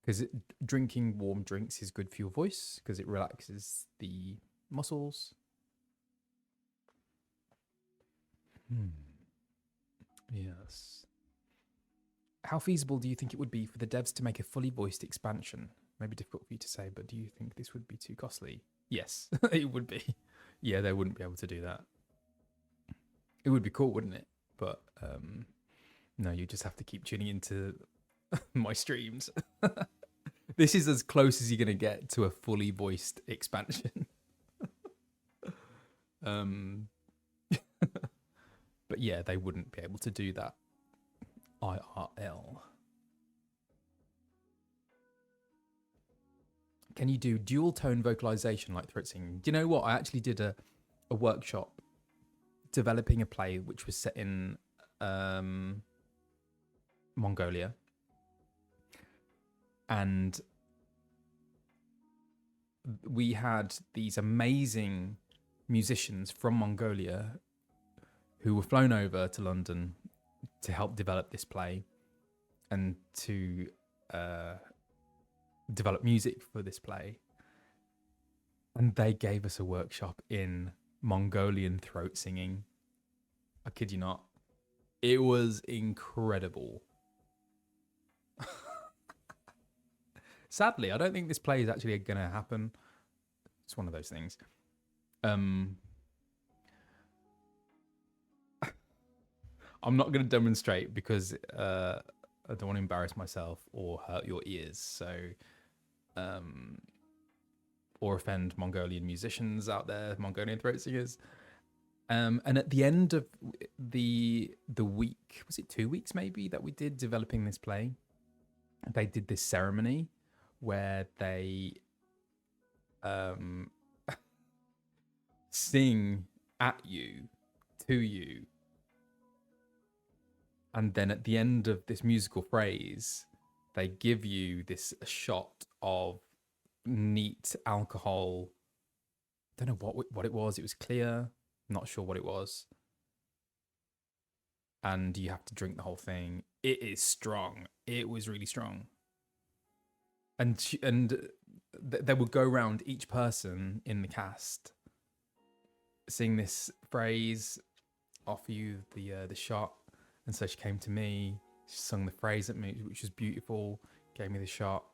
Because drinking warm drinks is good for your voice, because it relaxes the muscles. Yes. How feasible do you think it would be for the devs to make a fully voiced expansion? Maybe difficult for you to say, but do you think this would be too costly? Yes, it would be. Yeah, they wouldn't be able to do that. It would be cool, wouldn't it? But no, you just have to keep tuning into my streams. This is as close as you're going to get to a fully voiced expansion. But yeah, they wouldn't be able to do that IRL. Can you do dual tone vocalization like throat singing? Do you know what? I actually did a workshop developing a play which was set in Mongolia. And we had these amazing musicians from Mongolia who were flown over to London to help develop this play and to develop music for this play. And they gave us a workshop in Mongolian throat singing. I kid you not. It was incredible. Sadly, I don't think this play is actually going to happen. It's one of those things. I'm not going to demonstrate because I don't want to embarrass myself or hurt your ears. So, or offend Mongolian musicians out there, Mongolian throat singers. And at the end of the week, was it 2 weeks maybe that we did developing this play? They did this ceremony where they sing at you, to you. And then at the end of this musical phrase, they give you this shot of neat alcohol. Don't know what it was. It was clear. Not sure what it was. And you have to drink the whole thing. It is strong. It was really strong. And they would go around each person in the cast, sing this phrase, offer you the shot. And so she came to me, she sung the phrase at me, which was beautiful, gave me the shot.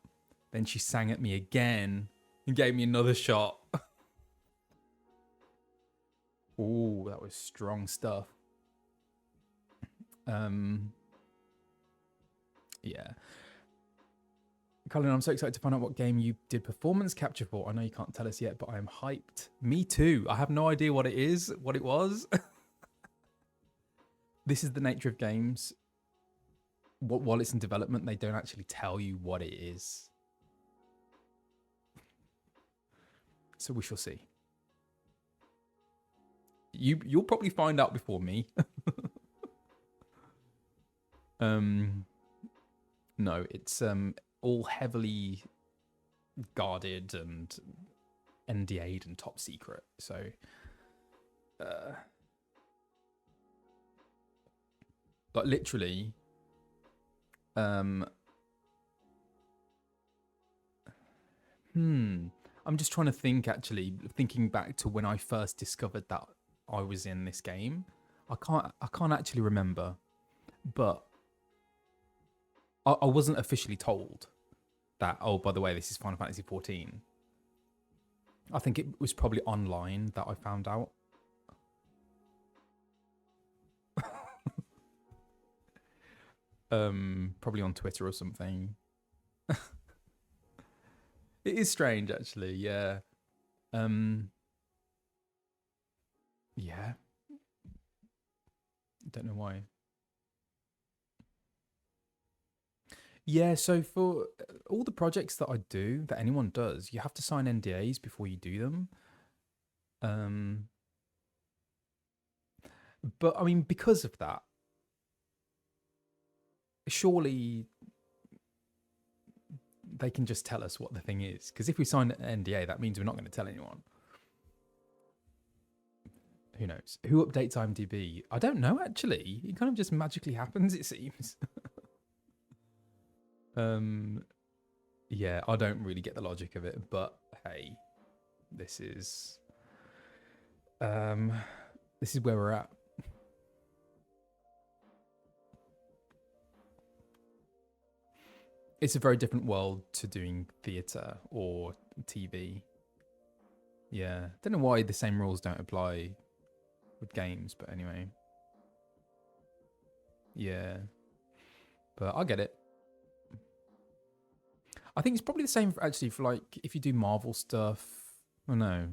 Then she sang at me again and gave me another shot. Ooh, that was strong stuff. Yeah. Colin, I'm so excited to find out what game you did performance capture for. I know you can't tell us yet, but I am hyped. Me too. I have no idea what it is, what it was. This is the nature of games. While it's in development, they don't actually tell you what it is. So we shall see. You'll probably find out before me. No, it's all heavily guarded and NDA'd and top secret. So like literally I'm just trying to think, actually thinking back to when I first discovered that I was in this game. I can't actually remember, but I wasn't officially told that, oh, by the way, this is Final Fantasy XIV. I think it was probably online that I found out. Probably on Twitter or something. It is strange, actually. Yeah. Yeah. Don't know why. Yeah, so for all the projects that I do, that anyone does, you have to sign NDAs before you do them. But I mean, because of that, surely they can just tell us what the thing is. Because if we sign an NDA, that means we're not going to tell anyone. Who knows? Who updates IMDb? I don't know, actually. It kind of just magically happens, it seems. Yeah, I don't really get the logic of it, but hey, this is where we're at. it's a very different world to doing theatre or TV. Yeah, don't know why the same rules don't apply with games, but anyway. Yeah, but I get it. I think it's probably the same actually for like if you do Marvel stuff. Oh no,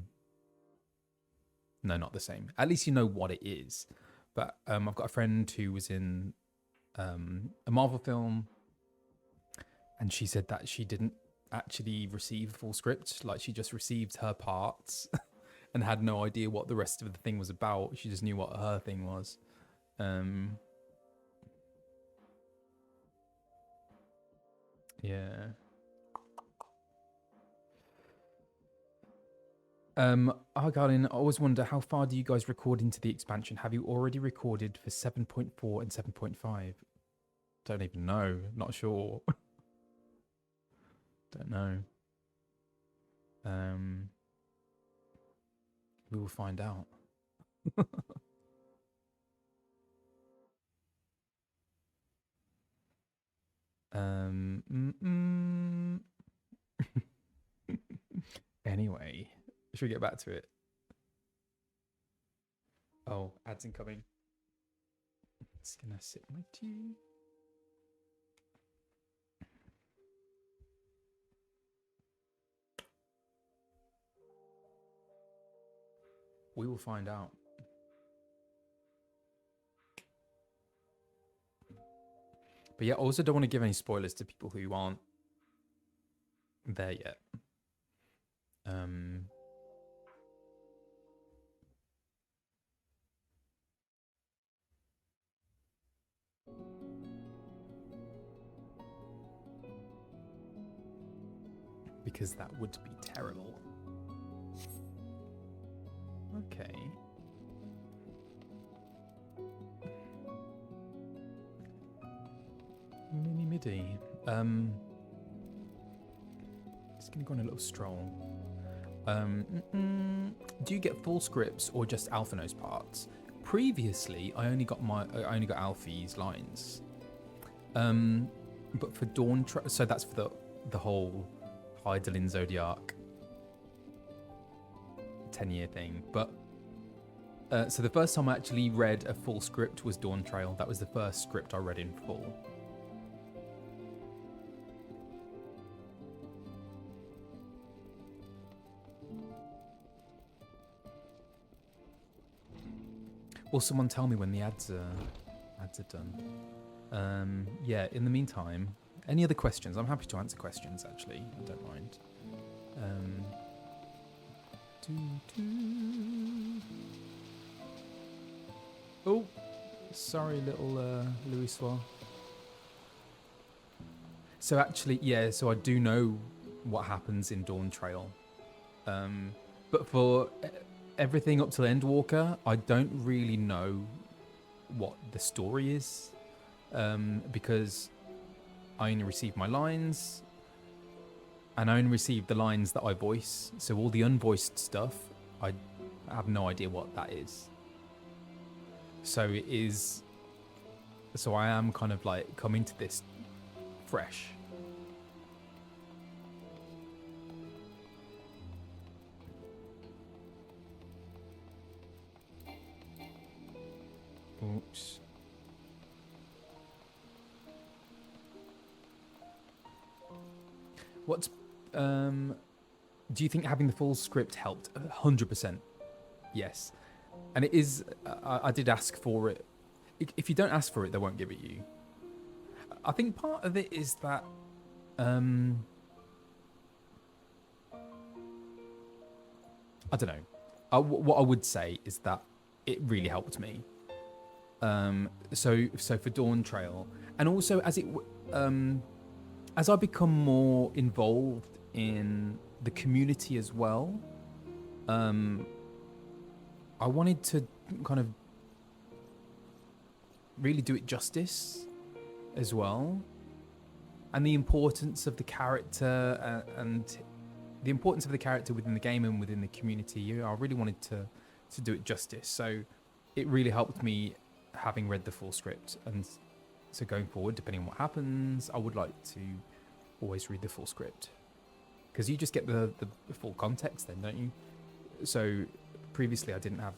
not the same. At least you know what it is. But I've got a friend who was in a Marvel film, and she said that she didn't actually receive the full script. Like she just received her parts and had no idea what the rest of the thing was about. She just knew what her thing was. Yeah. Hi, Colin. I always wonder, how far do you guys record into the expansion? Have you already recorded for 7.4 and 7.5? Don't even know. Not sure. Don't know. We will find out. Anyway, should we get back to it? Oh, ads incoming. It's gonna sit with you. We will find out. But yeah, I also don't want to give any spoilers to people who aren't there yet. Because that would be terrible. Okay. Mini MIDI. Just gonna go on a little stroll. Do you get full scripts or just Alphinaud's parts? Previously, I only got Alfie's lines. But for Dawn, so that's for the whole Hydaelyn Zodiac 10-year thing. But so the first time I actually read a full script was Dawn Trail. That was the first script I read in full. Will someone tell me when the ads are done? Yeah, in the meantime, any other questions? I'm happy to answer questions, actually. I don't mind. Oh, sorry, little Louis Soir. So actually, yeah, so I do know what happens in Dawn Trail. But for everything up till Endwalker, I don't really know what the story is. Because I only receive my lines, and I only receive the lines that I voice. So all the unvoiced stuff, I have no idea what that is. So it is. So I am kind of like coming to this fresh. Oops. What's do you think having the full script helped? 100%. Yes. And it is I did ask for it. If you don't ask for it, they won't give it you. I think part of it is that I don't know. What I would say is that it really helped me. So for Dawn Trail, and also as I become more involved in the community as well, I wanted to kind of really do it justice as well, and the importance of the character and the importance of the character within the game and within the community. I really wanted to do it justice. So it really helped me having read the full script, and so going forward, depending on what happens, I would like to always read the full script, because you just get the full context then, don't you? So previously I didn't have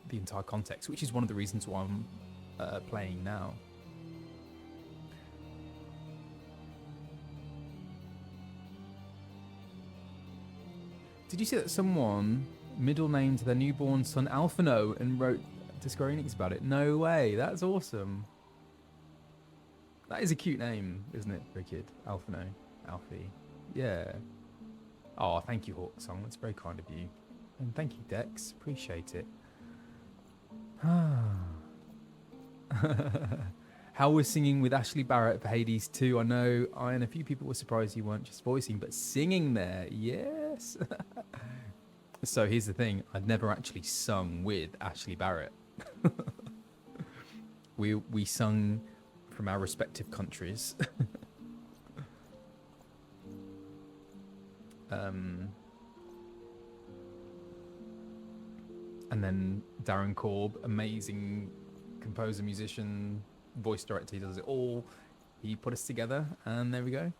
the entire context, which is one of the reasons why I'm playing now. Did you see that someone middle named their newborn son Alphinaud and wrote to Square Enix about it? No way, that's awesome. That is a cute name, isn't it, for a kid? Alphinaud, Alfie. Yeah. Oh, thank you, Hawksong. That's very kind of you. And thank you, Dex. Appreciate it. How was singing with Ashley Barrett for Hades 2? I know I and a few people were surprised you weren't just voicing, but singing there, yes. So here's the thing. I'd never actually sung with Ashley Barrett. We sung from our respective countries. And then Darren Korb, amazing composer, musician, voice director, he does it all. He put us together, and there we go.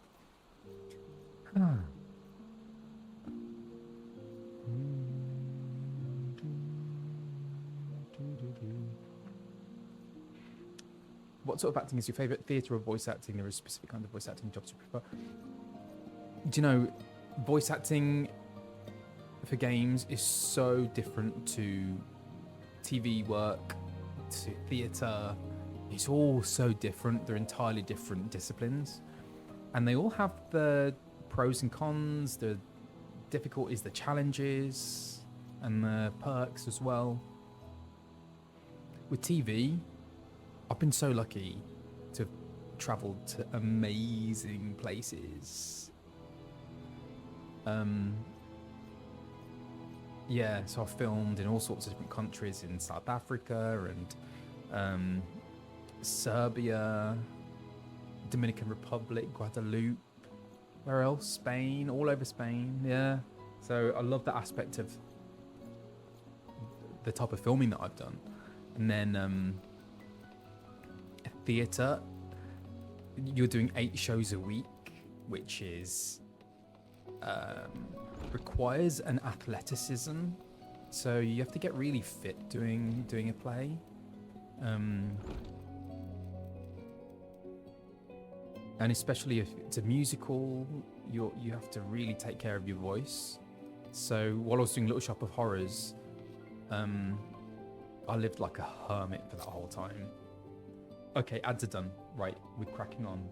What sort of acting is your favourite? Theatre or voice acting? There is specific kind of voice acting jobs you prefer. Do you know, voice acting for games is so different to TV work, to theatre. It's all so different. They're entirely different disciplines. And they all have the pros and cons, the difficulties, the challenges, and the perks as well. With TV, I've been so lucky to have travelled to amazing places. Yeah, so I filmed in all sorts of different countries, in South Africa and Serbia, Dominican Republic, Guadeloupe, where else? Spain, all over Spain, yeah. So I love that aspect of the type of filming that I've done. And then theatre, you're doing 8 shows a week, which is requires an athleticism, so you have to get really fit doing a play. And especially if it's a musical, you have to really take care of your voice. So while I was doing Little Shop of Horrors, I lived like a hermit for that whole time. Okay, ads are done. Right, we're cracking on.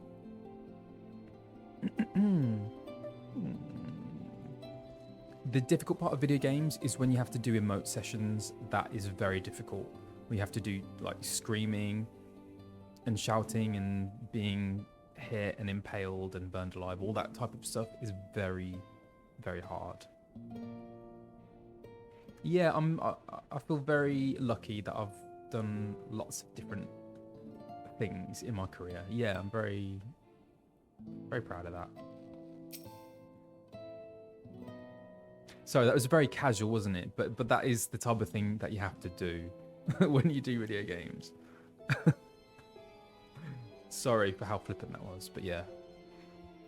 The difficult part of video games is when you have to do emote sessions. That is very difficult. We have to do like screaming and shouting and being hit and impaled and burned alive. All that type of stuff is very, very hard. Yeah, I feel very lucky that I've done lots of different things in my career. Yeah, I'm very, very proud of that. So that was very casual, wasn't it? But that is the type of thing that you have to do when you do video games. Sorry for how flippant that was, but yeah.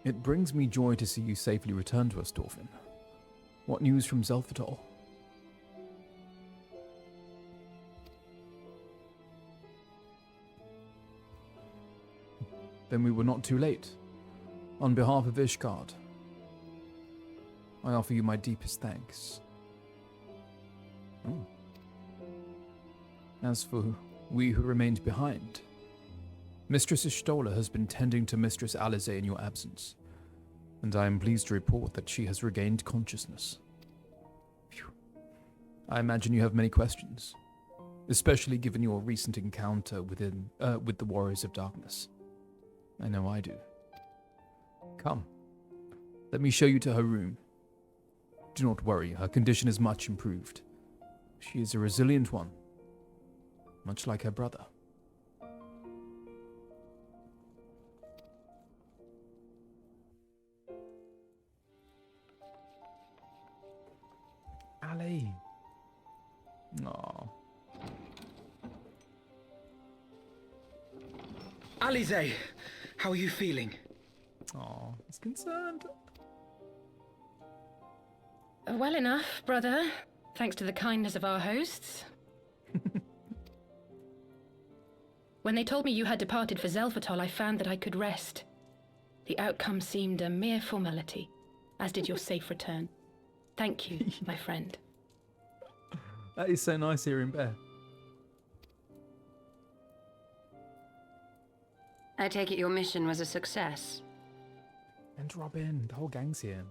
It brings me joy to see you safely return to us, Dorfin. What news from Zelphatol? Then we were not too late. On behalf of Ishgard, I offer you my deepest thanks. As for we who remained behind, Mistress Ishtola has been tending to Mistress Alize in your absence, and I am pleased to report that she has regained consciousness. Phew. I imagine you have many questions, especially given your recent encounter with the Warriors of Darkness. I know I do. Come, let me show you to her room. Do not worry, her condition is much improved. She is a resilient one, much like her brother. Ali. Aww. Alize, how are you feeling? Oh, he's concerned. Well enough, brother. Thanks to the kindness of our hosts. When they told me you had departed for Zelphatol, I found that I could rest. The outcome seemed a mere formality, as did your safe return. Thank you, my friend. That is so nice hearing Bear. I take it your mission was a success. And Robin, the whole gang's here.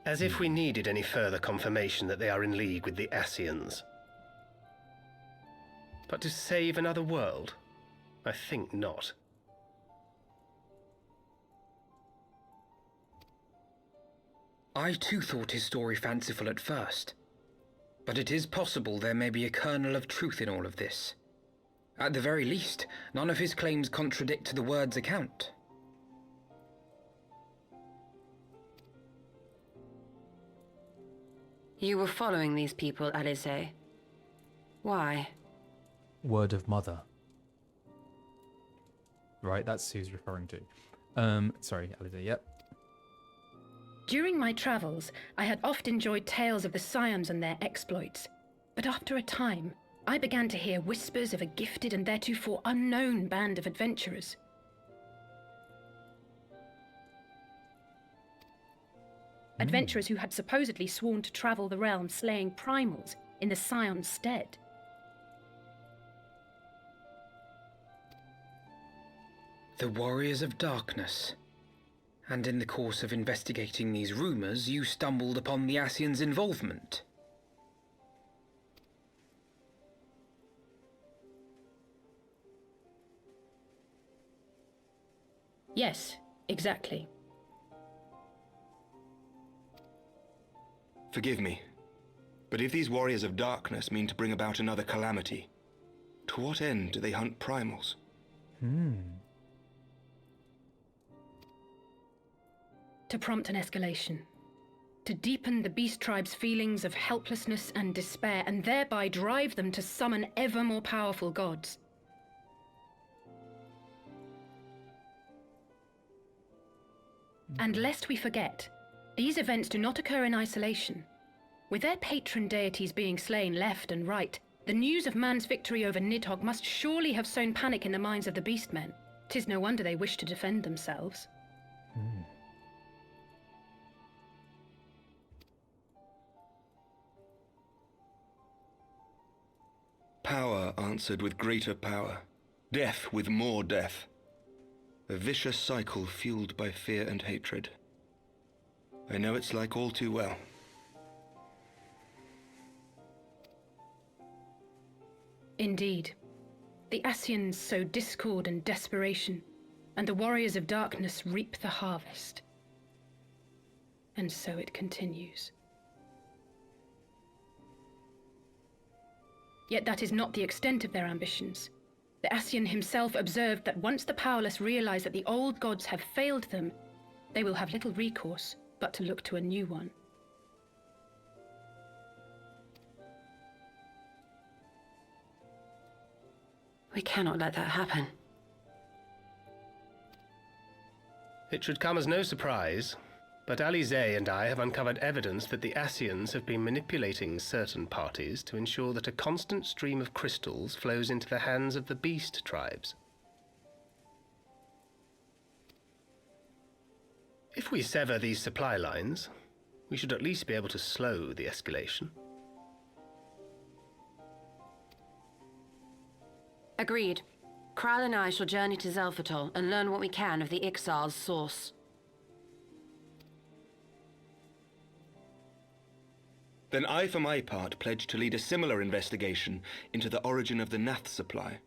As if we needed any further confirmation that they are in league with the Ascians. But to save another world? I think not. I too thought his story fanciful at first. But it is possible there may be a kernel of truth in all of this. At the very least, none of his claims contradict the word's account. You were following these people, Alice. Why? Word of mother. Right, that's who he's referring to. Sorry, Alize, yep. During my travels, I had oft enjoyed tales of the Scions and their exploits. But after a time, I began to hear whispers of a gifted and theretofore unknown band of adventurers. Adventurers who had supposedly sworn to travel the realm slaying primals in the Scion's stead. The Warriors of Darkness. And in the course of investigating these rumors, you stumbled upon the Ascians' involvement. Yes, exactly. Forgive me, but if these Warriors of Darkness mean to bring about another calamity, to what end do they hunt primals? To prompt an escalation. To deepen the beast tribe's feelings of helplessness and despair, and thereby drive them to summon ever more powerful gods. And lest we forget, these events do not occur in isolation. With their patron deities being slain left and right, the news of man's victory over Nidhogg must surely have sown panic in the minds of the beastmen. 'Tis no wonder they wish to defend themselves. Power answered with greater power, death with more death. A vicious cycle fueled by fear and hatred. I know it's like all too well. Indeed. The Ascians sow discord and desperation, and the Warriors of Darkness reap the harvest. And so it continues. Yet that is not the extent of their ambitions. The Ascian himself observed that once the powerless realize that the old gods have failed them, they will have little recourse but to look to a new one. We cannot let that happen. It should come as no surprise, but Alize and I have uncovered evidence that the Ascians have been manipulating certain parties to ensure that a constant stream of crystals flows into the hands of the beast tribes. If we sever these supply lines, we should at least be able to slow the escalation. Agreed. Kral and I shall journey to Zelphatol and learn what we can of the Ixal's source. Then I, for my part, pledge to lead a similar investigation into the origin of the Nath supply.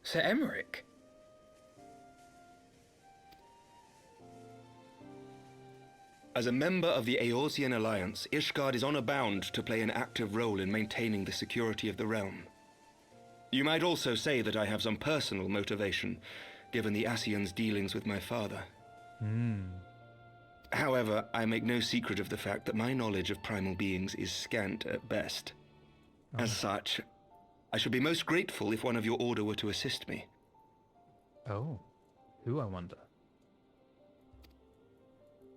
Sir Emmerich? As a member of the Eorzean Alliance, Ishgard is honor-bound to play an active role in maintaining the security of the realm. You might also say that I have some personal motivation, given the Ascians' dealings with my father. However, I make no secret of the fact that my knowledge of primal beings is scant at best. As such, I should be most grateful if one of your order were to assist me. Oh, who, I wonder?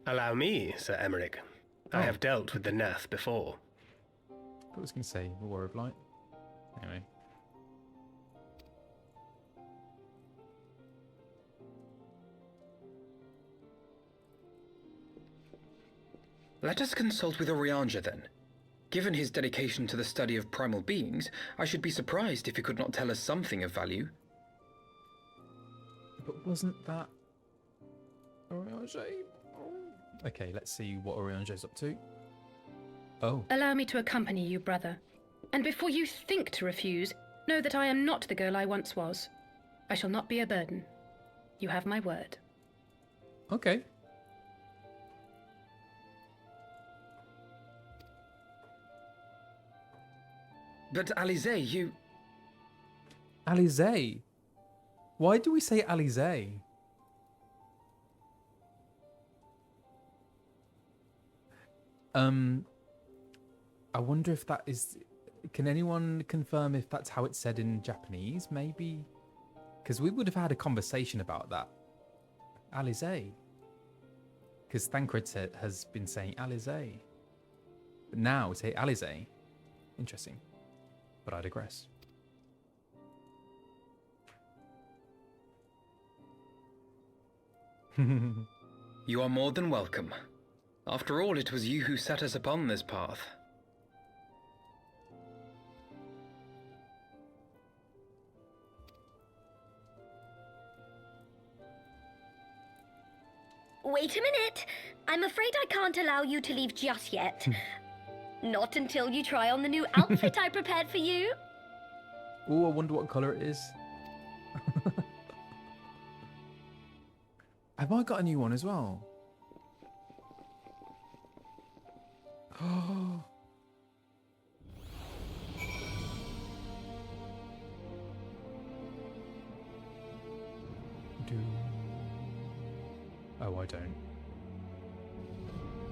Allow me, Sir Emmerich. I have dealt with the Nath before. I was going to say War of Light. Anyway. Let us consult with Orianja then. Given his dedication to the study of primal beings, I should be surprised if he could not tell us something of value. But wasn't that Oriange? Okay, let's see what Oriange's up to. Oh. Allow me to accompany you, brother. And before you think to refuse, know that I am not the girl I once was. I shall not be a burden. You have my word. Okay. But Alize, you... Alize? Why do we say Alize? I wonder if that is... Can anyone confirm if that's how it's said in Japanese, maybe? Because we would have had a conversation about that. Alize. Because Thancred has been saying Alize. But now we say Alize. Interesting. But I digress. You are more than welcome. After all, it was you who set us upon this path. Wait a minute. I'm afraid I can't allow you to leave just yet. Not until you try on the new outfit I prepared for you. Oh, I wonder what colour it is. Have I got a new one as well? Oh. Oh, I don't.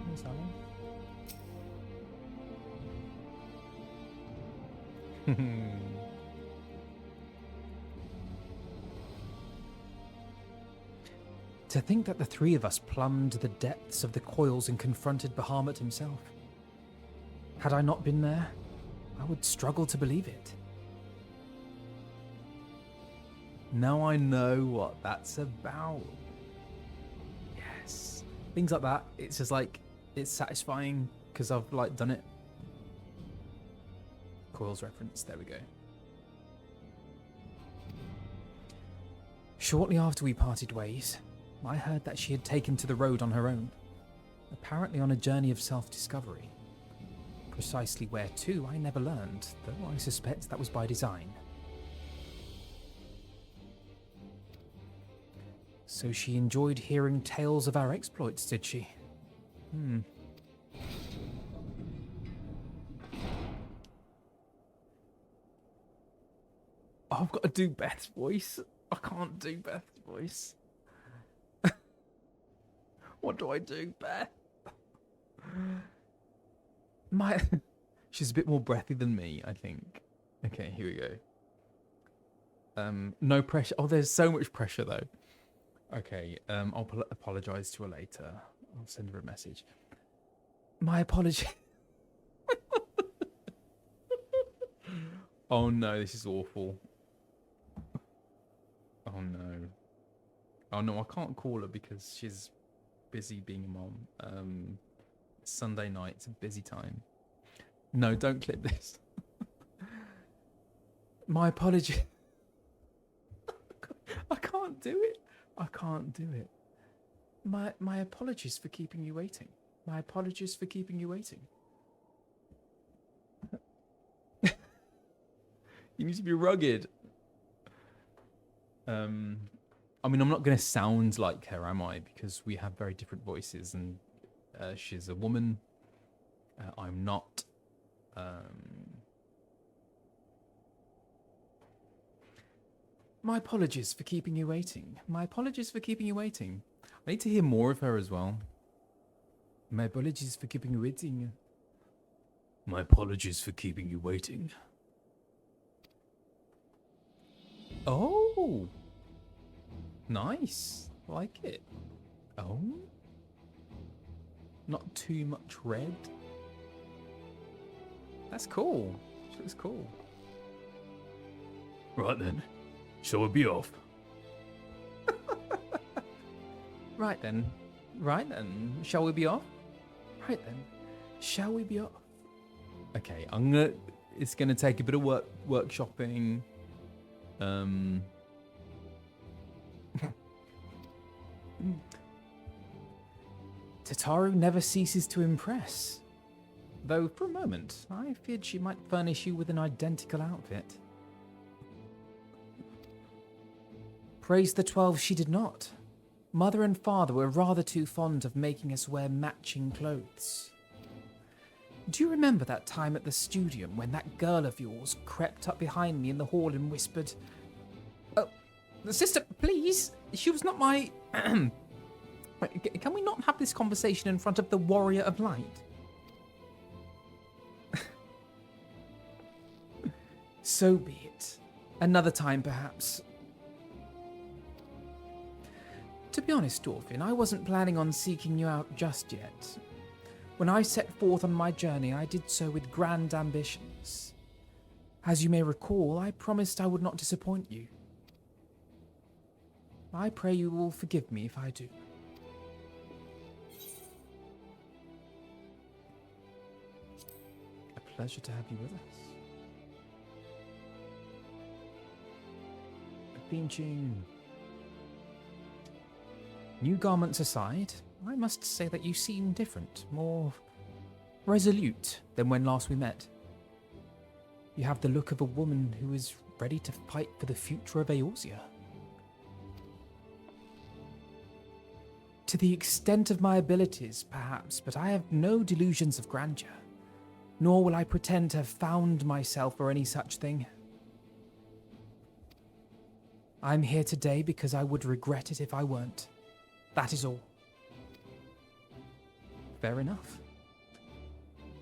Where's that one? To think that the three of us plumbed the depths of the coils and confronted Bahamut himself. Had I not been there, I would struggle to believe it. Now I know what that's about. Yes. Things like that, it's just like, it's satisfying because I've like done it. Coils reference, there we go. Shortly after we parted ways, I heard that she had taken to the road on her own, apparently on a journey of self-discovery. Precisely where to, I never learned, though I suspect that was by design. So she enjoyed hearing tales of our exploits, did she? Oh, I've got to do Beth's voice. I can't do Beth's voice. What do I do, Beth? She's a bit more breathy than me, I think. Okay, here we go. No pressure. Oh, there's so much pressure though. Okay, I'll apologize to her later. I'll send her a message. My apology. Oh no, this is awful. Oh no. Oh no, I can't call her because she's busy being a mom. Sunday night, it's a busy time. No, don't clip this. My apology. I can't do it. I can't do it. My apologies for keeping you waiting. My apologies for keeping you waiting. You need to be rugged. I mean, I'm not going to sound like her, am I? Because we have very different voices, and she's a woman. I'm not. My apologies for keeping you waiting. My apologies for keeping you waiting. I need to hear more of her as well. My apologies for keeping you waiting. My apologies for keeping you waiting. Oh! Nice. Like it. Oh? Not too much red. That's cool. She looks cool. Right then, shall we be off? Right then. Right then. Shall we be off? Right then. Shall we be off? Okay, it's gonna take a bit of workshopping. Tataru never ceases to impress. Though for a moment, I feared she might furnish you with an identical outfit. Praise the 12, she did not. Mother and father were rather too fond of making us wear matching clothes. Do you remember that time at the studium when that girl of yours crept up behind me in the hall and whispered, "Oh, sister, please, she was not my..." Can we not have this conversation in front of the Warrior of Light? So be it. Another time, perhaps. To be honest, Dorfin, I wasn't planning on seeking you out just yet. When I set forth on my journey, I did so with grand ambitions. As you may recall, I promised I would not disappoint you. I pray you will forgive me if I do. A pleasure to have you with us. A theme tune. New garments aside, I must say that you seem different, more resolute than when last we met. You have the look of a woman who is ready to fight for the future of Eorzea. To the extent of my abilities, perhaps, but I have no delusions of grandeur, nor will I pretend to have found myself or any such thing. I'm here today because I would regret it if I weren't. That is all. Fair enough.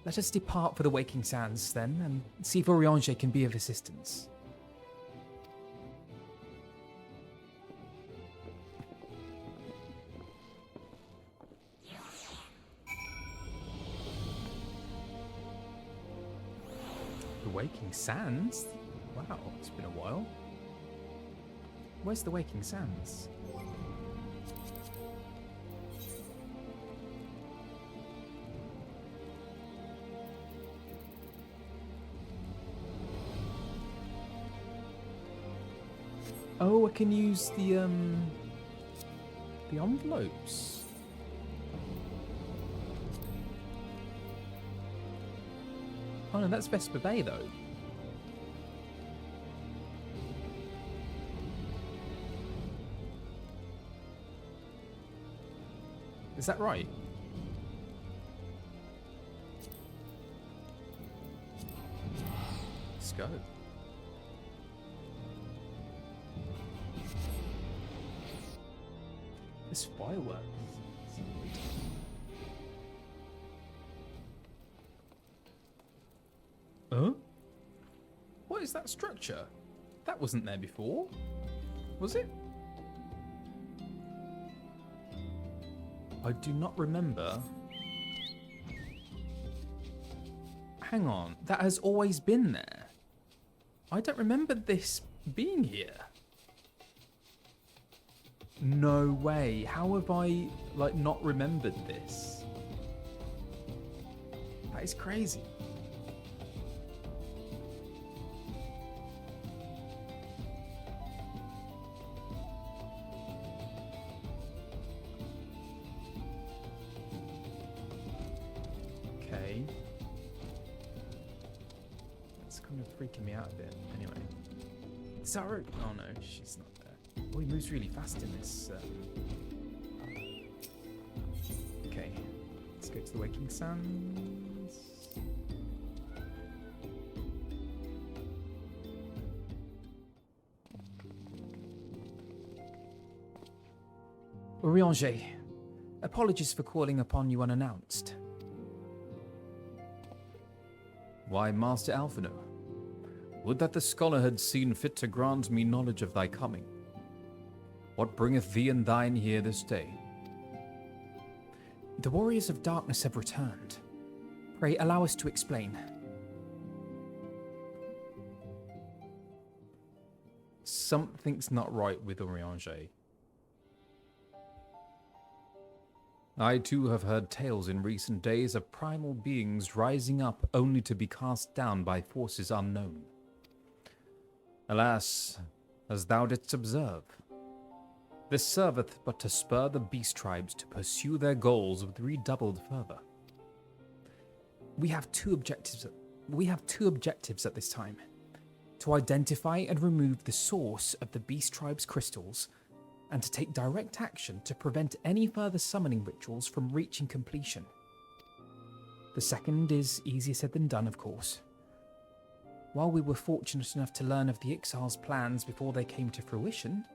Let us depart for the Waking Sands, then, and see if Oriange can be of assistance. The Waking Sands? Wow, it's been a while. Where's the Waking Sands? Oh, I can use the envelopes. Oh no, that's Vesper Bay though. Is that right? Let's go. This firework. Huh? What is that structure? That wasn't there before. Was it? I do not remember. Hang on, that has always been there. I don't remember this being here. No way. How have I, like, not remembered this? That is crazy. Okay. That's kind of freaking me out a bit. Anyway. Sorry. Oh no, she's not there. Oh, he moves really fast in this. Okay, let's go to the Waking Sands. Oriange, Apologies for calling upon you unannounced. Why, Master Alphinaud, would that the scholar had seen fit to grant me knowledge of thy coming. What bringeth thee and thine here this day? The warriors of darkness have returned. Pray allow us to explain. Something's not right with Oriange. I too have heard tales in recent days of primal beings rising up only to be cast down by forces unknown. Alas, as thou didst observe, this serveth but to spur the beast tribes to pursue their goals with redoubled fervor. We have two objectives at this time. To identify and remove the source of the beast tribe's crystals, and to take direct action to prevent any further summoning rituals from reaching completion. The second is easier said than done, of course. While we were fortunate enough to learn of the Ixal's plans before they came to fruition,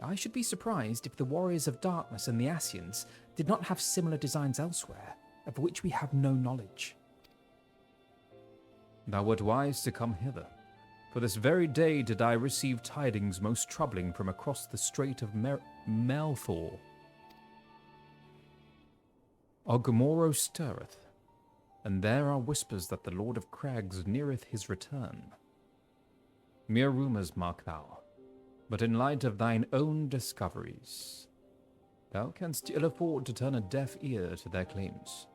I should be surprised if the Warriors of Darkness and the Ascians did not have similar designs elsewhere, of which we have no knowledge. Thou wert wise to come hither. For this very day did I receive tidings most troubling from across the Strait of Melthor. Ogmoro stirreth, and there are whispers that the Lord of Crags neareth his return. Mere rumours, mark thou, but in light of thine own discoveries, thou canst ill afford to turn a deaf ear to their claims.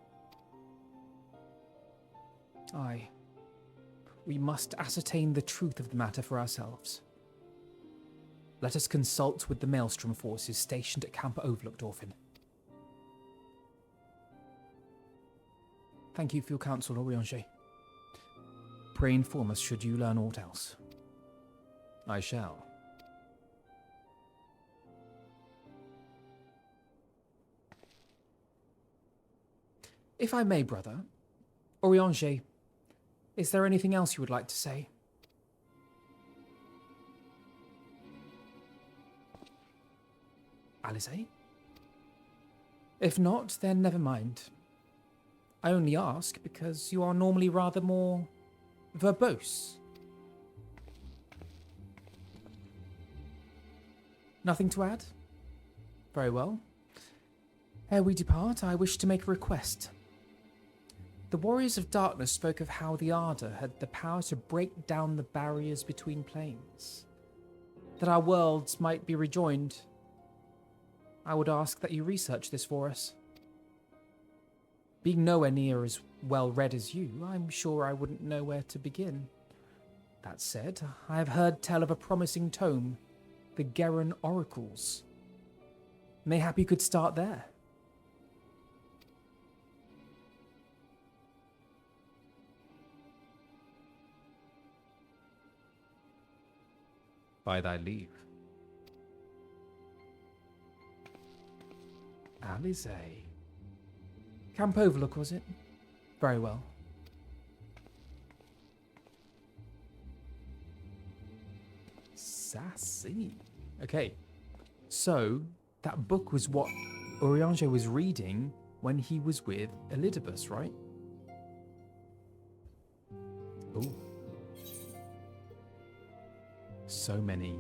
Aye. We must ascertain the truth of the matter for ourselves. Let us consult with the Maelstrom forces stationed at Camp Overlook, Orphan. Thank you for your counsel, Oriange. Pray inform us should you learn aught else. I shall. If I may, brother, Oriange, is there anything else you would like to say? Alisaie? If not, then never mind. I only ask because you are normally rather more verbose. Nothing to add? Very well. Ere we depart, I wish to make a request. The Warriors of Darkness spoke of how the Ardor had the power to break down the barriers between planes, that our worlds might be rejoined. I would ask that you research this for us. Being nowhere near as well read as you, I'm sure I wouldn't know where to begin. That said, I have heard tell of a promising tome, the Geron Oracles. Mayhap you could start there. By thy leave. Alisaie. Camp Overlook, was it? Very well. Sassy. Okay. So, that book was what Oriange was reading when he was with Elidibus, right? Ooh. So many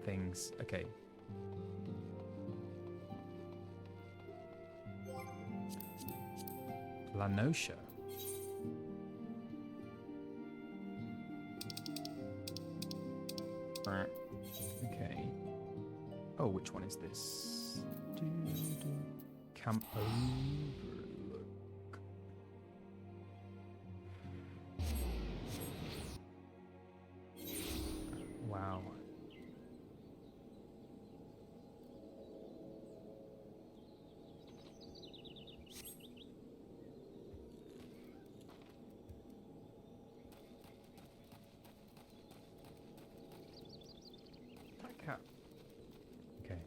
things. Okay. La Notia. Okay. Oh, which one is this? Camp Overlook. Wow. Okay.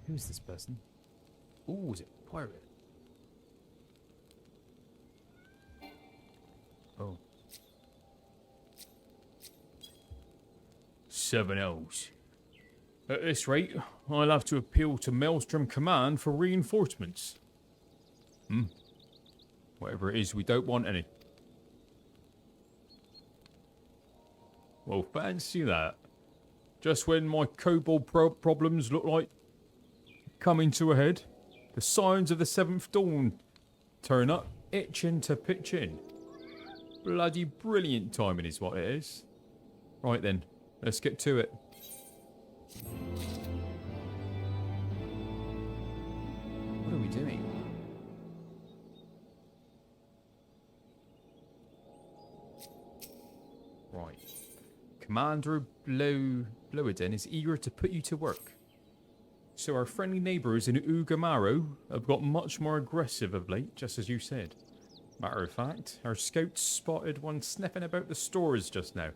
Who's this person? Ooh, is it pirate? Oh. 7 O's. At this rate, I'll have to appeal to Maelstrom Command for reinforcements. Whatever it is, we don't want any. Well, fancy that. Just when my kobold problems look like coming to a head, the signs of the 7th dawn turn up, itching to pitch in. Bloody brilliant timing is what it is. Right then, let's get to it. What are we doing? Right. Commander Bloeden is eager to put you to work. So our friendly neighbours in Ugamaro have got much more aggressive of late, just as you said. Matter of fact, our scouts spotted one sniffing about the stores just now.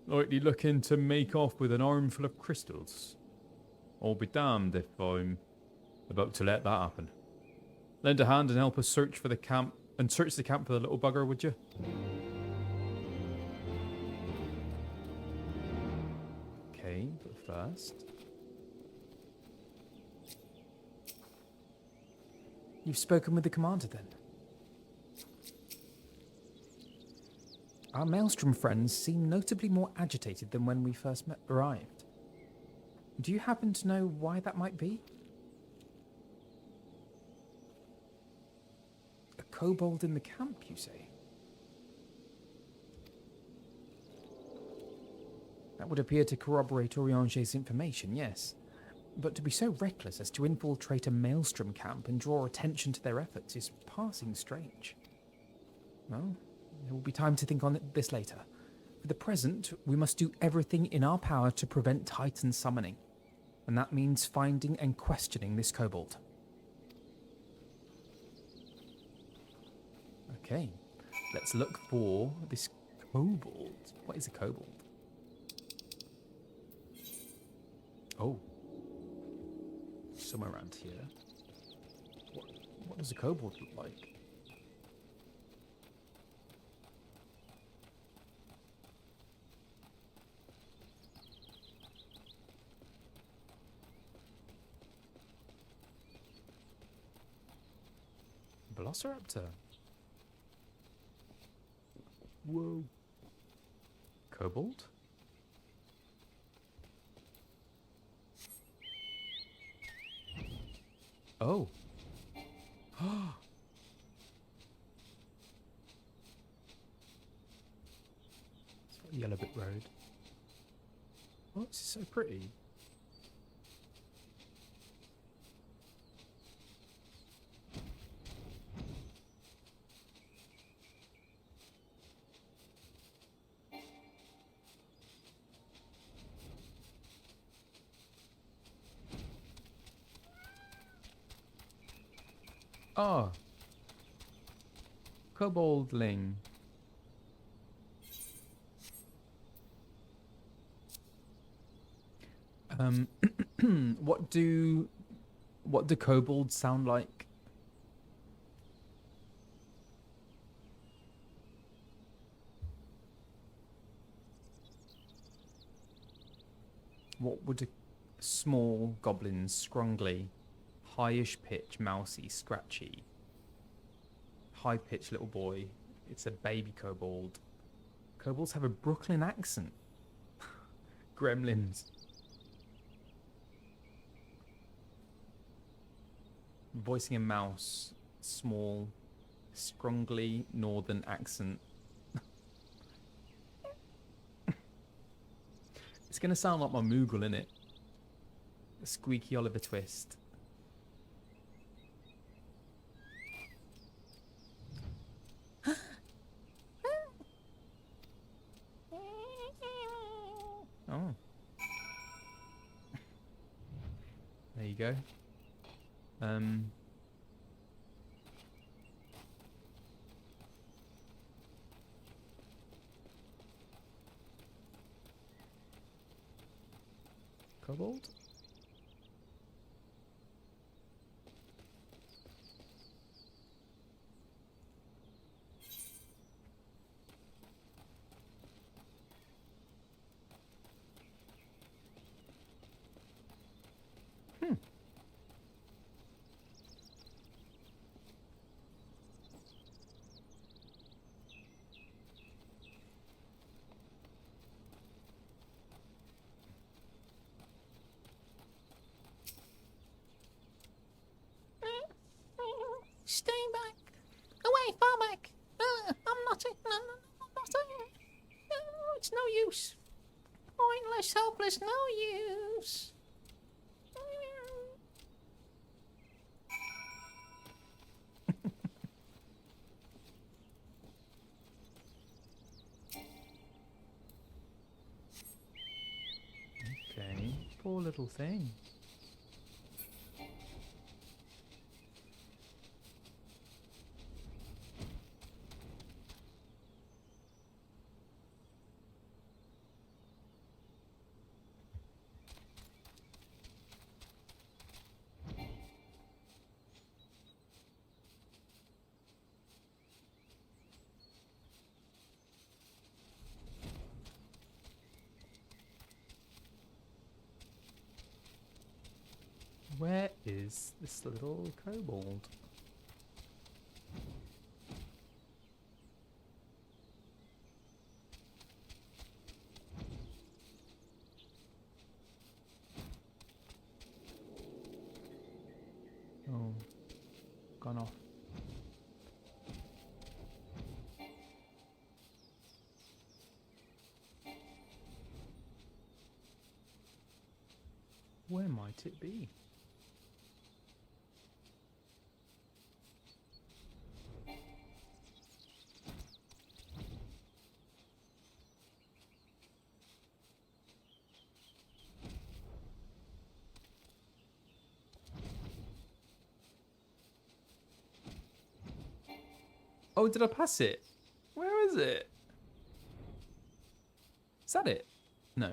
Likely looking to make off with an armful of crystals. I'll be damned if I'm about to let that happen. Lend a hand and help us search for the camp, and search the camp for the little bugger, would you? Okay, but first... You've spoken with the commander then? Our Maelstrom friends seem notably more agitated than when we first arrived. Do you happen to know why that might be? A kobold in the camp, you say? That would appear to corroborate Oriange's information, yes. But to be so reckless as to infiltrate a Maelstrom camp and draw attention to their efforts is passing strange. Well, there will be time to think on this later. For the present, we must do everything in our power to prevent Titan summoning. And that means finding and questioning this kobold. Okay, let's look for this kobold. What is a kobold? Oh. Somewhere around here. What does a kobold look like? Velociraptor. Whoa. Kobold? Oh. It's got a yellow brick road. Oh, this is so pretty. Oh. Koboldling. What do kobolds sound like? What would a small goblin, scrungly, highish pitch, mousy, scratchy, high pitched little boy? It's a baby kobold. Kobolds have a Brooklyn accent. Gremlins. Voicing a mouse, small, scrungly northern accent. It's gonna sound like my Moogle, innit? A squeaky Oliver Twist. Oh. There you go. Kobold? It's no use. Pointless, hopeless, no use. Okay, poor little thing. Where is this little kobold? Oh, gone off. Where might it be? Oh, did I pass it? Where is it? Is that it? No.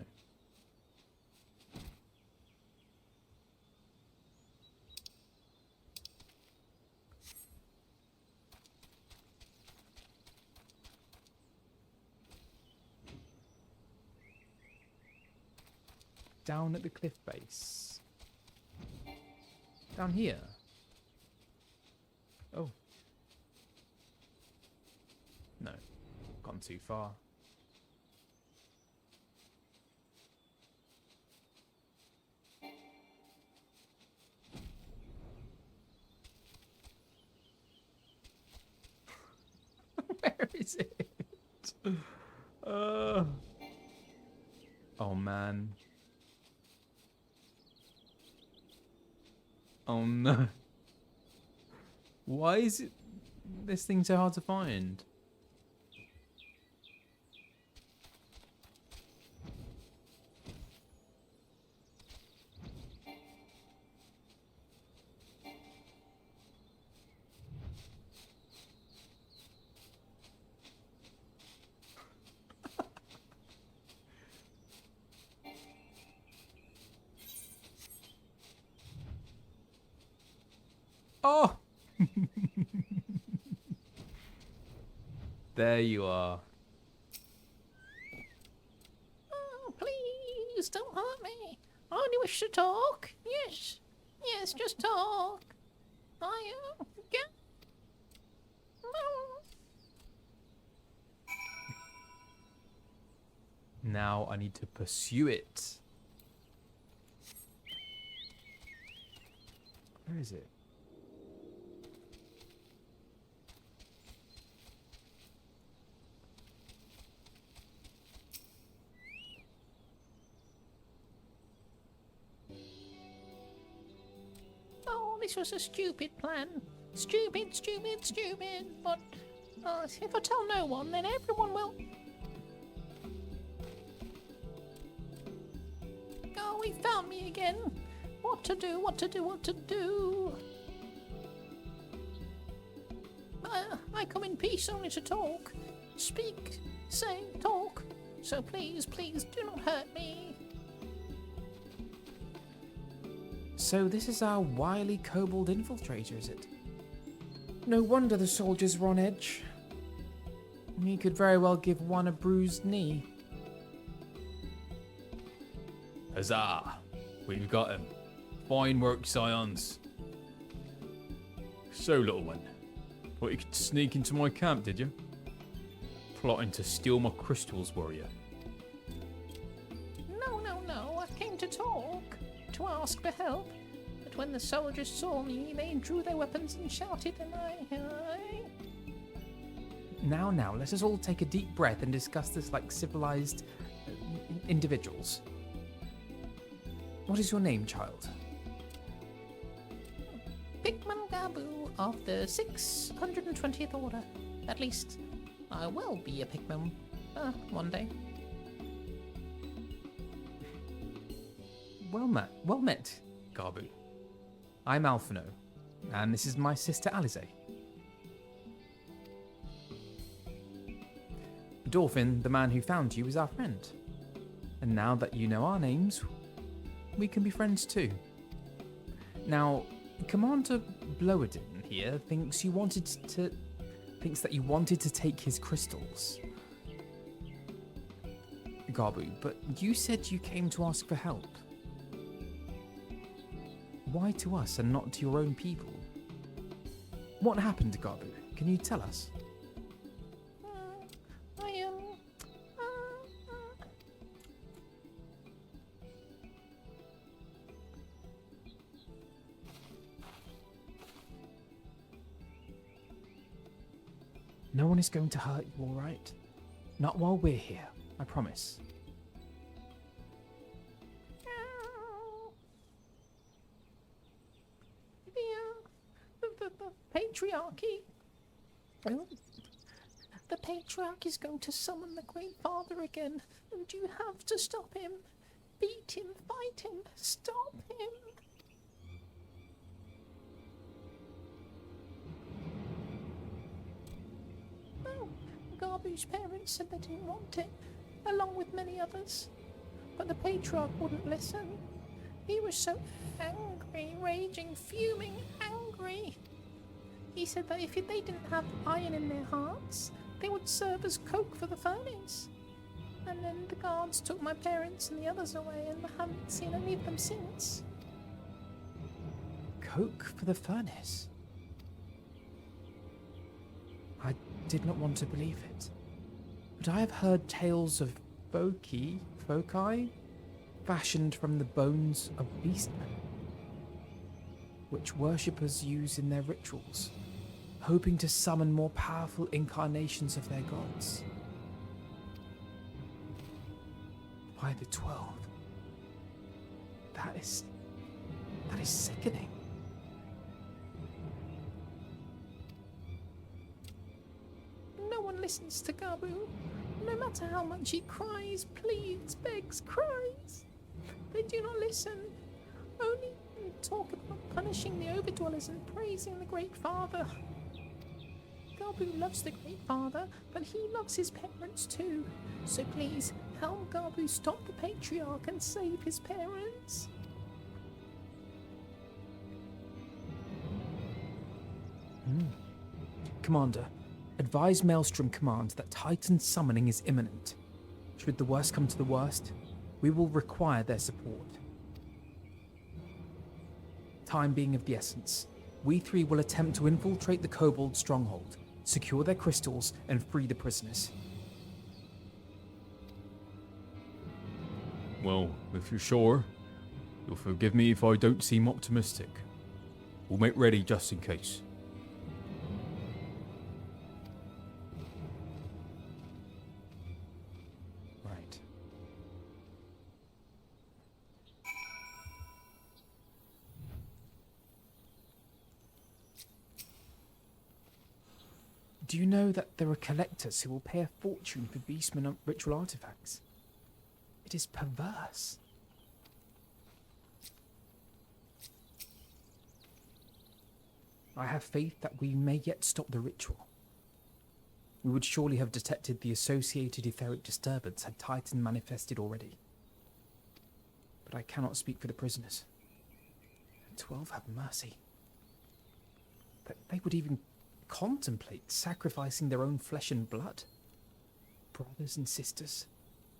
Down at the cliff base. Down here. Oh. No. Gone too far. Where is it? Oh man. Oh no. Why is it this thing so hard to find? Oh! There you are. Oh, please don't hurt me. I only wish to talk. Yes. Yes, just talk. Yeah. Now I need to pursue it. Where is it? Oh, this was a stupid plan. Stupid. But if I tell no one, then everyone will. Oh, he found me again. What to do? I come in peace only to talk. Speak, say, talk. So please do not hurt me. So this is our wily kobold infiltrator, is it? No wonder the soldiers were on edge. He could very well give one a bruised knee. Huzzah! We've got him. Fine work, Scions. So, little one, thought you could sneak into my camp, did you? Plotting to steal my crystals, were you? No, I came to talk, to ask for help. But when the soldiers saw me, they drew their weapons and shouted, and I... Now, let us all take a deep breath and discuss this like civilized individuals. What is your name, child? Pikmin Gabu of the 620th Order. At least, I will be a Pikmin one day. Well met, Garbu. I'm Alphinaud, and this is my sister Alize. Dorfin, the man who found you, is our friend. And now that you know our names, we can be friends too. Now, Commander Bloedin here thinks that you wanted to take his crystals. Garbu, but you said you came to ask for help. Why to us and not to your own people? What happened, Garbu? Can you tell us? No one is going to hurt you, all right? Not while we're here, I promise. The patriarchy. The patriarch is going to summon the Great Father again, and you have to stop him. Beat him, fight him, stop him. Garbu's parents said they didn't want it, along with many others. But the Patriarch wouldn't listen. He was so angry, raging, fuming, angry. He said that if they didn't have iron in their hearts, they would serve as coke for the furnace. And then the guards took my parents and the others away, and I haven't seen any of them since. Coke for the furnace? I did not want to believe it, but I have heard tales of foci, fashioned from the bones of beastmen, which worshippers use in their rituals, hoping to summon more powerful incarnations of their gods. Why the 12? That is sickening. No one listens to Garbu. No matter how much he cries, pleads, begs, cries. They do not listen. Only talk about punishing the overdwellers and praising the Great Father. Garbu loves the Great Father, but he loves his parents too. So please, help Garbu stop the Patriarch and save his parents. Commander, advise Maelstrom Command that Titan summoning is imminent. Should the worst come to the worst, we will require their support. Time being of the essence, we three will attempt to infiltrate the Cobalt stronghold, secure their crystals, and free the prisoners. Well, if you're sure, you'll forgive me if I don't seem optimistic. We'll make ready just in case. Right. Do you know that there are collectors who will pay a fortune for Beastman ritual artifacts? It is perverse. I have faith that we may yet stop the ritual. We would surely have detected the associated etheric disturbance had Titan manifested already. But I cannot speak for the prisoners. 12 have mercy. That they would even contemplate sacrificing their own flesh and blood. Brothers and sisters,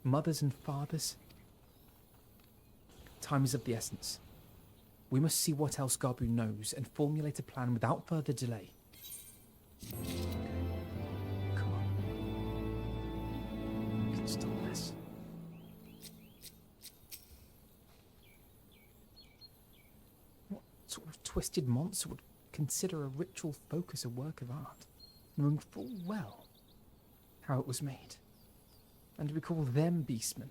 mothers and fathers. Time is of the essence. We must see what else Garbu knows and formulate a plan without further delay. Come on. We can stop this. What sort of twisted monster would consider a ritual focus a work of art, knowing full well how it was made. And we call them beastmen.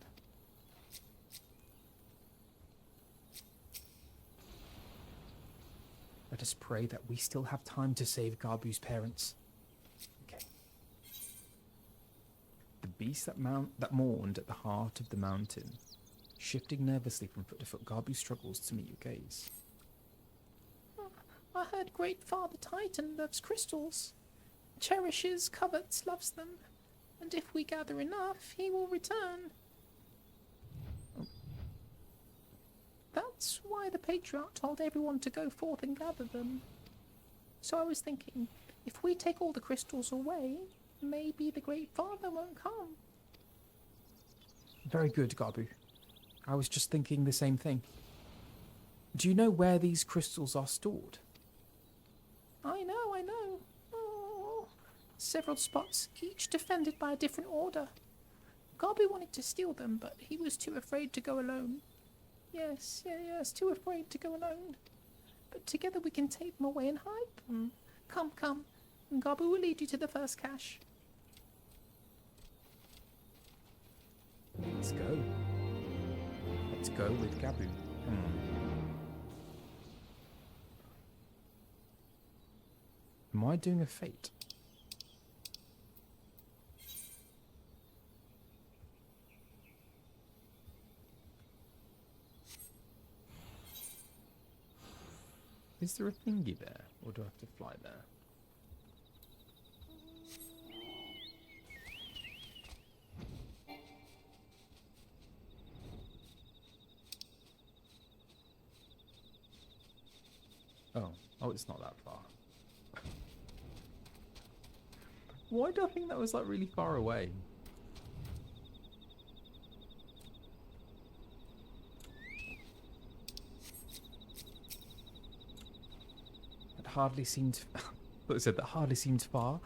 Let us pray that we still have time to save Garbu's parents. Okay. The beast that mourned at the heart of the mountain, shifting nervously from foot to foot, Garbu struggles to meet your gaze. I heard Great Father Titan loves crystals. Cherishes, covets, loves them. And if we gather enough, he will return. That's why the Patriarch told everyone to go forth and gather them. So I was thinking, if we take all the crystals away, maybe the Great Father won't come. Very good, Garbu. I was just thinking the same thing. Do you know where these crystals are stored? I know. Oh, several spots, each defended by a different order. Garbu wanted to steal them, but he was too afraid to go alone. Yes, too afraid to go alone. But together we can take them away and hide them. Come, and Garbu will lead you to the first cache. Let's go. Let's go with Gabu. Am I doing a fate? Is there a thingy there, or do I have to fly there? Oh, it's not that far. Why do I think that was like really far away? That hardly seemed... But said that hardly seemed far.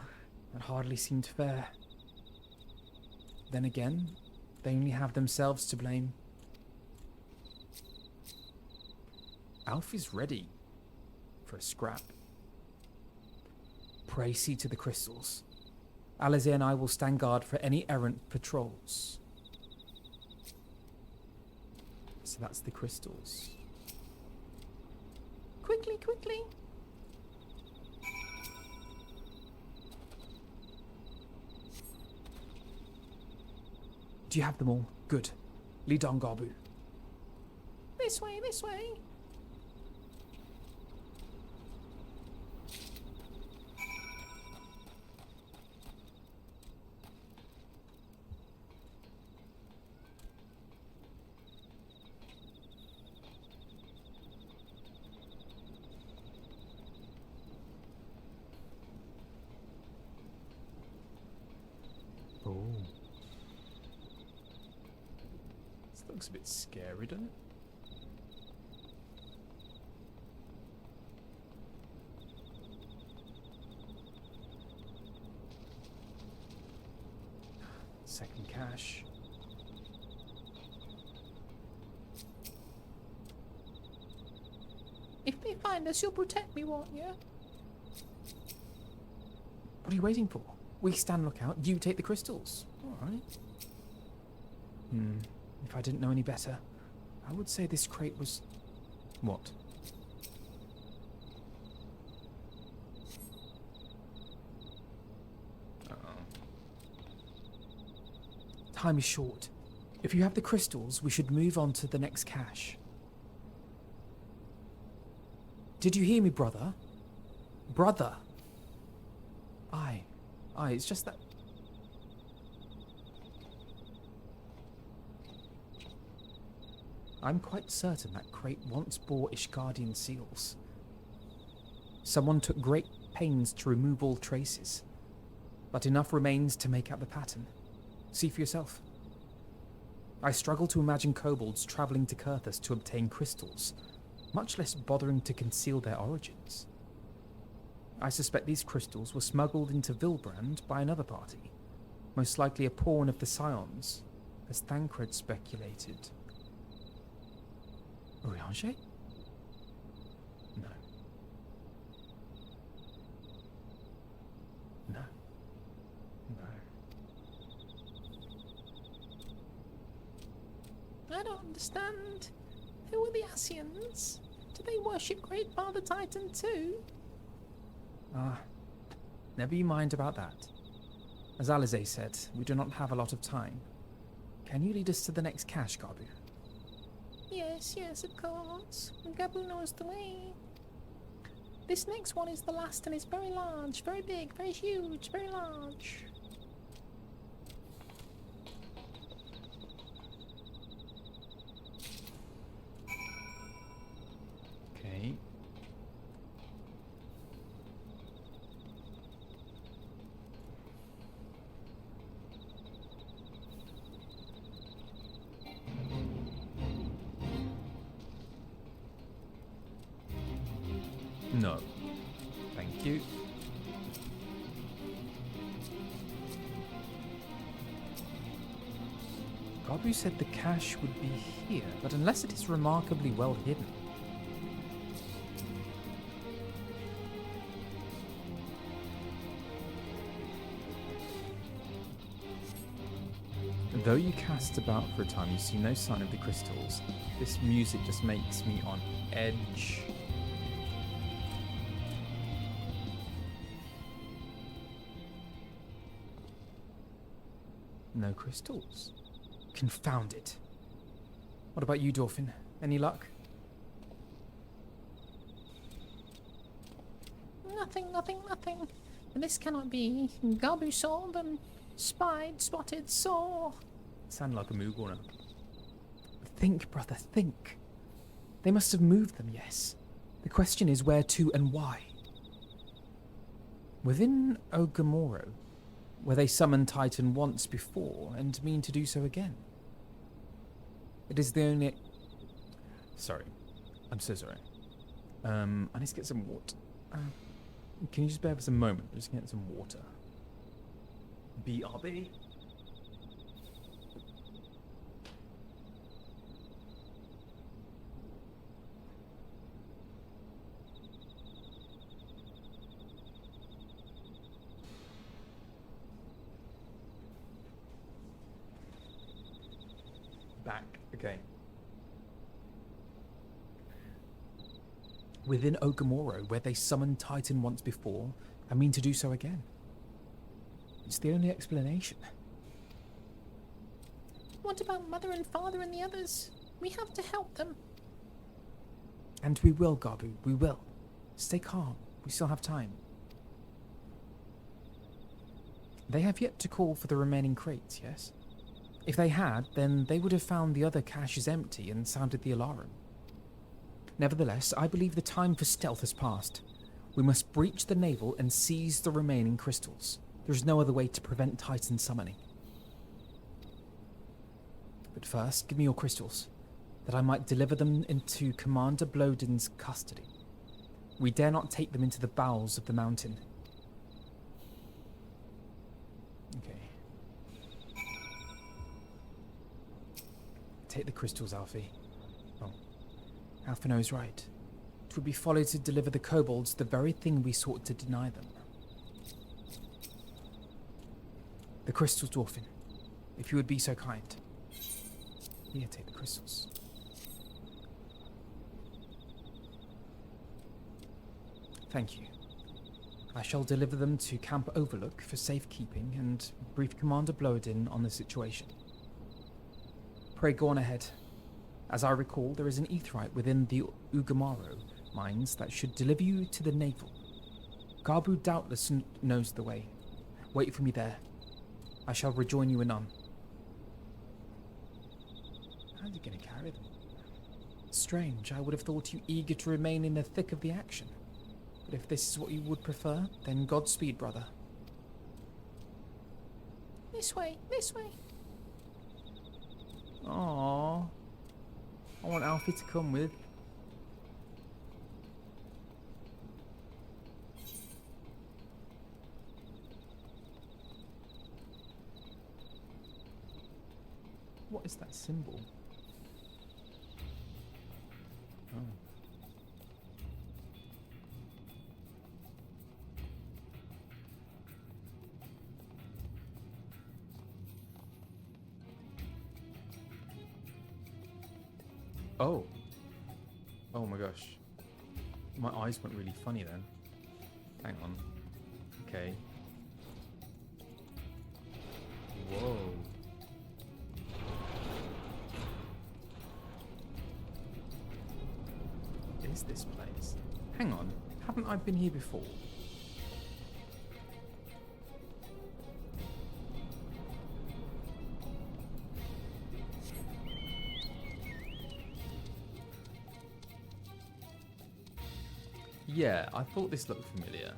That hardly seemed fair. Then again, they only have themselves to blame. Alf is ready for a scrap. Pray see to the crystals. Alizé and I will stand guard for any errant patrols. So that's the crystals. Quickly! Do you have them all? Good. Lead on, Garbu. This way! Oh. This looks a bit scary, doesn't it? Second cache. If they find us, you'll protect me, won't you? What are you waiting for? We stand lookout, you take the crystals. Alright. If I didn't know any better, I would say this crate was... What? Time is short. If you have the crystals, we should move on to the next cache. Did you hear me, brother? Brother! Aye, it's just that... I'm quite certain that crate once bore Ishgardian seals. Someone took great pains to remove all traces, but enough remains to make out the pattern. See for yourself. I struggle to imagine kobolds travelling to Kurthus to obtain crystals, much less bothering to conceal their origins. I suspect these crystals were smuggled into Vilbrand by another party, most likely a pawn of the Scions, as Thancred speculated. Urianger? No. No. I don't understand. Who are the Asians? Do they worship Great Father Titan too? Never you mind about that. As Alize said, we do not have a lot of time. Can you lead us to the next cache, Gabu? Yes, of course. Gabu knows the way. This next one is the last and it's very large, very big, very huge, very large. Okay. No. Thank you. Gabu said the cache would be here, but unless it is remarkably well hidden. Though you cast about for a time, you see no sign of the crystals. This music just makes me on edge. No crystals. Confound it. What about you, Dolphin? Any luck? Nothing. This cannot be. Gabu saw them. Spotted, saw. Sound like a Moogorner. Think, brother, think. They must have moved them, yes. The question is where to and why. Within Ogamoro, where they summoned Titan once before and mean to do so again. It is the only... Sorry. I'm so sorry. I need to get some water. Can you just bear with us a moment? I'm just get some water. BRB. Back. Okay. Within Ogamoro, where they summoned Titan once before, and mean to do so again. It's the only explanation. What about Mother and Father and the others? We have to help them. And we will, Gabu, we will. Stay calm. We still have time. They have yet to call for the remaining crates, yes? If they had, then they would have found the other caches empty and sounded the alarm. Nevertheless, I believe the time for stealth has passed. We must breach the navel and seize the remaining crystals. There is no other way to prevent Titan summoning. But first, give me your crystals, that I might deliver them into Commander Blodin's custody. We dare not take them into the bowels of the mountain. Okay. Take the crystals, Alfie. Oh. Alphinaud is right. It would be folly to deliver the kobolds the very thing we sought to deny them. The crystals, Dwarfin. If you would be so kind. Here, take the crystals. Thank you. I shall deliver them to Camp Overlook for safekeeping and brief Commander Blodin on the situation. Pray go on ahead. As I recall, there is an aetheryte within the Ugamaro mines that should deliver you to the navel. Gabu doubtless knows the way. Wait for me there. I shall rejoin you anon. How are you going to carry them? Strange, I would have thought you eager to remain in the thick of the action. But if this is what you would prefer, then Godspeed, brother. This way. Aww. I want Alfie to come with. What is that symbol? Oh. Oh. Oh my gosh. My eyes went really funny then. Hang on. Okay. Whoa. What is this place? Hang on. Haven't I been here before? Yeah, I thought this looked familiar.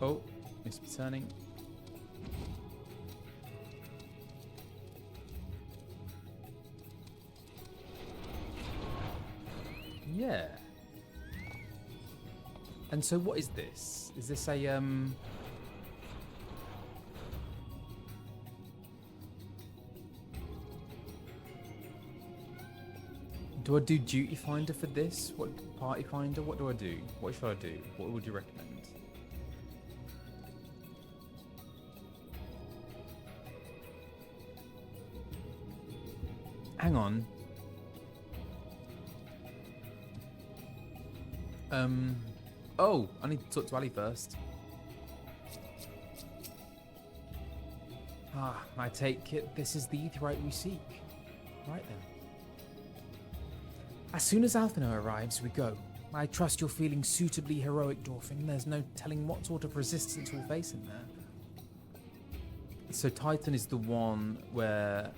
Oh, must be turning. Yeah. And so what is this? Is this a do I do duty finder for this? What party finder? What do I do? What should I do? What would you recommend? Hang on. Oh, I need to talk to Ali first. Ah, I take it this is the Aetheryte we seek. Right then. As soon as Alphinaud arrives, we go. I trust you're feeling suitably heroic, Dorfin. There's no telling what sort of resistance we'll face in there. So Titan is the one where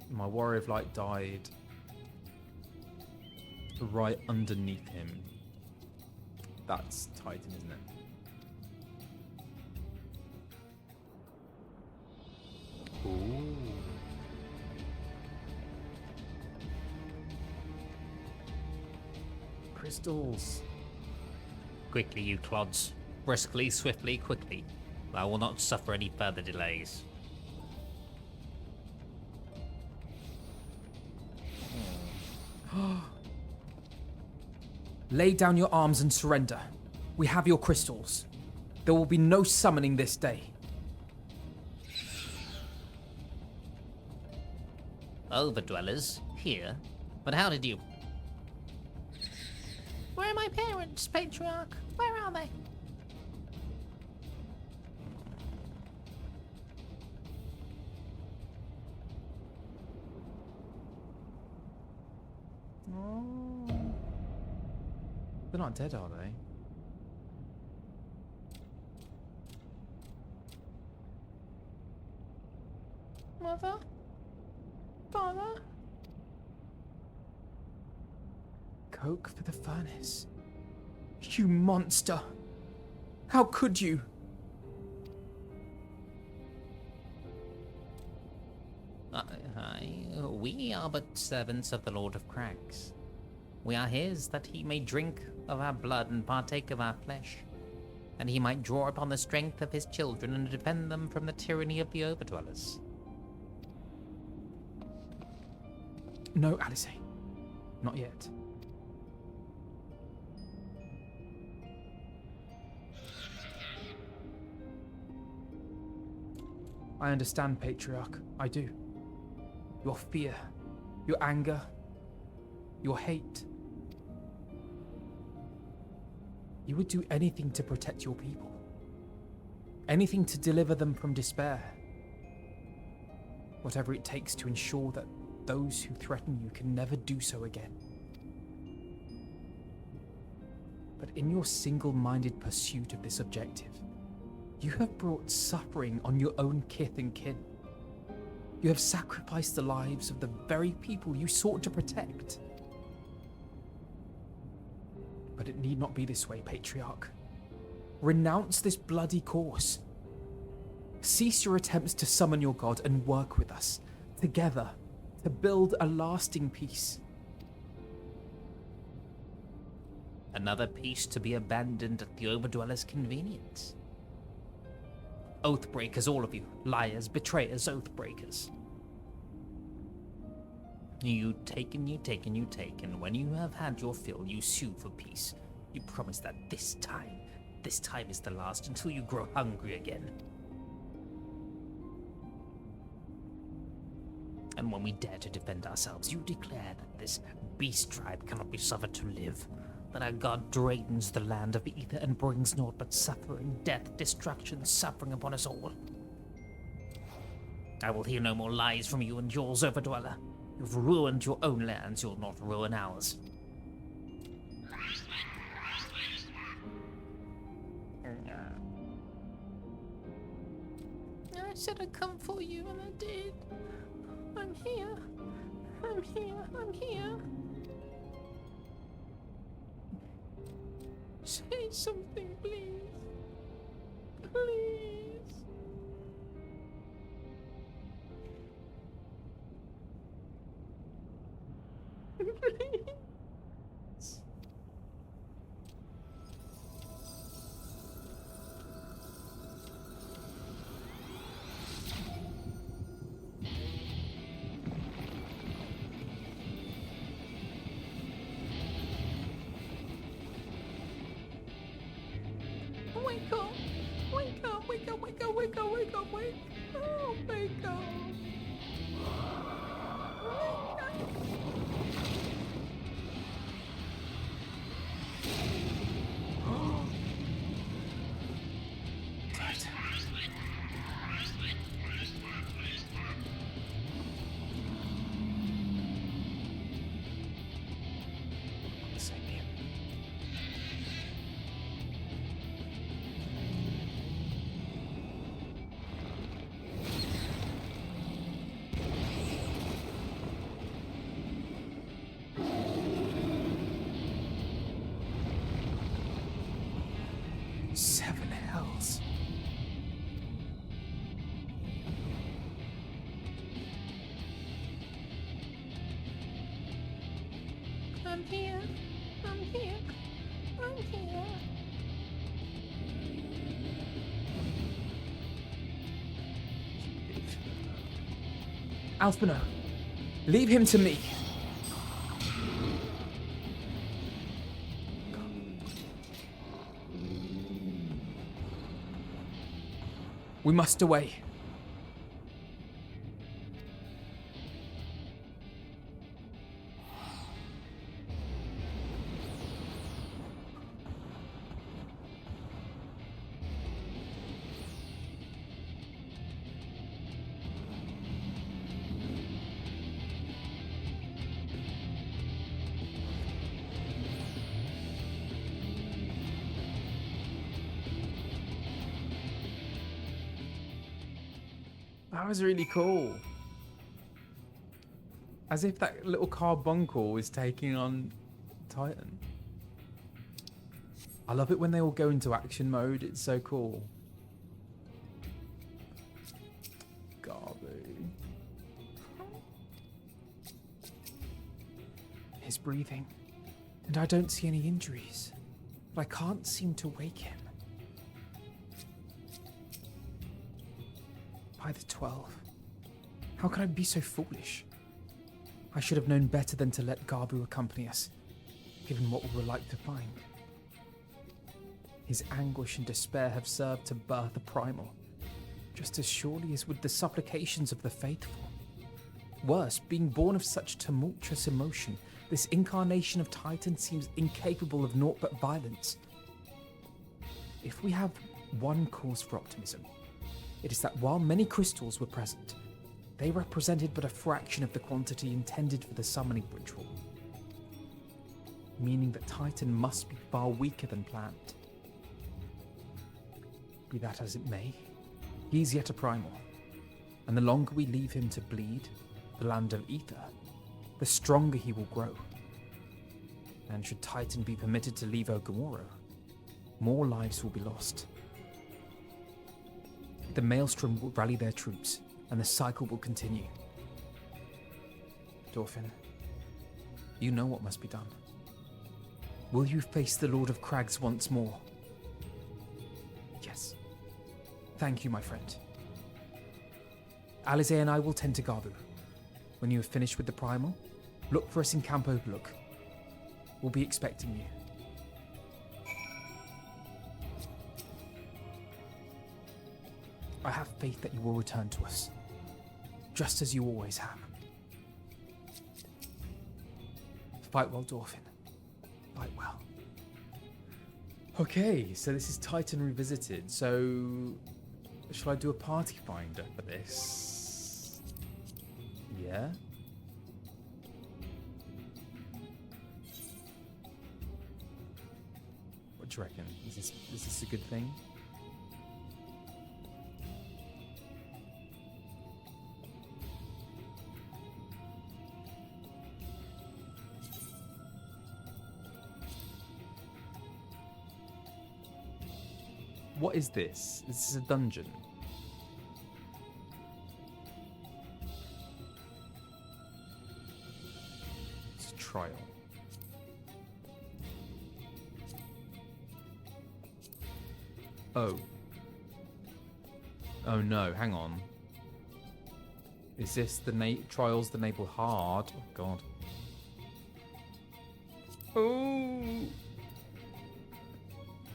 my Warrior of Light died right underneath him. That's Titan, isn't it? Ooh. Crystals. Quickly, you clods. Briskly, swiftly, quickly. I will not suffer any further delays. Lay down your arms and surrender. We have your crystals. There will be no summoning this day. Overdwellers? Here? But how did you... Where are my parents, Patriarch? Where are they? Oh. They're not dead, are they? Mother? Father? Coke for the furnace. You monster! How could you? We are but servants of the Lord of Crags. We are his that he may drink of our blood and partake of our flesh, and he might draw upon the strength of his children and defend them from the tyranny of the Overdwellers. No, Alice. Not yet. I understand, Patriarch. I do. Your fear, your anger, your hate. You would do anything to protect your people. Anything to deliver them from despair. Whatever it takes to ensure that those who threaten you can never do so again. But in your single-minded pursuit of this objective, you have brought suffering on your own kith and kin. You have sacrificed the lives of the very people you sought to protect. But it need not be this way, Patriarch. Renounce this bloody course. Cease your attempts to summon your god and work with us, together, to build a lasting peace. Another peace to be abandoned at the Overdweller's convenience. Oathbreakers, all of you. Liars, betrayers, oathbreakers. You take and you take and you take, and when you have had your fill, you sue for peace. You promise that this time is the last until you grow hungry again. And when we dare to defend ourselves, you declare that this beast tribe cannot be suffered to live, that our god drains the land of ether and brings naught but suffering, death, destruction, suffering upon us all. I will hear no more lies from you and yours, Overdweller. You've ruined your own lands, you'll not ruin ours. I said I'd come for you, and I did. I'm here. I'm here. I'm here. Say something, please. Please. Please. Wake up! Wake up! Wake up! Wake up! Wake up! Wake up! Wake up! Oh, wake up! Seven hells. I'm here. I'm here. I'm here. Alphinaud, leave him to me. We must away. That was really cool. As if that little carbuncle is taking on Titan. I love it when they all go into action mode. It's so cool. Garbu. He's breathing. And I don't see any injuries. But I can't seem to wake him. By the 12. How could I be so foolish? I should have known better than to let Garbu accompany us, given what we were like to find. His anguish and despair have served to birth a primal, just as surely as would the supplications of the faithful. Worse, being born of such tumultuous emotion, this incarnation of Titan seems incapable of naught but violence. If we have one cause for optimism, it is that while many crystals were present, they represented but a fraction of the quantity intended for the summoning ritual, meaning that Titan must be far weaker than planned. Be that as it may, he is yet a primal, and the longer we leave him to bleed the land of ether, the stronger he will grow. And should Titan be permitted to leave Ogumoro, more lives will be lost. The Maelstrom will rally their troops, and the cycle will continue. Dorfin, you know what must be done. Will you face the Lord of Crags once more? Yes. Thank you, my friend. Alize and I will tend to Garbu. When you have finished with the primal, Look for us in Camp Overlook. We'll be expecting you. I have faith that you will return to us, just as you always have. Fight well, Dorfin. Fight well. Okay, so this is Titan Revisited. So, shall I do a party finder for this? Yeah? What do you reckon? Is this a good thing? What is this? This is a dungeon. It's a trial. Oh. Oh no, hang on. Is this the trials that enable hard? Oh god. Oh.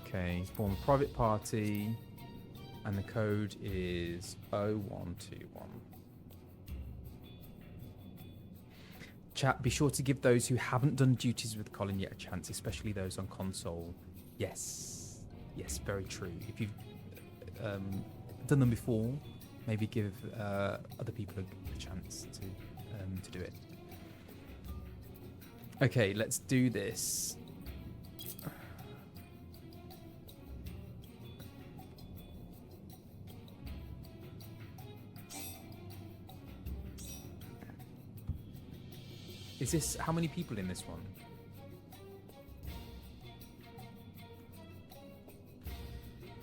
Okay, form a private party, and the code is 0121. Chat, be sure to give those who haven't done duties with Colin yet a chance, especially those on console. Yes, yes, very true. If you've done them before, maybe give other people a chance to do it. Okay, let's do this. Is this, how many people in this one?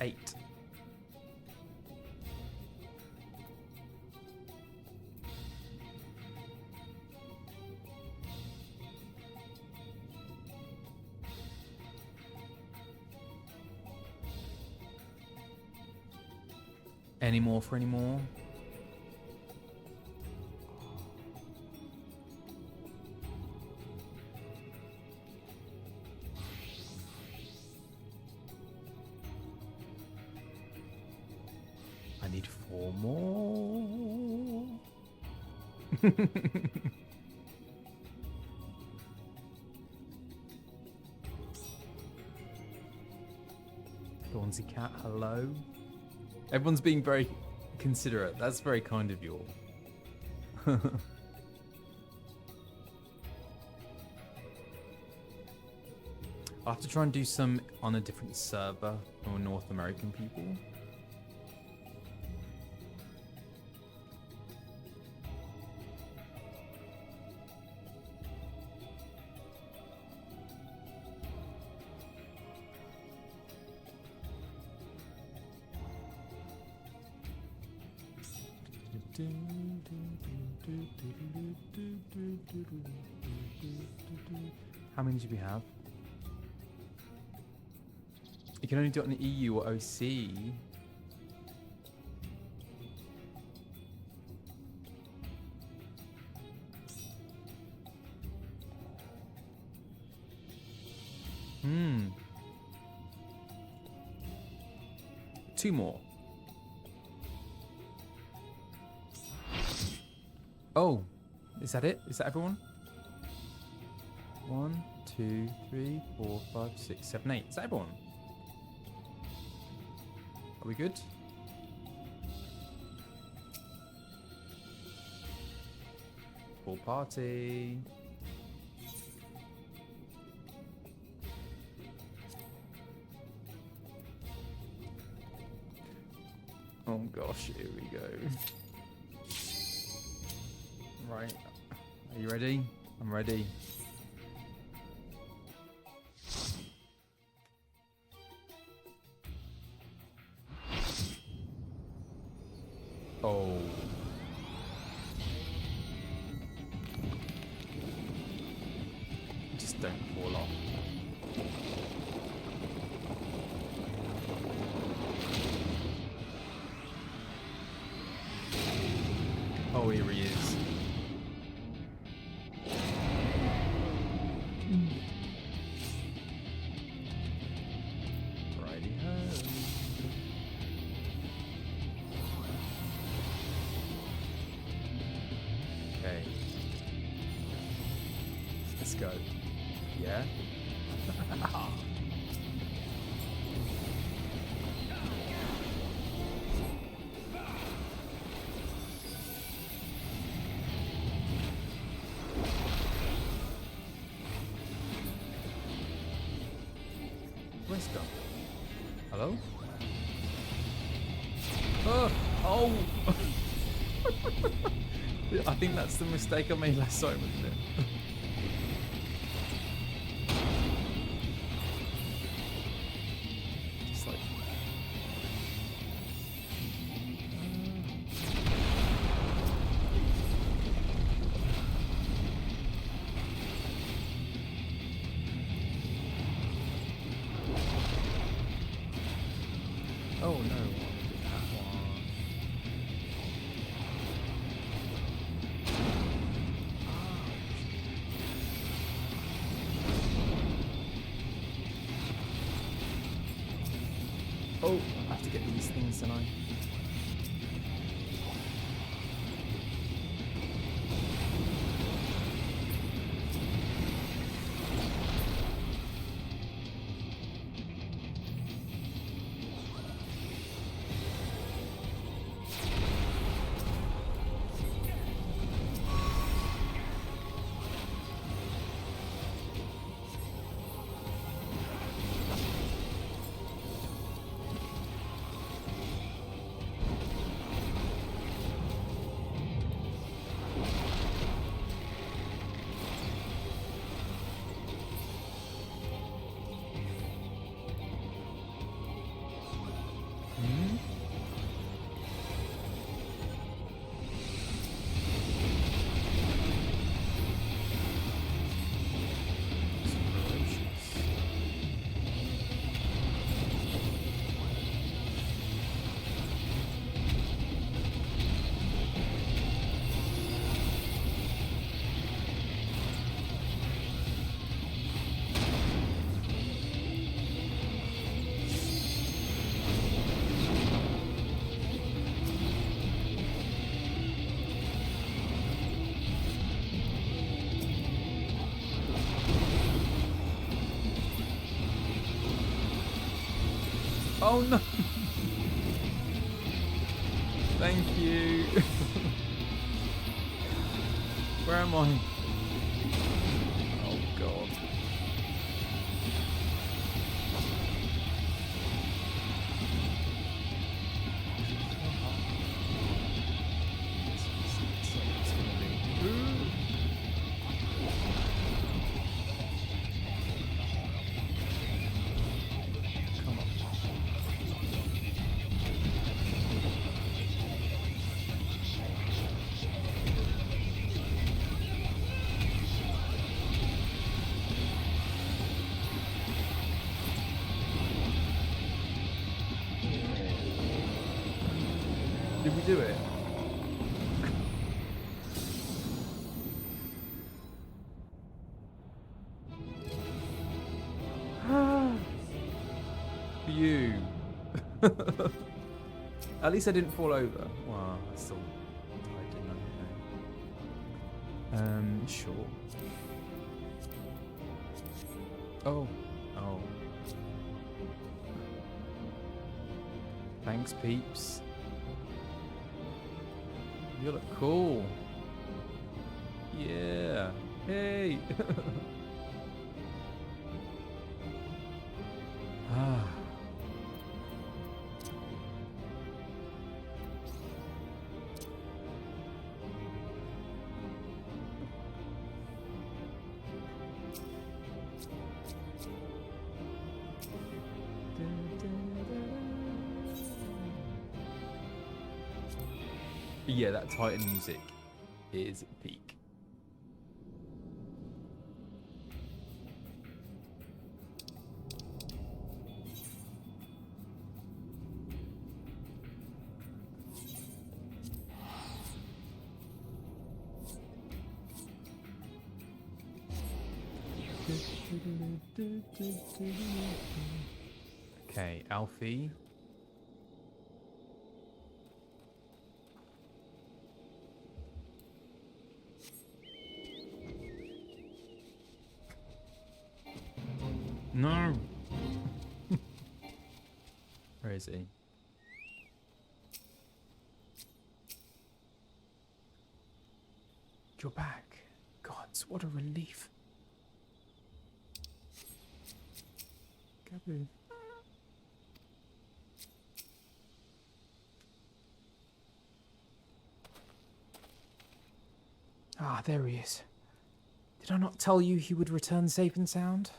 Eight. Any more for any more? I need 4 more. Thornsy Cat, hello. Everyone's being very considerate. That's very kind of you all. I'll have to try and do some on a different server for North American people. How many do we have? You can only do it on the EU or OC. Hmm. 2 more. Oh, is that it? Is that everyone? 1, 2, 3, 4, 5, 6, 7, 8. Is that everyone? Are we good? Full party. Oh gosh, here we go. Right, are you ready? I'm ready. Oh. Just don't fall off. Oh, here he is. Let's go. Yeah. Where's gone? Hello? Oh! Oh! I think that's the mistake I made last time, isn't it? Just like... Oh no. Oh, I have to get these things tonight. Oh no! Thank you. Where am I? Oh god. Did we do it? You. At least I didn't fall over. Wow, I still died, didn't I? Sure. Oh. Oh. Thanks, peeps. You look cool. Yeah. Hey. Ah. Yeah, that Titan music is peak. Okay, Alfie. No. Where is he? You're back. Gods, what a relief. Gabu. Ah, there he is. Did I not tell you he would return safe and sound?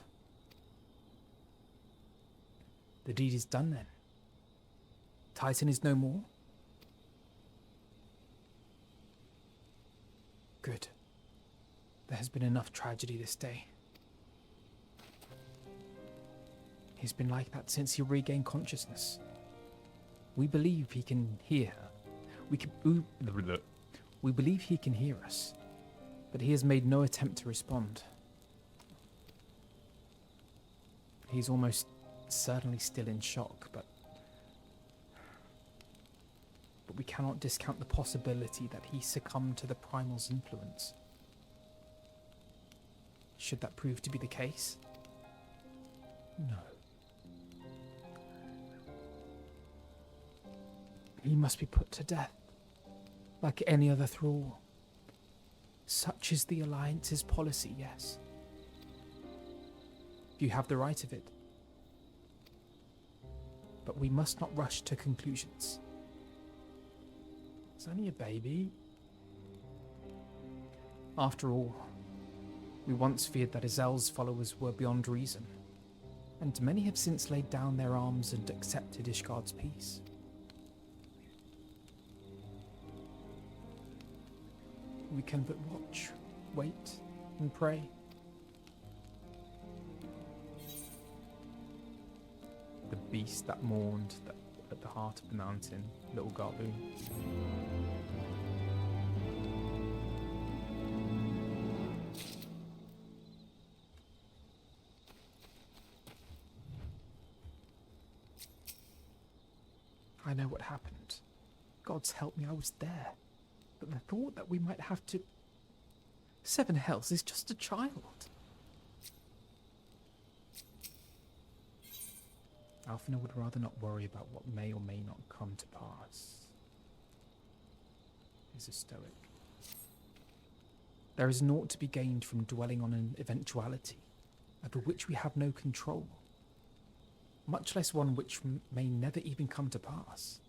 The deed is done then. Titan is no more? Good. There has been enough tragedy this day. He's been like that since he regained consciousness. We believe he can hear. We believe he can hear us, but he has made no attempt to respond. He's almost certainly still in shock, but we cannot discount the possibility that he succumbed to the primal's influence. Should that prove to be the case? No. He must be put to death, like any other thrall. Such is the Alliance's policy, yes. You have the right of it. But we must not rush to conclusions. It's only a baby. After all, we once feared that Azel's followers were beyond reason, and many have since laid down their arms and accepted Ishgard's peace. We can but watch, wait, and pray. The beast that mourned at the heart of the mountain, little Gabu. I know what happened. Gods help me, I was there. But the thought that we might have to... Seven Hells is just a child. Alphinaud would rather not worry about what may or may not come to pass. He's a stoic. There is naught to be gained from dwelling on an eventuality over which we have no control, much less one which may never even come to pass.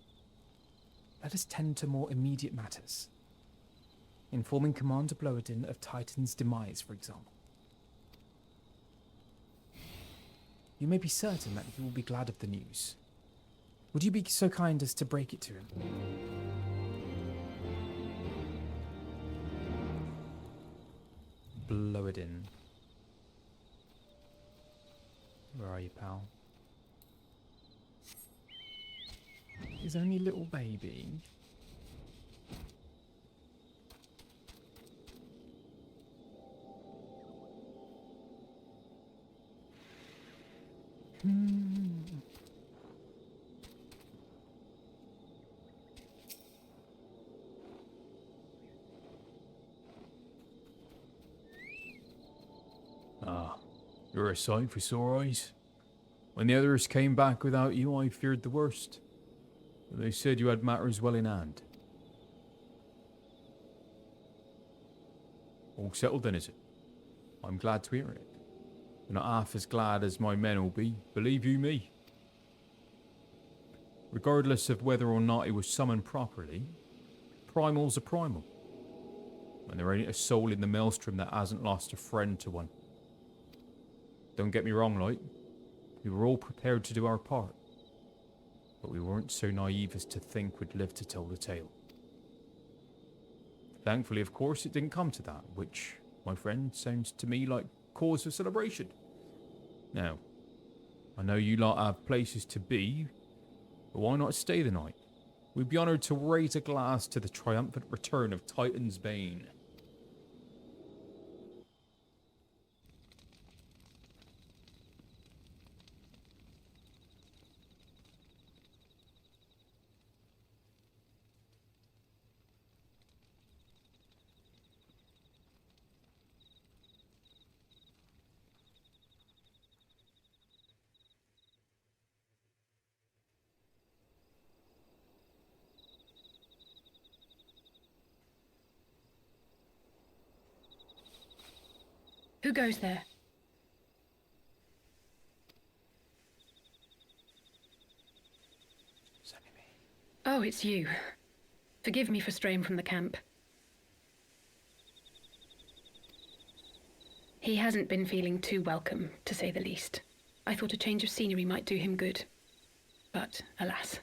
Let us tend to more immediate matters, informing Commander Bloedin of Titan's demise, for example. You may be certain that he will be glad of the news. Would you be so kind as to break it to him? Bloedin. Where are you, pal? He's only a little baby. Ah, you're a sight for sore eyes. When the others came back without you, I feared the worst. But they said you had matters well in hand. All settled then, is it? I'm glad to hear it. But not half as glad as my men will be, believe you me. Regardless of whether or not he was summoned properly, primal's a primal. And there ain't a soul in the maelstrom that hasn't lost a friend to one. Don't get me wrong, like, we were all prepared to do our part. But we weren't so naive as to think we'd live to tell the tale. Thankfully, of course, it didn't come to that, which, my friend, sounds to me like cause for celebration. Now, I know you lot have places to be, but why not stay the night? We'd be honoured to raise a glass to the triumphant return of Titan's Bane. Who goes there? It's only me. Oh, it's you. Forgive me for straying from the camp. He hasn't been feeling too welcome, to say the least. I thought a change of scenery might do him good. But, alas.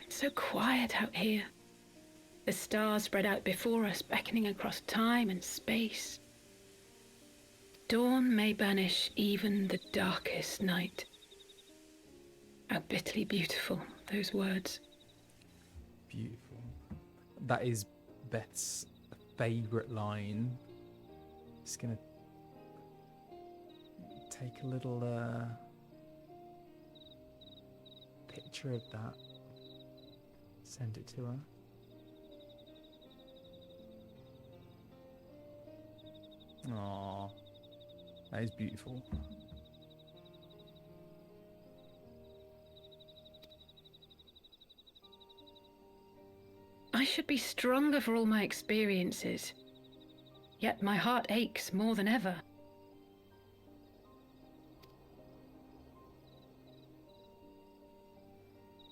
It's so quiet out here. The stars spread out before us, beckoning across time and space. Dawn may banish even the darkest night. How bitterly beautiful, those words. Beautiful. That is Beth's favourite line. Just gonna take a little picture of that. Send it to her. Aww. That is beautiful. I should be stronger for all my experiences. Yet my heart aches more than ever.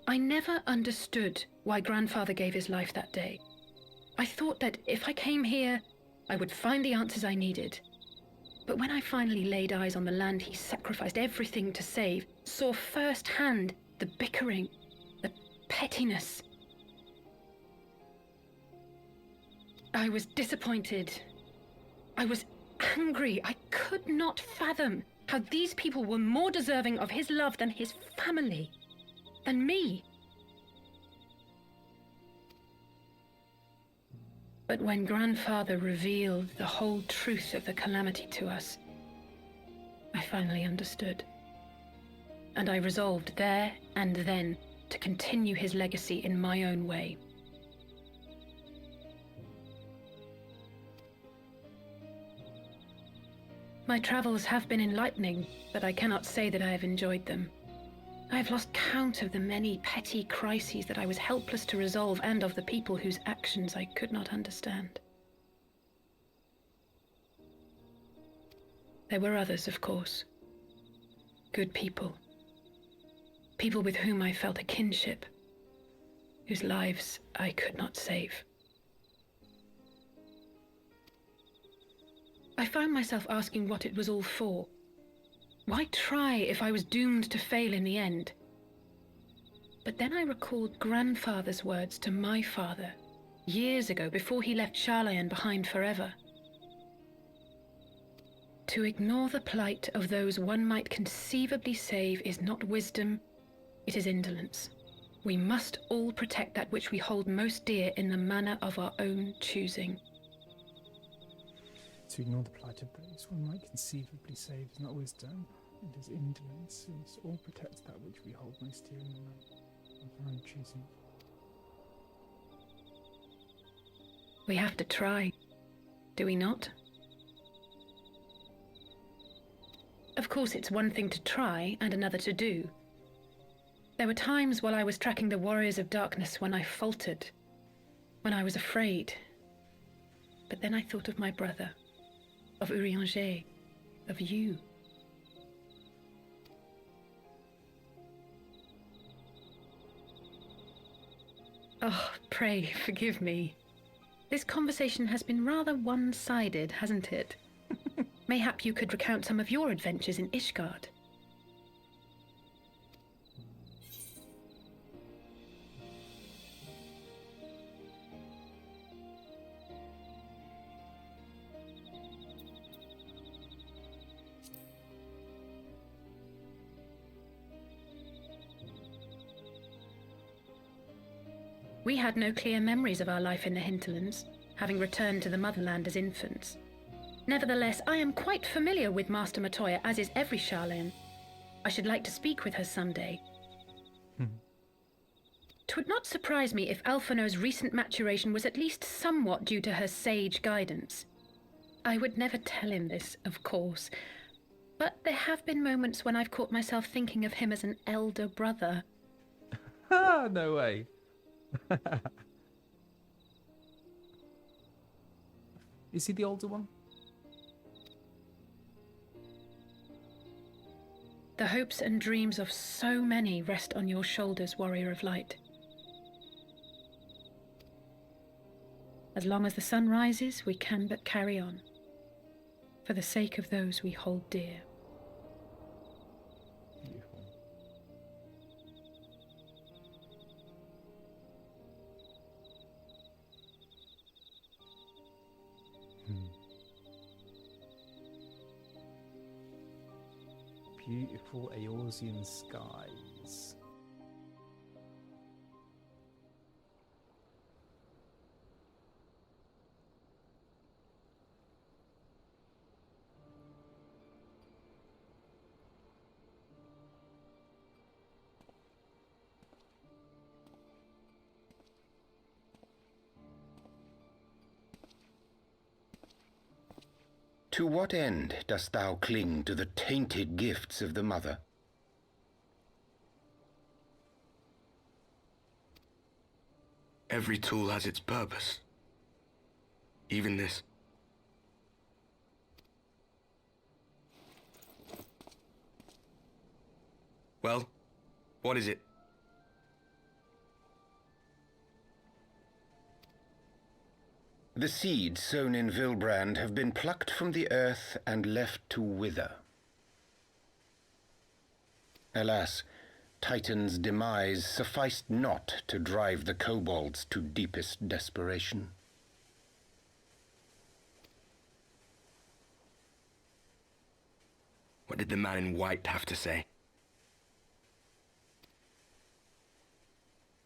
I never understood why Grandfather gave his life that day. I thought that if I came here, I would find the answers I needed. But when I finally laid eyes on the land he sacrificed everything to save, saw firsthand the bickering, the pettiness. I was disappointed. I was angry. I could not fathom how these people were more deserving of his love than his family, than me. But when Grandfather revealed the whole truth of the calamity to us, I finally understood. And I resolved there and then to continue his legacy in my own way. My travels have been enlightening, but I cannot say that I have enjoyed them. I have lost count of the many petty crises that I was helpless to resolve and of the people whose actions I could not understand. There were others, of course. Good people. People with whom I felt a kinship, whose lives I could not save. I found myself asking what it was all for. Why try if I was doomed to fail in the end? But then I recalled Grandfather's words to my father, years ago, before he left Charlayan behind forever. To ignore the plight of those one might conceivably save is not wisdom, it is indolence. We must all protect that which we hold most dear in the manner of our own choosing. To ignore the plight of those one might conceivably save is not wisdom, it is indolence. We must all protect that which we hold most dear in the manner of our own choosing. We have to try, do we not? Of course, it's one thing to try and another to do. There were times while I was tracking the warriors of darkness when I faltered, when I was afraid. But then I thought of my brother, of Urianger, of you. Oh, pray forgive me. This conversation has been rather one-sided, hasn't it? Mayhap you could recount some of your adventures in Ishgard. We had no clear memories of our life in the hinterlands, having returned to the motherland as infants. Nevertheless, I am quite familiar with Master Matoya, as is every Charlayan. I should like to speak with her someday. 'Twould not surprise me if Alphinaud's recent maturation was at least somewhat due to her sage guidance. I would never tell him this, of course, But there have been moments when I've caught myself thinking of him as an elder brother. Ah, no way. Is he the older one? The hopes and dreams of so many rest on your shoulders, Warrior of Light. As long as the sun rises, we can but carry on, for the sake of those we hold dear. Beautiful. Beautiful Eorzean skies. To what end dost thou cling to the tainted gifts of the Mother? Every tool has its purpose. Even this. Well, what is it? The seeds sown in Vilbrand have been plucked from the earth and left to wither. Alas, Titan's demise sufficed not to drive the kobolds to deepest desperation. What did the man in white have to say?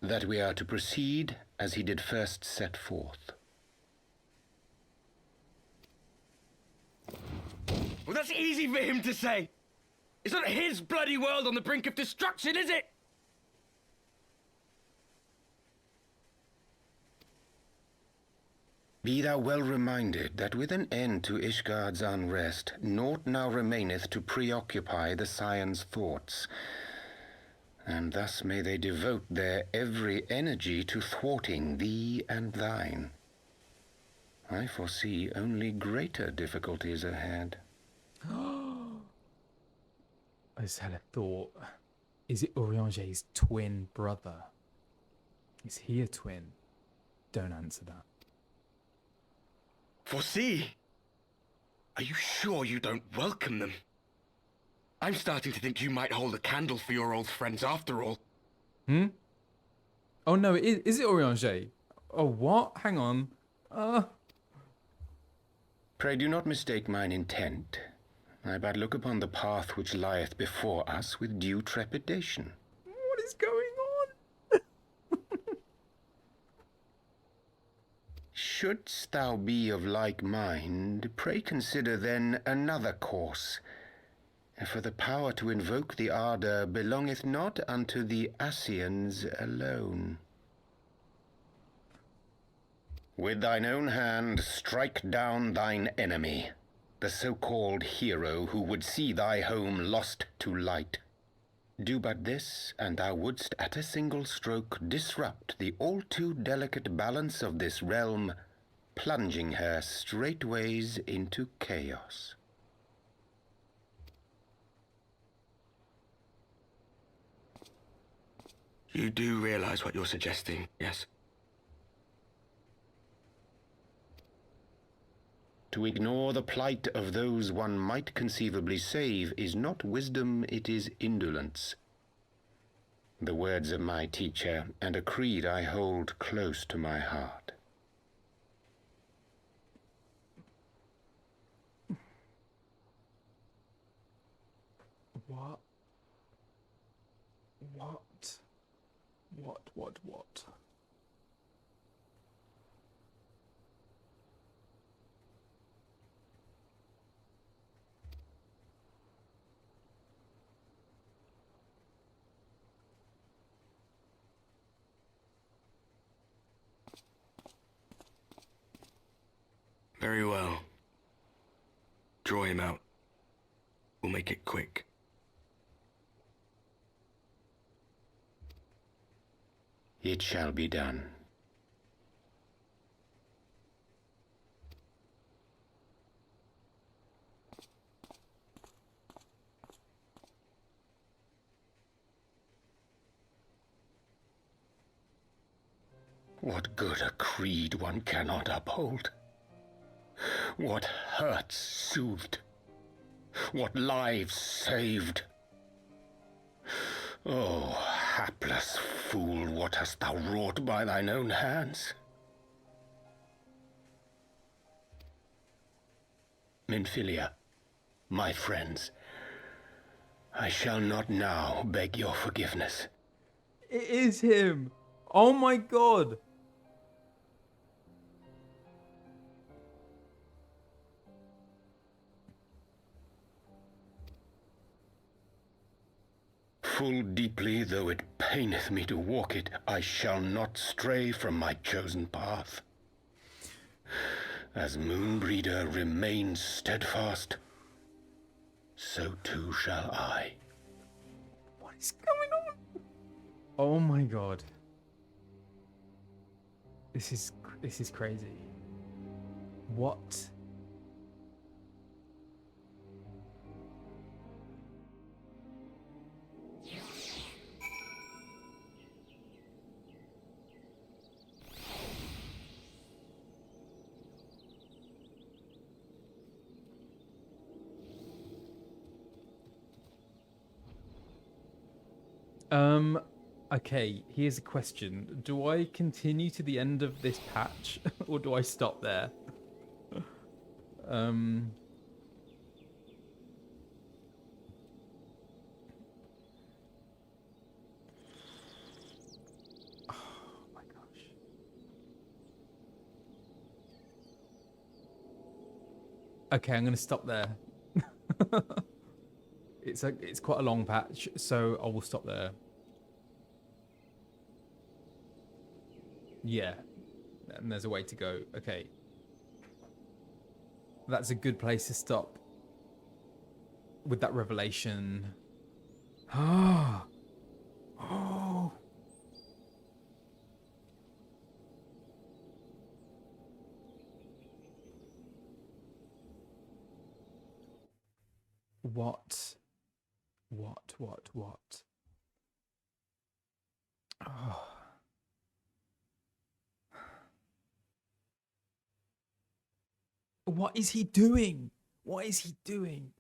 That we are to proceed as he did first set forth. Well, that's easy for him to say. It's not his bloody world on the brink of destruction, is it? Be thou well reminded that with an end to Ishgard's unrest, naught now remaineth to preoccupy the Scion's thoughts. And thus may they devote their every energy to thwarting thee and thine. I foresee only greater difficulties ahead. I just had a thought. Is it Urianger's twin brother? Is he a twin? Don't answer that. Foresee? Are you sure you don't welcome them? I'm starting to think you might hold a candle for your old friends after all. Hmm? Oh no, is it Urianger? Oh what? Hang on. Pray do not mistake mine intent. I but look upon the path which lieth before us with due trepidation. What is going on? Shouldst thou be of like mind, pray consider then another course. For the power to invoke the ardor belongeth not unto the Ascians alone. With thine own hand strike down thine enemy, the so-called hero who would see thy home lost to light. Do but this, and thou wouldst at a single stroke disrupt the all-too-delicate balance of this realm, plunging her straightways into chaos. You do realize what you're suggesting, yes? To ignore the plight of those one might conceivably save is not wisdom, it is indolence. The words of my teacher, and a creed I hold close to my heart. What? What? Very well. Draw him out. We'll make it quick. It shall be done. What good a creed one cannot uphold? What hurts soothed? What lives saved? Oh, hapless fool, what hast thou wrought by thine own hands? Minfilia, my friends, I shall not now beg your forgiveness. It is him. Oh my god. Full deeply though it paineth me to walk it, I shall not stray from my chosen path. As Moonbreeder remains steadfast, so too shall I. What is going on? Oh my god. This is crazy. What? Okay, here's a question. Do I continue to the end of this patch or do I stop there? Oh my gosh. Okay, I'm going to stop there. It's quite a long patch, so I will stop there. Yeah, and there's a way to go. Okay. That's a good place to stop with that revelation. Ah. Oh. What? Oh. What is he doing? What is he doing?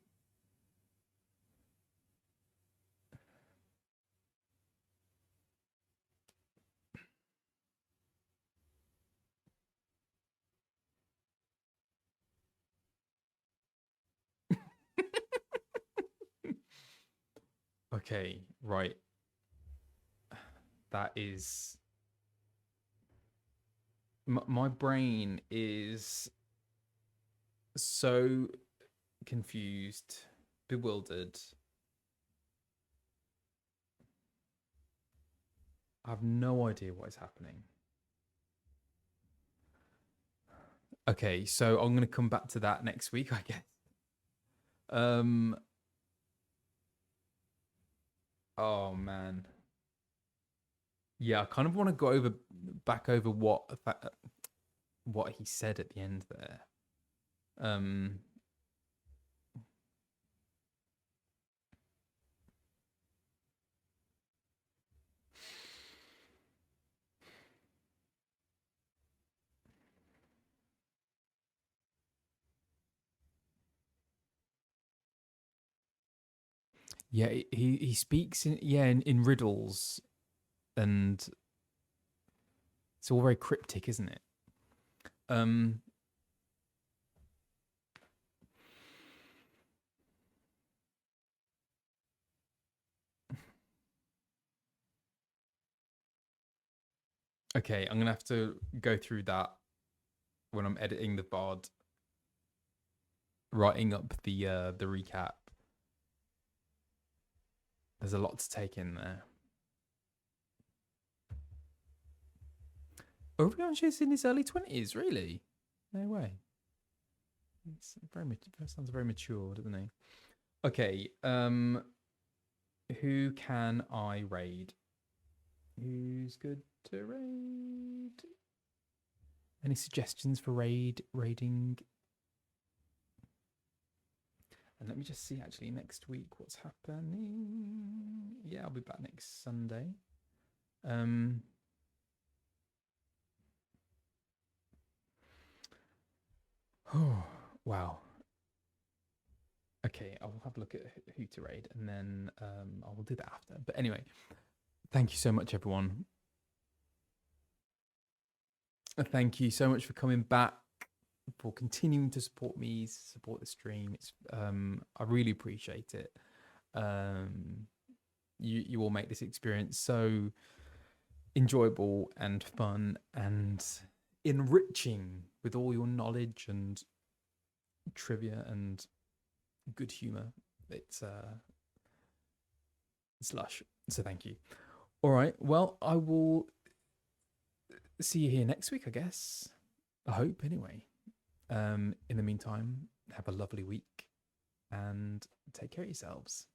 Okay, right. That is... my brain is so confused, bewildered. I have no idea what is happening. Okay, so I'm going to come back to that next week, I guess. Oh man. Yeah, I kind of want to go back over what he said at the end there. Yeah, he speaks in riddles, and it's all very cryptic, isn't it? Okay, I'm gonna have to go through that when I'm editing the VOD, writing up the recap. There's a lot to take in there. Orian's in his early 20s, really? No way. Sounds very mature, doesn't he? Okay. Who can I raid? Who's good to raid? Any suggestions for raiding? And let me just see actually next week what's happening. Yeah, I'll be back next Sunday. Oh, wow. Okay, I'll have a look at who to raid and then I will do that after. But anyway, thank you so much, everyone. Thank you so much for coming back, for continuing to support me, support the stream. It's I really appreciate it. You all make this experience so enjoyable and fun and enriching with all your knowledge and trivia and good humor. It's lush. So thank you. All right. Well, I will see you here next week, I guess. I hope, anyway. In the meantime, have a lovely week and take care of yourselves.